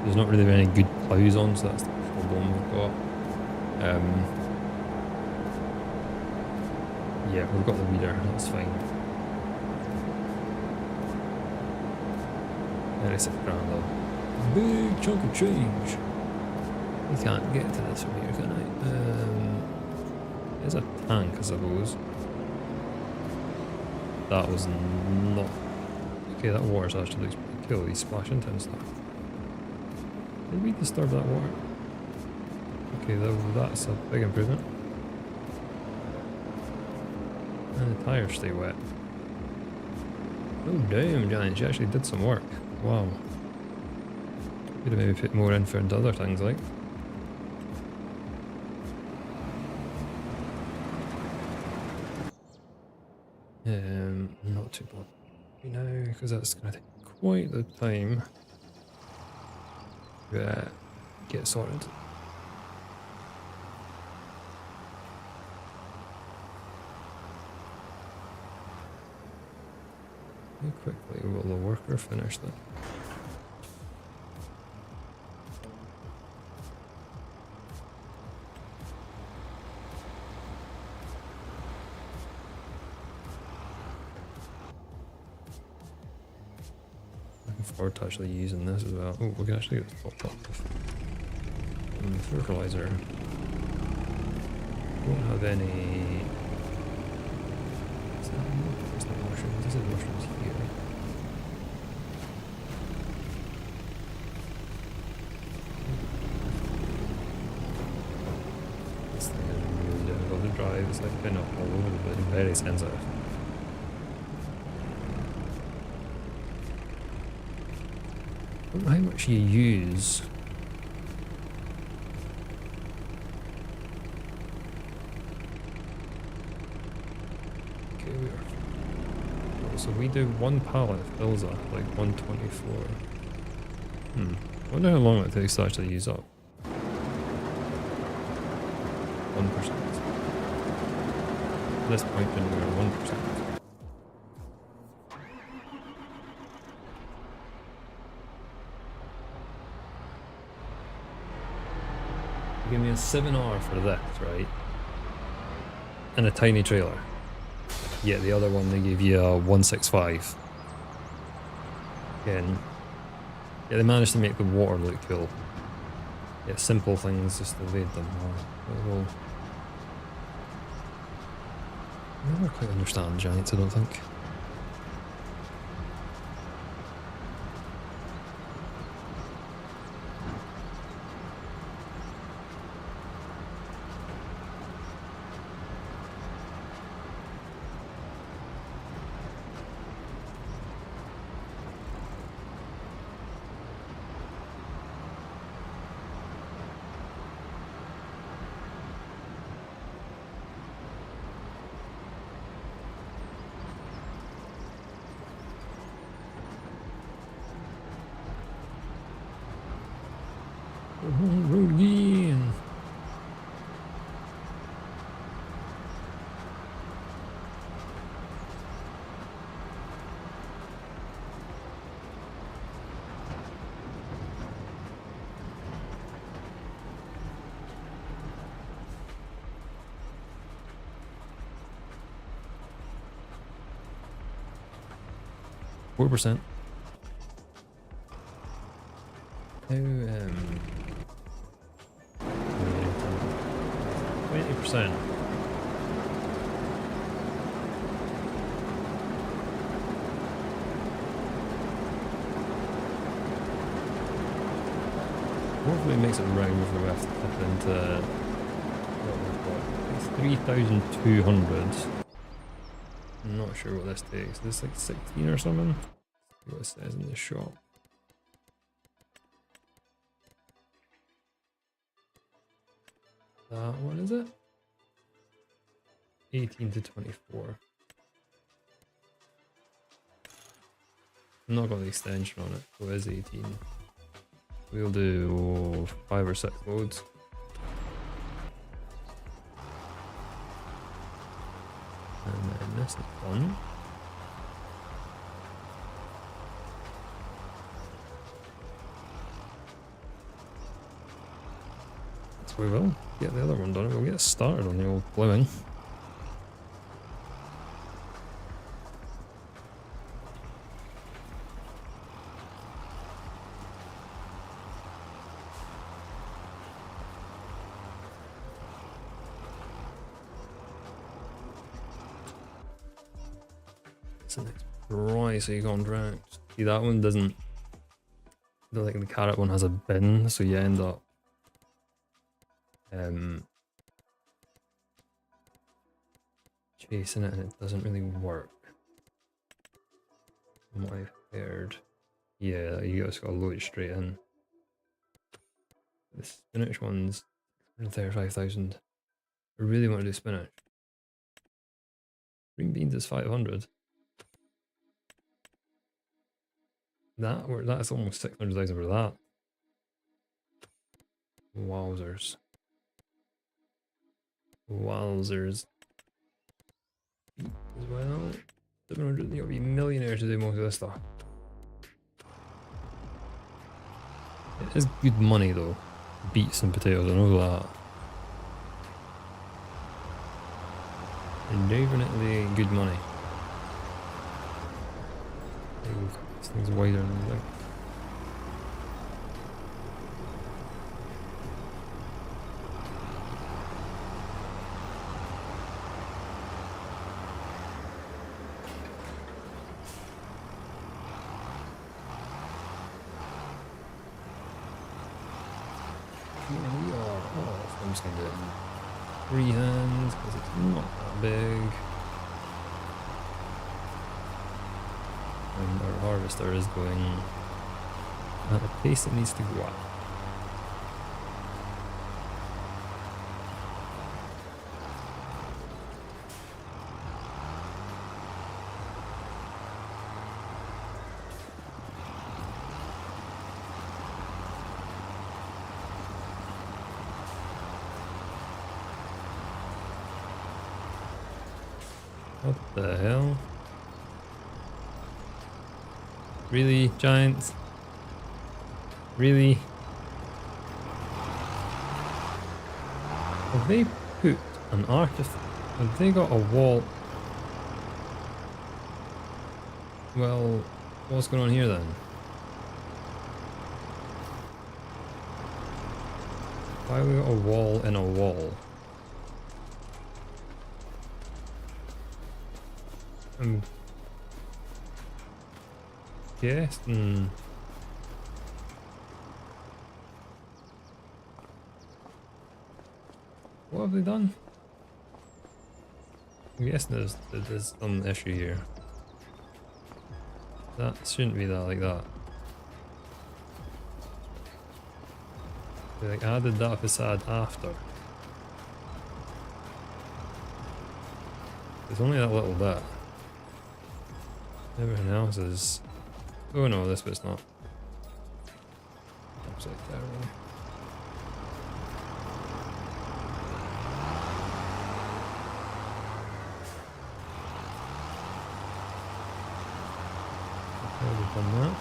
There's not really any good ploughs on, so that's the problem we've got. Yeah, we've got the weeder, that's fine. 36 grand though. Big chunk of change. You can't get to this from here, can I? There's a tank, I suppose. That was not... Okay, that water's actually looks pretty cool. He's splashing into and stuff. Did we disturb that water? Okay, that's a big improvement. And the tyres stay wet. Oh damn, Giants, you actually did some work. Wow. Could have maybe put more in for other things like. Not too bad. You know, because that's going to take quite the time to get sorted. How quickly will the worker finish that? Looking forward to actually using this as well. Oh, we can actually get this popped up with fertilizer. Don't have any. It's not mushrooms. This is mushrooms here. This thing is really difficult to drive. It's like been up all over the place. Very sensitive. I don't know how much you use. Okay, we are. So we do one pallet fills up like 124. I wonder how long it takes to actually use up. 1%. At this point, we're at 1%. Give me a 7R for this, right? And a tiny trailer. Yeah, the other one they gave you a 165. Again, yeah, they managed to make the water look cool. Yeah, simple things just evade them. Well, I never quite understand giants, I don't think. on the road again. %. How 20%. Hopefully it makes it round before we have to tip into what we've got. It's 3,200. I'm not sure what this takes. Is this like 16 or something? See what it says in the shop. What is it? 18 to 24. I've not got the extension on it, so it is 18. We'll do 5 or 6 loads. And then this is done. So we will get the other one done. We'll get started on the old ploughing. It's an pricey contract. See, that one doesn't. Like the carrot one has a bin, so you end up chasing it and it doesn't really work. From what I've heard. Yeah, you just gotta load it straight in. The spinach one's 35,000. I really want to do spinach. Green beans is 500. That's almost 600,000 for that. Wowzers. Wowzers. As well. 700, you'll be millionaire to do most of this stuff. It is good money though. Beets and potatoes, I know that. Definitely good money. Ooh, this thing's wider than I think. I'm just going to do it in 3 hands because it's not that big. And our harvester is going at the pace it needs to go at. What the hell? Really, giants? Really? Have they put an artifact? Have they got a wall? Well, what's going on here then? Why have we got a wall in a wall? I'm guessing. What have they done? I'm guessing there's some issue here. That shouldn't be that like that. They like added that facade after. It's only that little bit. Everything else is... Oh no, this bit's not. Looks like that really. Already done that.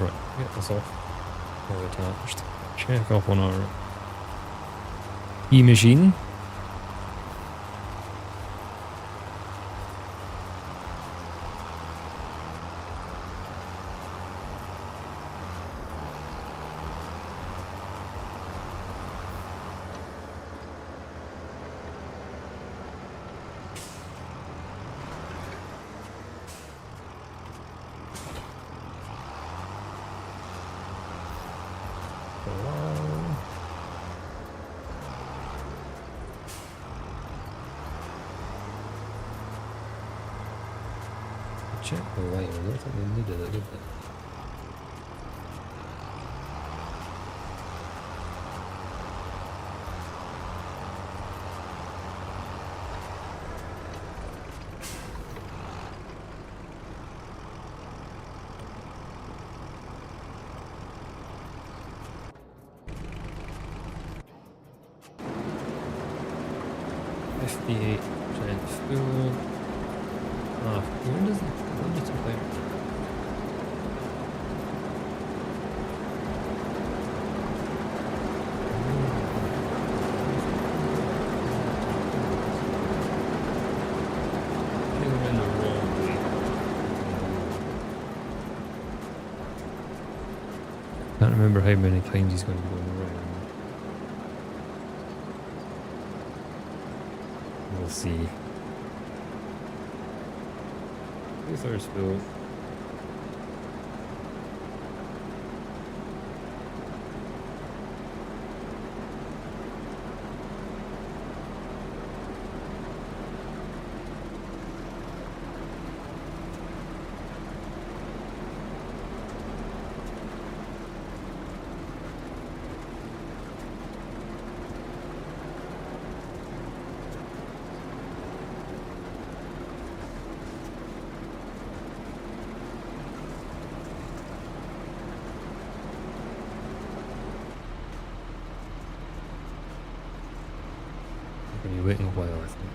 Right, get this off. All attached. Check off on our e-machine. Check the light. I don't think they needed it, did they? %58 full. Ah, when does it play? In the wrong way. Can't remember how many times he's going to be going around. We'll see. There's Phil. When you're waiting a while, I think.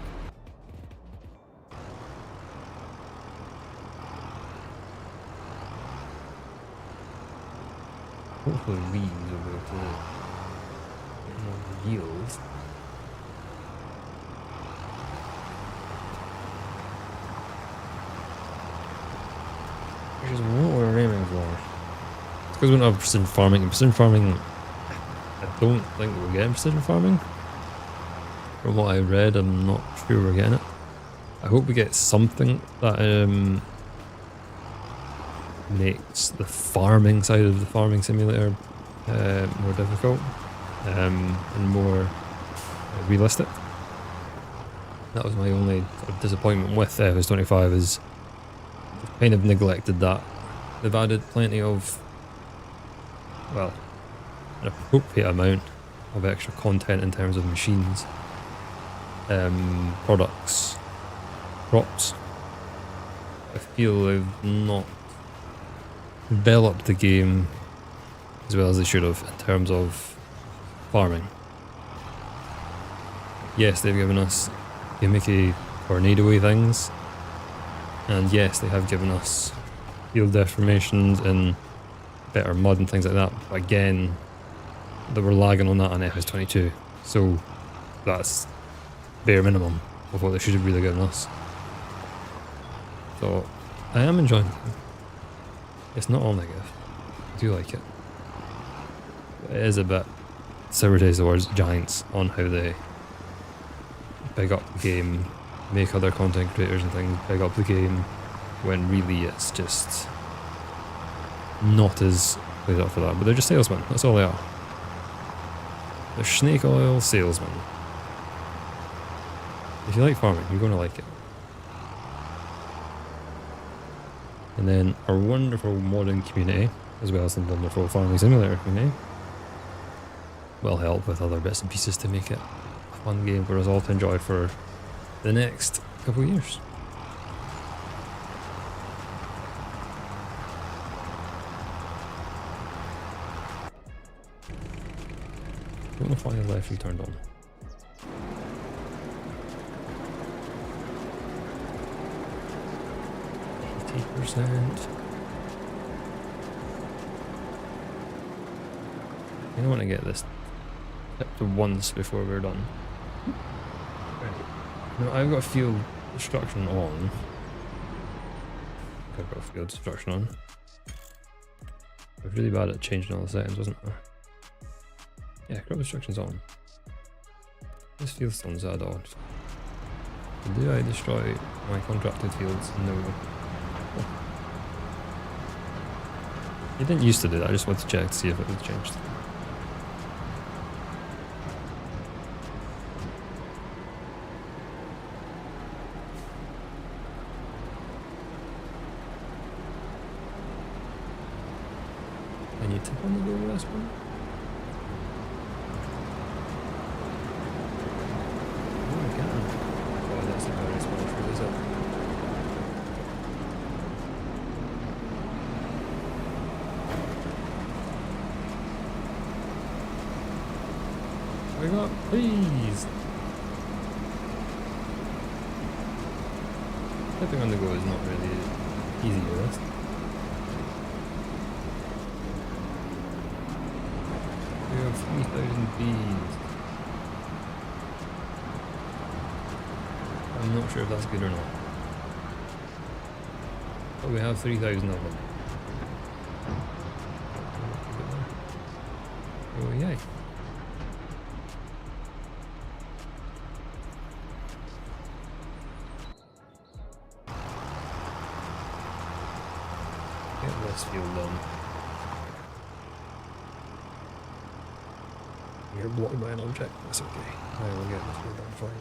Hopefully these will be able to get more yield. Which is what we're aiming for. It's because we don't have precision farming. And precision farming, I don't think we're getting precision farming. From what I read, I'm not sure we're getting it. I hope we get something that makes the farming side of the farming simulator more difficult and more realistic. That was my only sort of disappointment with FS 25 is they've kind of neglected that. They've added plenty of, well, an appropriate amount of extra content in terms of machines. Products, crops. I feel they've not developed the game as well as they should have in terms of farming. Yes, they've given us gimmicky tornado-y things, and yes, they have given us field deformations and better mud and things like that, but again, they were lagging on that on FS22, so that's bare minimum of what they should have really given us. So I am enjoying it. It's not all negative. I do like it. But it is a bit sour taste towards Giants on how they big up the game, make other content creators and things big up the game, when really it's just not as played up for that. But they're just salesmen, that's all they are. They're snake oil salesmen. If you like farming, you're going to like it. And then our wonderful modding community, as well as the wonderful farming simulator community, will help with other bits and pieces to make it a fun game for us all to enjoy for the next couple of years. Don't know why the left returned on. %. I don't want to get this tip to once before we're done. Right. No, I've got field destruction on. I've got field destruction on. I was really bad at changing all the settings, wasn't I? Yeah, crop destruction's on. This field's on Zadod. Do I destroy my contracted fields? No. It didn't used to do that, I just wanted to check to see if it was changed. Can you tip on the go with this one? Oh, I can. Oh, that's a very small tree, is it? Hurry up, please! Tipping on the go is not really easy with this. We have 3,000 bees. I'm not sure if that's good or not. But we have 3,000 of them. Oh yay. Get this field done. You're blocked by an object, that's okay. I will get this field done for you.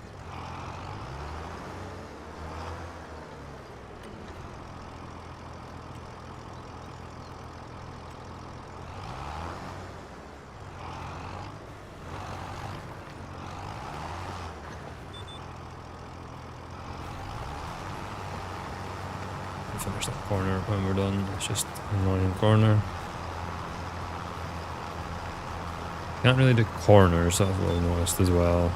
Finish that corner when we're done. It's just a line corner. Can't really do corners, that's what I noticed as well.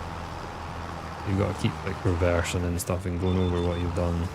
You've got to keep like reversing and stuff and going over what you've done.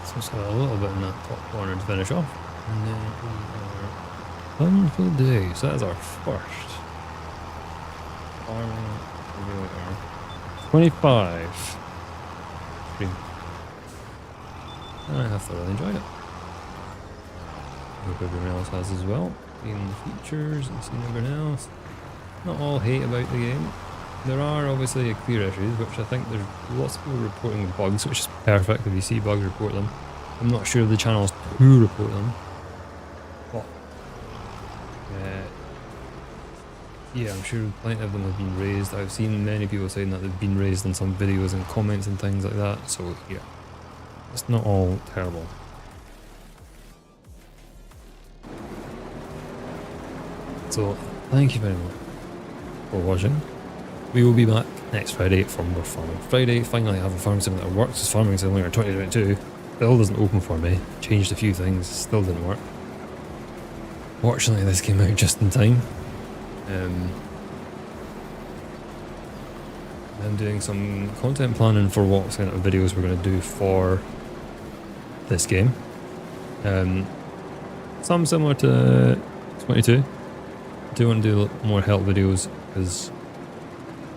So let's have a little bit in that top corner to finish off. And then we are done for the day. So that is our first farming. We really are 25. And I have thoroughly enjoyed it. Hope everyone else has as well. Seeing the features and seeing everyone else. Not all hate about the game. There are obviously clear issues, which I think there's lots of people reporting bugs, which is perfect. If you see bugs, report them. I'm not sure of the channels to report them. But yeah, I'm sure plenty of them have been raised. I've seen many people saying that they've been raised in some videos and comments and things like that. So yeah, it's not all terrible. So thank you very much for watching. We will be back next Friday for more Farming Friday. Finally I have a farming sim that works. It's Farming Simulator 2022. Still doesn't open for me. Changed a few things, still didn't work. Fortunately this came out just in time. I'm doing some content planning for what kind of videos we're going to do for this game. Some similar to 22. I do want to do more help videos because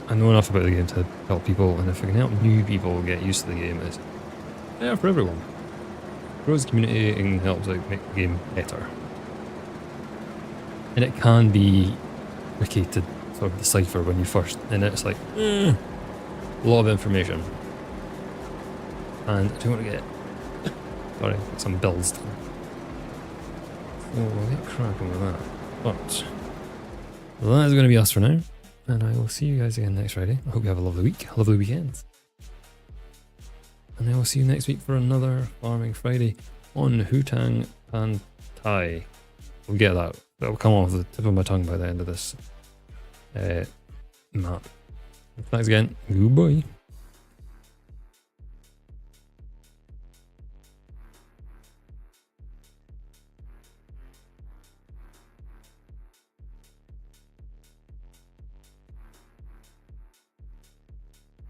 I know enough about the game to help people, and if I can help new people get used to the game, it's better for everyone. Grows the community and helps out make the game better. And it can be tricky to sort of decipher when you first, and it's like, a lot of information. And I don't want to get, sorry, get some builds done. So we'll get cracking with that. But that is going to be us for now. And I will see you guys again next Friday. I hope you have a lovely week, a lovely weekend. And I will see you next week for another Farming Friday on Hutan Pantai. We'll get that. That'll come off the tip of my tongue by the end of this map. Thanks again. Goodbye.